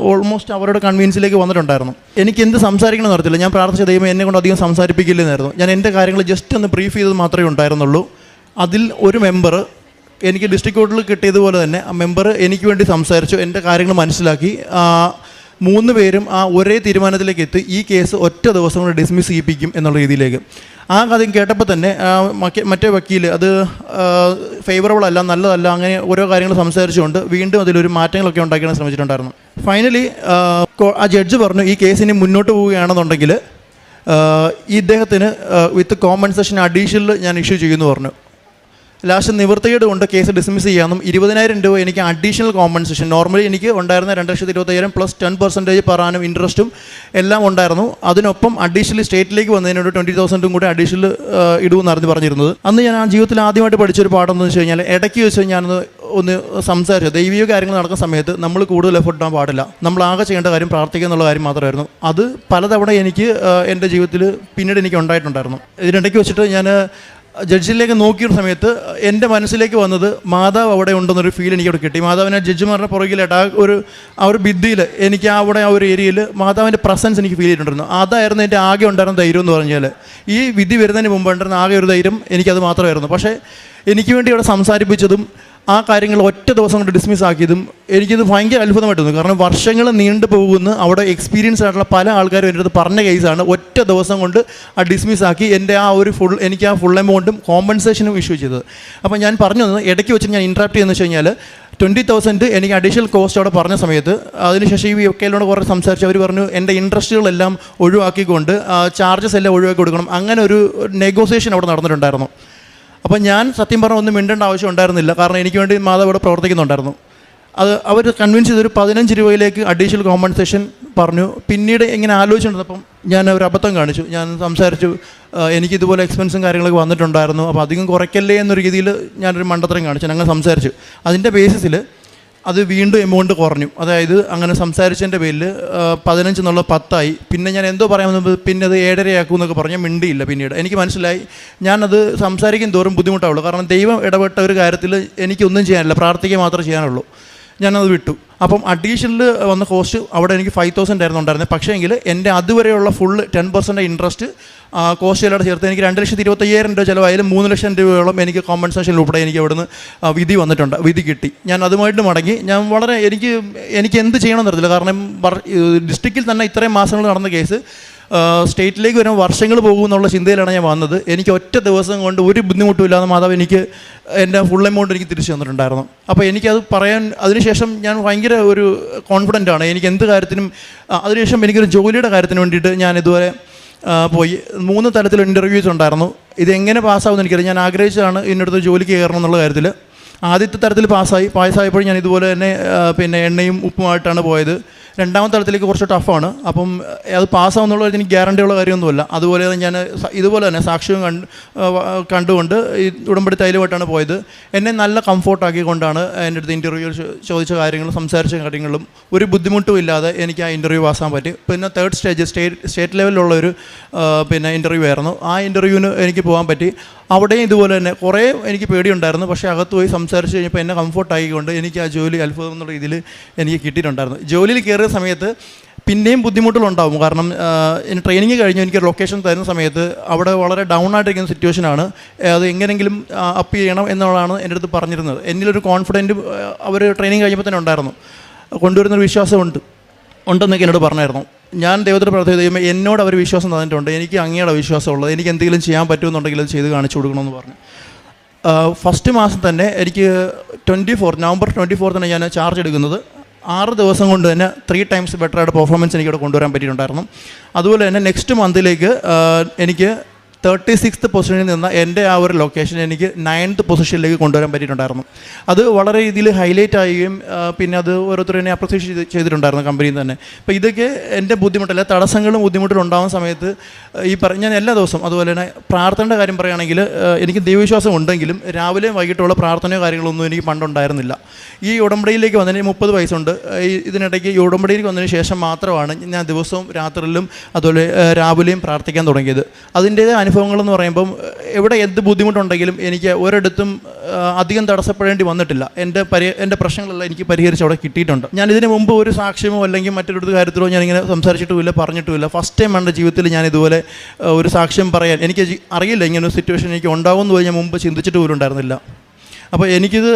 ഓൾമോസ്റ്റ് അവരുടെ കൺവീൻസിലേക്ക് വന്നിട്ടുണ്ടായിരുന്നു. എനിക്ക് എന്ത് സംസാരിക്കണമെന്ന് അറിയത്തില്ല. ഞാൻ പ്രാർത്ഥിച്ച ദൈവം എന്നെ കൊണ്ട് അധികം സംസാരിപ്പിക്കില്ലെന്നായിരുന്നു. ഞാൻ എൻ്റെ കാര്യങ്ങൾ ജസ്റ്റ് ഒന്ന് ബ്രീഫ് ചെയ്തത് മാത്രമേ ഉണ്ടായിരുന്നുള്ളൂ. അതിൽ ഒരു മെമ്പർ എനിക്ക് ഡിസ്ട്രിക്ട് കോർട്ടിൽ കിട്ടിയതുപോലെ തന്നെ ആ മെമ്പർ എനിക്ക് വേണ്ടി സംസാരിച്ചു, എൻ്റെ കാര്യങ്ങൾ മനസ്സിലാക്കി. 3 പേരും ആ ഒരേ തീരുമാനത്തിലേക്ക് എത്തി ഈ കേസ് ഒറ്റ ദിവസം കൊണ്ട് ഡിസ്മിസ് ചെയ്യിപ്പിക്കും എന്നുള്ള രീതിയിലേക്ക്. ആ കാര്യം കേട്ടപ്പോൾ തന്നെ മറ്റേ വക്കീൽ അത് ഫേവറബിൾ അല്ല, നല്ലതല്ല, അങ്ങനെ ഓരോ കാര്യങ്ങൾ സംസാരിച്ചുകൊണ്ട് വീണ്ടും അതിലൊരു മാറ്റങ്ങളൊക്കെ ഉണ്ടാക്കാൻ ശ്രമിച്ചിട്ടുണ്ടായിരുന്നു. ഫൈനലി ആ ജഡ്ജ് പറഞ്ഞു ഈ കേസിന് മുന്നോട്ട് പോവുകയാണെന്നുണ്ടെങ്കിൽ ഇദ്ദേഹത്തിന് വിത്ത് കോമ്പൻസേഷൻ അഡീഷണൽ ഞാൻ ഇഷ്യൂ ചെയ്യുമെന്ന് പറഞ്ഞു. ലാസ്റ്റ് നിവൃത്തികേട് കൊണ്ട് കേസ് ഡിസ്മിസ് ചെയ്യാമെന്നും 20,000 രൂപ എനിക്ക് അഡീഷണൽ കോമ്പൻസേഷൻ, നോർമലി എനിക്ക് ഉണ്ടായിരുന്ന 2,25,000 പ്ലസ് 10% per annum ഇൻട്രസ്റ്റും എല്ലാം ഉണ്ടായിരുന്നു. അതിനൊപ്പം അഡീഷണൽ സ്റ്റേറ്റിലേക്ക് വന്നതിനോട് 20,000 കൂടെ അഡീഷണൽ ഇടുമെന്ന് പറഞ്ഞിരുന്നത്. അന്ന് ഞാൻ ആ ജീവിതത്തിൽ ആദ്യമായിട്ട് പഠിച്ചൊരു പാഠം എന്ന് വെച്ച് കഴിഞ്ഞാൽ, ഇടയ്ക്ക് വെച്ച് ഒന്ന് സംസാരിച്ചു. ദൈവിക കാര്യങ്ങൾ നടക്കുന്ന സമയത്ത് നമ്മൾ കൂടുതൽ എഫർട്ട് ഇടാൻ പാടില്ല. നമ്മൾ ആകെ ചെയ്യേണ്ട കാര്യം പ്രാർത്ഥിക്കുക എന്നുള്ള കാര്യം മാത്രമായിരുന്നു. അത് പലതവണ എനിക്ക് എൻ്റെ ജീവിതത്തിൽ പിന്നീട് എനിക്ക് ഉണ്ടായിട്ടുണ്ടായിരുന്നു. ഇതിനിടയ്ക്ക് വെച്ചിട്ട് ഞാൻ ജഡ്ജിലേക്ക് നോക്കിയൊരു സമയത്ത് എൻ്റെ മനസ്സിലേക്ക് വന്നത് മാതാവ് അവിടെ ഉണ്ടെന്നൊരു ഫീൽ എനിക്കവിടെ കിട്ടി. മാതാവിനെ ജഡ്ജിമാരുടെ പുറകിലായിട്ട് ആ ഒരു ഭിത്തിയിൽ എനിക്ക് അവിടെ ആ ഒരു ഏരിയയിൽ മാതാവിൻ്റെ പ്രസൻസ് എനിക്ക് ഫീൽ ചെയ്തിട്ടുണ്ടായിരുന്നു. അതായിരുന്നു എൻ്റെ ആകെ ഉണ്ടായിരുന്ന ധൈര്യം എന്ന് പറഞ്ഞാൽ. ഈ വിധി വരുന്നതിന് മുമ്പ് ഉണ്ടായിരുന്ന ആകെ ഒരു ധൈര്യം എനിക്കത് മാത്രമായിരുന്നു. പക്ഷേ എനിക്ക് വേണ്ടി അവിടെ സംസാരിപ്പിച്ചതും ആ കാര്യങ്ങൾ ഒറ്റ ദിവസം കൊണ്ട് ഡിസ്മിസ് ആക്കിയതും എനിക്കിത് ഭയങ്കര അത്ഭുതമായിട്ട് തോന്നി. കാരണം വർഷങ്ങൾ നീണ്ടു പോകുന്ന അവിടെ എക്സ്പീരിയൻസ് ആയിട്ടുള്ള പല ആൾക്കാരും എൻ്റെ അടുത്ത് പറഞ്ഞ കേസാണ് ഒറ്റ ദിവസം കൊണ്ട് ആ ഡിസ്മിസ് ആക്കി എൻ്റെ ആ ഒരു എനിക്ക് ആ ഫുൾ എമൗണ്ടും കോമ്പൻസേഷനും ഇഷ്യൂ ചെയ്തത്. അപ്പോൾ ഞാൻ പറഞ്ഞു തന്നത് ഇടയ്ക്ക് വെച്ച് ഞാൻ ഇൻട്രാക്ട് ചെയ്യുന്നത് വെച്ച് കഴിഞ്ഞാൽ 20,000 എനിക്ക് അഡീഷണൽ കോസ്റ്റ് അവിടെ പറഞ്ഞ സമയത്ത് അതിനുശേഷം ഈ വക്കീലിനോട് കുറേ സംസാരിച്ച് അവർ പറഞ്ഞു എൻ്റെ ഇൻട്രസ്റ്റുകളെല്ലാം ഒഴിവാക്കിക്കൊണ്ട് ചാർജസ് എല്ലാം ഒഴിവാക്കി കൊടുക്കണം. അങ്ങനെ ഒരു നെഗോസിയേഷൻ അവിടെ നടന്നിട്ടുണ്ടായിരുന്നു. അപ്പോൾ ഞാൻ സത്യം പറഞ്ഞാൽ ഒന്നും മിണ്ടേണ്ട ആവശ്യം ഉണ്ടായിരുന്നില്ല. കാരണം എനിക്ക് വേണ്ടി മാതാവ് ഇവിടെ പ്രവർത്തിക്കുന്നുണ്ടായിരുന്നു. അത് അവർ കൺവിൻസ് ചെയ്തൊരു 15 രൂപയിലേക്ക് അഡീഷണൽ കോമ്പൻസേഷൻ പറഞ്ഞു. പിന്നീട് ഇങ്ങനെ ആലോചിച്ചിരുന്നപ്പം ഞാൻ ഒരു അബദ്ധം കാണിച്ചു. ഞാൻ സംസാരിച്ചു, എനിക്കിതുപോലെ എക്സ്പെൻസും കാര്യങ്ങളൊക്കെ വന്നിട്ടുണ്ടായിരുന്നു, അപ്പോൾ അധികം കുറയ്ക്കല്ലേ എന്നൊരു രീതിയിൽ ഞാനൊരു മണ്ടത്തരം കാണിച്ചു. ഞങ്ങൾ സംസാരിച്ചു. അതിൻ്റെ ബേസിസിൽ അത് വീണ്ടും എമൗണ്ട് കുറഞ്ഞു. അതായത് അങ്ങനെ സംസാരിച്ചതിൻ്റെ പേരിൽ 15 എന്നുള്ളത് 10 ആയി. പിന്നെ ഞാൻ എന്തോ പറയാമെന്ന് പിന്നെ അത് 7.5 ആക്കും എന്നൊക്കെ പറഞ്ഞാൽ മിണ്ടിയില്ല. പിന്നീട് എനിക്ക് മനസ്സിലായി ഞാനത് സംസാരിക്കും തോറും ബുദ്ധിമുട്ടാവുള്ളൂ. കാരണം ദൈവം ഇടപെട്ട ഒരു കാര്യത്തിൽ എനിക്കൊന്നും ചെയ്യാനില്ല, പ്രാർത്ഥിക്കുക മാത്രമേ ചെയ്യാനുള്ളൂ. ഞാനത് വിട്ടു. അപ്പം അഡീഷണൽ വന്ന കോസ്റ്റ് അവിടെ എനിക്ക് 5,000 ആയിരുന്നു ഉണ്ടായിരുന്നത്. പക്ഷേ എങ്കിൽ എൻ്റെ അതുവരെയുള്ള ഫുൾ 10% ഇൻട്രസ്റ്റ് കോസ്റ്റ് എല്ലാം ചേർത്ത് എനിക്ക് 2,25,000 രൂപ ചിലവായാലും 3 ലക്ഷം രൂപയോളം എനിക്ക് കോമ്പൻസേഷൻ ഉൾപ്പെടെ എനിക്ക് അവിടുന്ന് വിധി കിട്ടി. ഞാൻ അതുമായിട്ട് മടങ്ങി. ഞാൻ വളരെ എനിക്ക് എന്ത് ചെയ്യണമെന്ന് അറിയില്ല. കാരണം ഡിസ്ട്രിക്റ്റിൽ തന്നെ ഇത്രയും മാസങ്ങൾ നടന്ന കേസ് സ്റ്റേറ്റിലേക്ക് വരുമ്പോൾ വർഷങ്ങൾ പോകുമെന്നുള്ള ചിന്തയിലാണ് ഞാൻ വന്നത്. എനിക്ക് ഒറ്റ ദിവസം കൊണ്ട് ഒരു ബുദ്ധിമുട്ടും ഇല്ലാതെ മാതാവ് എനിക്ക് എൻ്റെ ഫുൾ എമൗണ്ട് എനിക്ക് തിരിച്ചു തന്നിട്ടുണ്ടായിരുന്നു. അപ്പോൾ എനിക്കത് പറയാൻ അതിനുശേഷം ഞാൻ ഭയങ്കര ഒരു കോൺഫിഡൻ്റാണ്. എനിക്ക് എന്ത് കാര്യത്തിനും അതിനുശേഷം എനിക്കൊരു ജോലിയുടെ കാര്യത്തിന് വേണ്ടിയിട്ട് ഞാൻ ഇതുവരെ പോയി 3 തരത്തിൽ ഇൻ്റർവ്യൂസ് ഉണ്ടായിരുന്നു. ഇതെങ്ങനെ പാസ്സാവുമെന്ന് എനിക്കറിയാം. ഞാൻ ആഗ്രഹിച്ചതാണ് ഇതിനടുത്ത് ജോലിക്ക് കയറണം എന്നുള്ള കാര്യത്തിൽ. ആദ്യത്തെ തരത്തിൽ പാസ്സായപ്പോൾ ഞാൻ ഇതുപോലെ തന്നെ പിന്നെ എണ്ണയും ഉപ്പുമായിട്ടാണ് പോയത്. രണ്ടാമത്തെ തലത്തിലേക്ക് കുറച്ച് ടഫാണ്. അപ്പം അത് പാസ്സാവുന്നുള്ള എനിക്ക് ഗ്യാരണ്ടിയുള്ള കാര്യമൊന്നുമില്ല. അതുപോലെ ഞാൻ ഇതുപോലെ തന്നെ സാക്ഷ്യവും കണ്ടുകൊണ്ട് ഈ ഉടമ്പടി തൈലുമായിട്ടാണ് പോയത്. എന്നെ നല്ല കംഫോർട്ടാക്കിക്കൊണ്ടാണ് എൻ്റെ അടുത്ത് ഇൻ്റർവ്യൂ ചോദിച്ച കാര്യങ്ങളും സംസാരിച്ച കാര്യങ്ങളും ഒരു ബുദ്ധിമുട്ടും ഇല്ലാതെ എനിക്ക് ആ ഇൻ്റർവ്യൂ പാസ്സാൻ പറ്റി. പിന്നെ 3rd സ്റ്റേജ് സ്റ്റേറ്റ് ലെവലിലുള്ളൊരു പിന്നെ ഇൻ്റർവ്യൂ ആയിരുന്നു. ആ ഇൻ്റർവ്യൂവിന് എനിക്ക് പോകാൻ പറ്റി. അവിടെയും ഇതുപോലെ തന്നെ കുറേ എനിക്ക് പേടിയുണ്ടായിരുന്നു. പക്ഷേ അകത്ത് പോയി സംസാരിച്ച് കഴിഞ്ഞപ്പോൾ എന്നെ കംഫോർട്ടായിക്കൊണ്ട് എനിക്ക് ആ ജോലി അത്ഭുതം എന്നുള്ള രീതിയിൽ എനിക്ക് കിട്ടിയിട്ടുണ്ടായിരുന്നു. ജോലിയിൽ കയറിയ സമയത്ത് പിന്നെയും ബുദ്ധിമുട്ടുകളുണ്ടാവും. കാരണം ട്രെയിനിങ് കഴിഞ്ഞ് എനിക്ക് ലൊക്കേഷൻ തരുന്ന സമയത്ത് അവിടെ വളരെ ഡൗൺ ആയിട്ടിരിക്കുന്ന സിറ്റുവേഷനാണ്. അത് എങ്ങനെയെങ്കിലും അപ്പ് ചെയ്യണം എന്നുള്ളതാണ് എൻ്റെ അടുത്ത് പറഞ്ഞിരുന്നത്. എന്നിലൊരു കോൺഫിഡൻറ്റ് അവർ ട്രെയിനിങ് കഴിഞ്ഞപ്പോൾ തന്നെ ഉണ്ടായിരുന്നു. കൊണ്ടുവരുന്നൊരു ഉണ്ടെന്നൊക്കെ എന്നോട് പറഞ്ഞായിരുന്നു. ഞാൻ ദൈവത്തിന് പ്രാർത്ഥിക്കുന്ന എന്നോട് അവർ വിശ്വാസം തന്നിട്ടുണ്ട്. എനിക്ക് അങ്ങയുടെ വിശ്വാസമുള്ളത്. എനിക്ക് എന്തെങ്കിലും ചെയ്യാൻ പറ്റുമെന്നുണ്ടെങ്കിൽ അത് ചെയ്ത് കാണിച്ചു കൊടുക്കണമെന്ന് പറഞ്ഞു. ഫസ്റ്റ് മാസം തന്നെ എനിക്ക് നവംബർ 24 തന്നെ ഞാൻ ചാർജ് എടുക്കുന്നത്. 6 ദിവസം കൊണ്ട് തന്നെ 3 ടൈംസ് ബെറ്ററായിട്ട് പെർഫോമൻസ് എനിക്കിവിടെ കൊണ്ടുവരാൻ പറ്റിയിട്ടുണ്ടായിരുന്നു. അതുപോലെ തന്നെ നെക്സ്റ്റ് മന്തിലേക്ക് എനിക്ക് 36th പൊസിഷനിൽ നിന്ന് എൻ്റെ ആ ഒരു ലൊക്കേഷൻ എനിക്ക് 9th പൊസിഷനിലേക്ക് കൊണ്ടുവരാൻ പറ്റിയിട്ടുണ്ടായിരുന്നു. അത് വളരെ രീതിയിൽ ഹൈലൈറ്റ് ആവുകയും പിന്നെ അത് ഓരോരുത്തരും എന്നെ അപ്രിസിയേറ്റ് ചെയ്തിട്ടുണ്ടായിരുന്നു കമ്പനിയിൽ തന്നെ. അപ്പോൾ ഇതൊക്കെ എൻ്റെ ബുദ്ധിമുട്ടല്ല, തടസ്സങ്ങളും ബുദ്ധിമുട്ടും ഉണ്ടാകുന്ന സമയത്ത് ഞാൻ എല്ലാ ദിവസവും അതുപോലെ തന്നെ പ്രാർത്ഥനയുടെ കാര്യം പറയുകയാണെങ്കിൽ എനിക്ക് ദൈവവിശ്വാസം ഉണ്ടെങ്കിലും രാവിലെയും വൈകിട്ടുള്ള പ്രാർത്ഥനയോ കാര്യങ്ങളൊന്നും എനിക്ക് പണ്ടുണ്ടായിരുന്നില്ല. ഈ ഉടമ്പടിയിലേക്ക് വന്നതിന് 30 വയസ്സുണ്ട്. ഇതിനിടയ്ക്ക് ഈ ഉടമ്പടിയിലേക്ക് വന്നതിന് ശേഷം മാത്രമാണ് ഞാൻ ദിവസവും രാത്രിയിലും അതുപോലെ രാവിലെയും പ്രാർത്ഥിക്കാൻ തുടങ്ങിയത്. അതിൻ്റേതായ അനുഭവങ്ങളെന്ന് പറയുമ്പം എവിടെ എന്ത് ബുദ്ധിമുട്ടുണ്ടെങ്കിലും എനിക്ക് ഒരിടത്തും അധികം തടസ്സപ്പെടേണ്ടി വന്നിട്ടില്ല. എൻ്റെ പ്രശ്നങ്ങളെല്ലാം എനിക്ക് പരിഹരിച്ച് അവിടെ കിട്ടിയിട്ടുണ്ട്. ഞാൻ ഇതിന് മുമ്പ് ഒരു സാക്ഷ്യമോ അല്ലെങ്കിൽ മറ്റൊരു കാര്യത്തിലോ ഞാനിങ്ങനെ സംസാരിച്ചിട്ടുമില്ല, പറഞ്ഞിട്ടുമില്ല. ഫസ്റ്റ് ടൈം എൻ്റെ ജീവിതത്തിൽ ഞാൻ ഇതുപോലെ ഒരു സാക്ഷ്യം പറയാൻ എനിക്ക് അറിയില്ല. ഇങ്ങനെ ഒരു സിറ്റുവേഷൻ എനിക്ക് ഉണ്ടാകുമെന്ന് പോയി ഞാൻ മുമ്പ് ചിന്തിച്ചിട്ട് പോലും ഉണ്ടായിരുന്നില്ല. അപ്പോൾ എനിക്കിത്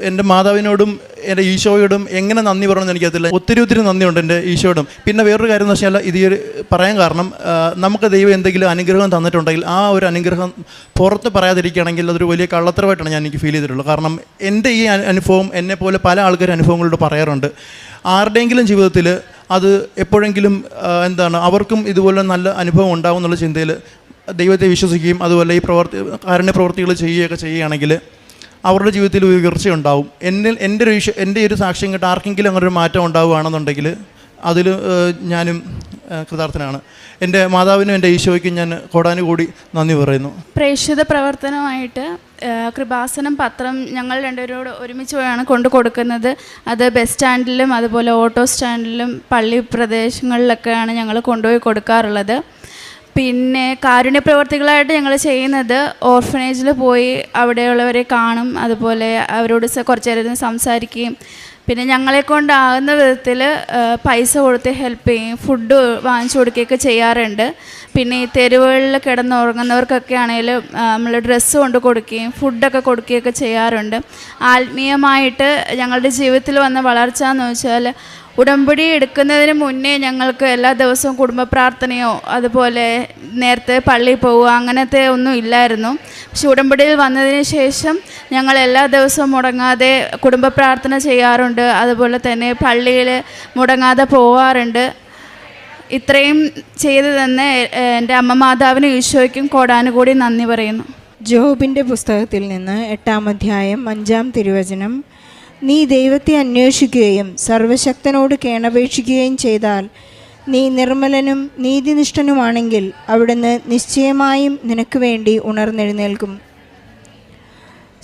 എൻ്റെ മാതാവിനോടും എൻ്റെ ഈശോയോടും എങ്ങനെ നന്ദി പറയണമെന്ന് എനിക്കറിയത്തില്ല. ഒത്തിരി നന്ദിയുണ്ട് എൻ്റെ ഈശോയോടും. പിന്നെ വേറൊരു കാര്യം എന്ന് വെച്ചാൽ ഇത് പറയാൻ കാരണം, നമുക്ക് ദൈവം എന്തെങ്കിലും അനുഗ്രഹം തന്നിട്ടുണ്ടെങ്കിൽ ആ ഒരു അനുഗ്രഹം പുറത്ത് പറയാതിരിക്കുകയാണെങ്കിൽ അതൊരു വലിയ കള്ളത്തരമായിട്ടാണ് എനിക്ക് ഫീൽ ചെയ്തിട്ടുള്ളത്. കാരണം എൻ്റെ ഈ അനുഭവം എന്നെപ്പോലെ പല ആൾക്കാർ അനുഭവങ്ങളോട് പറയാറുണ്ട്. ആരുടെയെങ്കിലും ജീവിതത്തിൽ അത് എപ്പോഴെങ്കിലും അവർക്കും ഇതുപോലെ നല്ല അനുഭവം ഉണ്ടാവും എന്നുള്ള ചിന്തയിൽ ദൈവത്തെ വിശ്വസിക്കുകയും അതുപോലെ ഈ കാരുണ്യ പ്രവർത്തികൾ ചെയ്യുകയാണെങ്കിൽ അവരുടെ ജീവിതത്തിൽ ഒരു ഉയർച്ചയുണ്ടാവും. എൻ്റെ ഒരു സാക്ഷ്യം കേട്ട് ആർക്കെങ്കിലും അങ്ങനെ ഒരു മാറ്റം ഉണ്ടാവുകയാണെന്നുണ്ടെങ്കിൽ അതിൽ ഞാനും കൃതാർത്ഥനാണ്. എൻ്റെ മാതാവിനും എൻ്റെ ഈശോയ്ക്കും ഞാൻ കോടാനുകൂടി നന്ദി പറയുന്നു. പ്രേക്ഷിത പ്രവർത്തനമായിട്ട് കൃപാസനം പത്രം ഞങ്ങൾ രണ്ടുപേരോട് ഒരുമിച്ച് പോയാണ് കൊണ്ടു കൊടുക്കുന്നത്. അത് ബസ് സ്റ്റാൻഡിലും അതുപോലെ ഓട്ടോ സ്റ്റാൻഡിലും പള്ളി പ്രദേശങ്ങളിലൊക്കെയാണ് ഞങ്ങൾ കൊണ്ടുപോയി കൊടുക്കാറുള്ളത്. പിന്നെ കാരുണ്യ പ്രവർത്തികളായിട്ട് ഞങ്ങൾ ചെയ്യുന്നത് ഓർഫനേജിൽ പോയി അവിടെയുള്ളവരെ കാണും, അതുപോലെ അവരോട് കുറച്ച് നേരം സംസാരിക്കുകയും പിന്നെ ഞങ്ങളെ കൊണ്ടാകുന്ന വിധത്തിൽ പൈസ കൊടുത്ത് ഹെൽപ്പ് ചെയ്യും, ഫുഡ് വാങ്ങിച്ചു കൊടുക്കുകയൊക്കെ ചെയ്യാറുണ്ട്. പിന്നെ ഈ തെരുവുകളിൽ കിടന്നുറങ്ങുന്നവർക്കൊക്കെ ആണെങ്കിലും നമ്മൾ ഡ്രസ്സ് കൊണ്ട് കൊടുക്കുകയും ഫുഡൊക്കെ കൊടുക്കുകയൊക്കെ ചെയ്യാറുണ്ട്. ആത്മീയമായിട്ട് ഞങ്ങളുടെ ജീവിതത്തിൽ വന്ന വളർച്ച എന്ന് വെച്ചാൽ, ഉടമ്പടി എടുക്കുന്നതിന് മുന്നേ ഞങ്ങൾക്ക് എല്ലാ ദിവസവും കുടുംബ പ്രാർത്ഥനയോ അതുപോലെ നേരത്തെ പള്ളിയിൽ പോവുക അങ്ങനത്തെ ഒന്നും ഇല്ലായിരുന്നു. പക്ഷെ ഉടമ്പടിയിൽ വന്നതിന് ശേഷം ഞങ്ങൾ എല്ലാ ദിവസവും മുടങ്ങാതെ കുടുംബ പ്രാർത്ഥന ചെയ്യാറുണ്ട്, അതുപോലെ തന്നെ പള്ളിയിൽ മുടങ്ങാതെ പോവാറുണ്ട്. ഇത്രയും ചെയ്തു തന്നെ എൻ്റെ അമ്മ മാതാവിനും ഈശോയ്ക്കും കോടാനുകൂടി നന്ദി പറയുന്നു. ജോബിൻ്റെ പുസ്തകത്തിൽ നിന്ന് 8-ാം അധ്യായം 5-ാം തിരുവചനം, നീ ദൈവത്തെ അന്വേഷിക്കുകയും സർവശക്തനോട് കേണപേക്ഷിക്കുകയും ചെയ്താൽ നീ നിർമ്മലനും നീതിനിഷ്ഠനുമാണെങ്കിൽ അവിടുന്ന് നിശ്ചയമായും നിനക്ക് വേണ്ടി ഉണർന്നെഴുന്നേൽക്കും.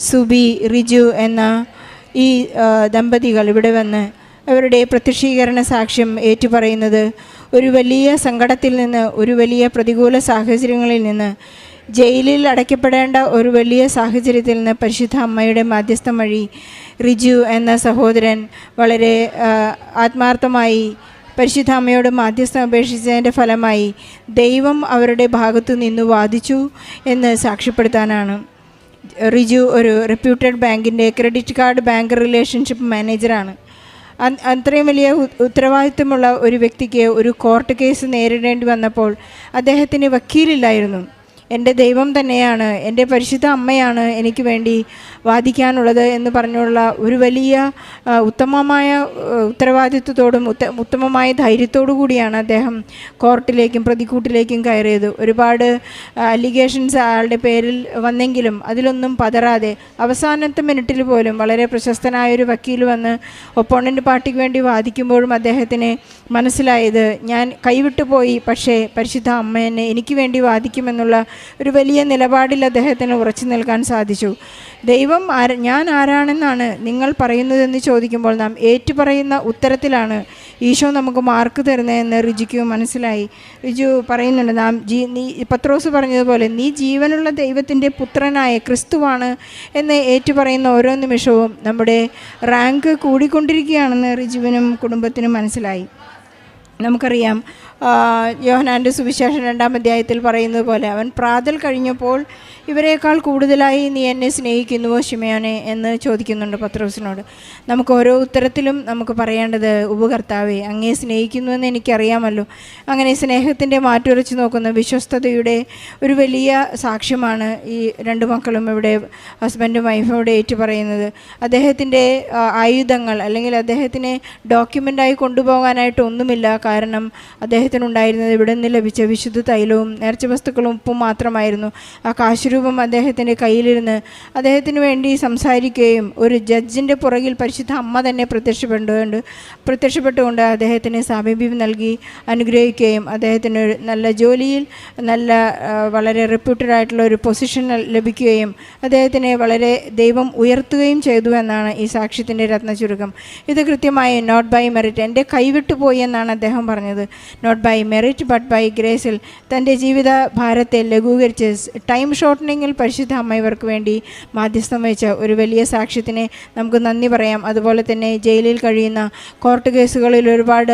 സുബി, റിജു എന്ന ഈ ദമ്പതികൾ ഇവിടെ വന്ന് അവരുടെ പ്രത്യക്ഷീകരണ സാക്ഷ്യം ഏറ്റുപറയുന്നത് ഒരു വലിയ സങ്കടത്തിൽ നിന്ന്, ഒരു വലിയ പ്രതികൂല സാഹചര്യങ്ങളിൽ നിന്ന്, ജയിലിൽ അടയ്ക്കപ്പെടേണ്ട ഒരു വലിയ സാഹചര്യത്തിൽ നിന്ന് പരിശുദ്ധ അമ്മയുടെ മാധ്യസ്ഥം വഴി റിജു എന്ന സഹോദരൻ വളരെ ആത്മാർത്ഥമായി പരിശുദ്ധ അമ്മയോട് മാധ്യസ്ഥം അപേക്ഷിച്ചതിൻ്റെ ഫലമായി ദൈവം അവരുടെ ഭാഗത്തു നിന്ന് വാദിച്ചു എന്ന് സാക്ഷ്യപ്പെടുത്താനാണ്. റിജു ഒരു റെപ്യൂട്ടഡ് ബാങ്കിൻ്റെ ക്രെഡിറ്റ് കാർഡ് ബാങ്ക് റിലേഷൻഷിപ്പ് മാനേജറാണ്. അത്രയും വലിയ ഉത്തരവാദിത്വമുള്ള ഒരു വ്യക്തിക്ക് ഒരു കോർട്ട് കേസ് നേരിടേണ്ടി വന്നപ്പോൾ അദ്ദേഹത്തിന് വക്കീലില്ലായിരുന്നു. എൻ്റെ ദൈവം തന്നെയാണ്, എൻ്റെ പരിശുദ്ധ അമ്മയാണ് എനിക്ക് വേണ്ടി വാദിക്കാനുള്ളത് എന്ന് പറഞ്ഞുള്ള ഒരു വലിയ ഉത്തമമായ ഉത്തരവാദിത്വത്തോടും ഉത്തമമായ ധൈര്യത്തോടു കൂടിയാണ് അദ്ദേഹം കോർട്ടിലേക്കും പ്രതിക്കൂട്ടിലേക്കും കയറിയത്. ഒരുപാട് അലിഗേഷൻസ് അയാളുടെ പേരിൽ വന്നെങ്കിലും അതിലൊന്നും പതറാതെ അവസാനത്തെ മിനിറ്റിൽ പോലും വളരെ പ്രശസ്തനായൊരു വക്കീൽ വന്ന് ഒപ്പോണൻ്റ് പാർട്ടിക്ക് വേണ്ടി വാദിക്കുമ്പോഴും അദ്ദേഹത്തിന് മനസ്സിലായത് ഞാൻ കൈവിട്ടു പോയി, പക്ഷേ പരിശുദ്ധ അമ്മ എന്നെ എനിക്ക് വേണ്ടി വാദിക്കുമെന്നുള്ള ഒരു വലിയ നിലപാടിൽ അദ്ദേഹത്തിന് ഉറച്ചു നിൽക്കാൻ സാധിച്ചു. ദൈവം ഞാൻ ആരാണെന്നാണ് നിങ്ങൾ പറയുന്നതെന്ന് ചോദിക്കുമ്പോൾ നാം ഏറ്റുപറയുന്ന ഉത്തരത്തിലാണ് ഈശോ നമുക്ക് മാർക്ക് തരുന്നതെന്ന് റിജുക്ക് മനസ്സിലായി. റിജു പറയുന്നുണ്ട്, നീ പത്രോസ് പറഞ്ഞതുപോലെ നീ ജീവനുള്ള ദൈവത്തിൻ്റെ പുത്രനായ ക്രിസ്തുവാണ് എന്ന് ഏറ്റുപറയുന്ന ഓരോ നിമിഷവും നമ്മുടെ റാങ്ക് കൂടിക്കൊണ്ടിരിക്കുകയാണെന്ന് റിജുവിനും കുടുംബത്തിനും മനസ്സിലായി. നമുക്കറിയാം, യോഹന്നാൻ്റെ സുവിശേഷം 2-ാം അധ്യായത്തിൽ പറയുന്നത് പോലെ അവൻ പ്രാതൽ കഴിഞ്ഞപ്പോൾ ഇവരെക്കാൾ കൂടുതലായി നീ എന്നെ സ്നേഹിക്കുന്നുവോ ശിമയോനെ എന്ന് ചോദിക്കുന്നുണ്ട് പത്രോസിനോട്. നമുക്ക് ഓരോ ഉത്തരത്തിലും നമുക്ക് പറയേണ്ടത്, ഉപകർത്താവേ അങ്ങേ സ്നേഹിക്കുന്നുവെന്ന് എനിക്കറിയാമല്ലോ. അങ്ങനെ സ്നേഹത്തിൻ്റെ മാറ്റുരച്ച് നോക്കുന്ന വിശ്വസ്തതയുടെ ഒരു വലിയ സാക്ഷ്യമാണ് ഈ രണ്ട് മക്കളും ഇവിടെ ഹസ്ബൻഡും വൈഫും ഇവിടെ ഏറ്റു പറയുന്നത്. അദ്ദേഹത്തിൻ്റെ ആയുധങ്ങൾ അല്ലെങ്കിൽ അദ്ദേഹത്തിനെ ഡോക്യുമെൻ്റായി കൊണ്ടുപോകാനായിട്ട് ഒന്നുമില്ല. കാരണം അദ്ദേഹത്തിനുണ്ടായിരുന്നത് ഇവിടെ നിന്ന് ലഭിച്ച വിശുദ്ധ തൈലവും നേർച്ച വസ്തുക്കളും ഉപ്പും മാത്രമായിരുന്നു. ആ കാശുരൂപം അദ്ദേഹത്തിൻ്റെ കയ്യിലിരുന്ന് അദ്ദേഹത്തിന് വേണ്ടി സംസാരിക്കുകയും ഒരു ജഡ്ജിൻ്റെ പുറകിൽ പരിശുദ്ധ അമ്മ തന്നെ പ്രത്യക്ഷപ്പെട്ടുകൊണ്ട് അദ്ദേഹത്തിന് സാമീപ്യം നൽകി അനുഗ്രഹിക്കുകയും അദ്ദേഹത്തിന് ഒരു നല്ല ജോലിയിൽ വളരെ റെപ്യൂട്ടഡ് ആയിട്ടുള്ള ഒരു പൊസിഷൻ ലഭിക്കുകയും അദ്ദേഹത്തിനെ വളരെ ദൈവം ഉയർത്തുകയും ചെയ്തു എന്നാണ് ഈ സാക്ഷ്യത്തിൻ്റെ രത്നചുരുക്കം. ഇത് കൃത്യമായി നോട്ട് ബൈ മെറിറ്റ്, എൻ്റെ കൈവിട്ടുപോയി എന്നാണ് അദ്ദേഹം പറഞ്ഞത്. Not by merit but by ഗ്രേസിൽ തൻ്റെ ജീവിത ഭാരത്തെ ലഘൂകരിച്ച് ടൈം ഷോർട്ടനിങ്ങിൽ പരിശുദ്ധ അമ്മ ഇവർക്ക് വേണ്ടി മാധ്യസ്ഥം വഹിച്ച ഒരു വലിയ സാക്ഷ്യത്തിനെ നമുക്ക് നന്ദി പറയാം. അതുപോലെ തന്നെ ജയിലിൽ കഴിയുന്ന കോർട്ട് കേസുകളിൽ ഒരുപാട്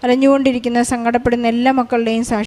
അലഞ്ഞുകൊണ്ടിരിക്കുന്ന സങ്കടപ്പെടുന്ന എല്ലാ മക്കളുടെയും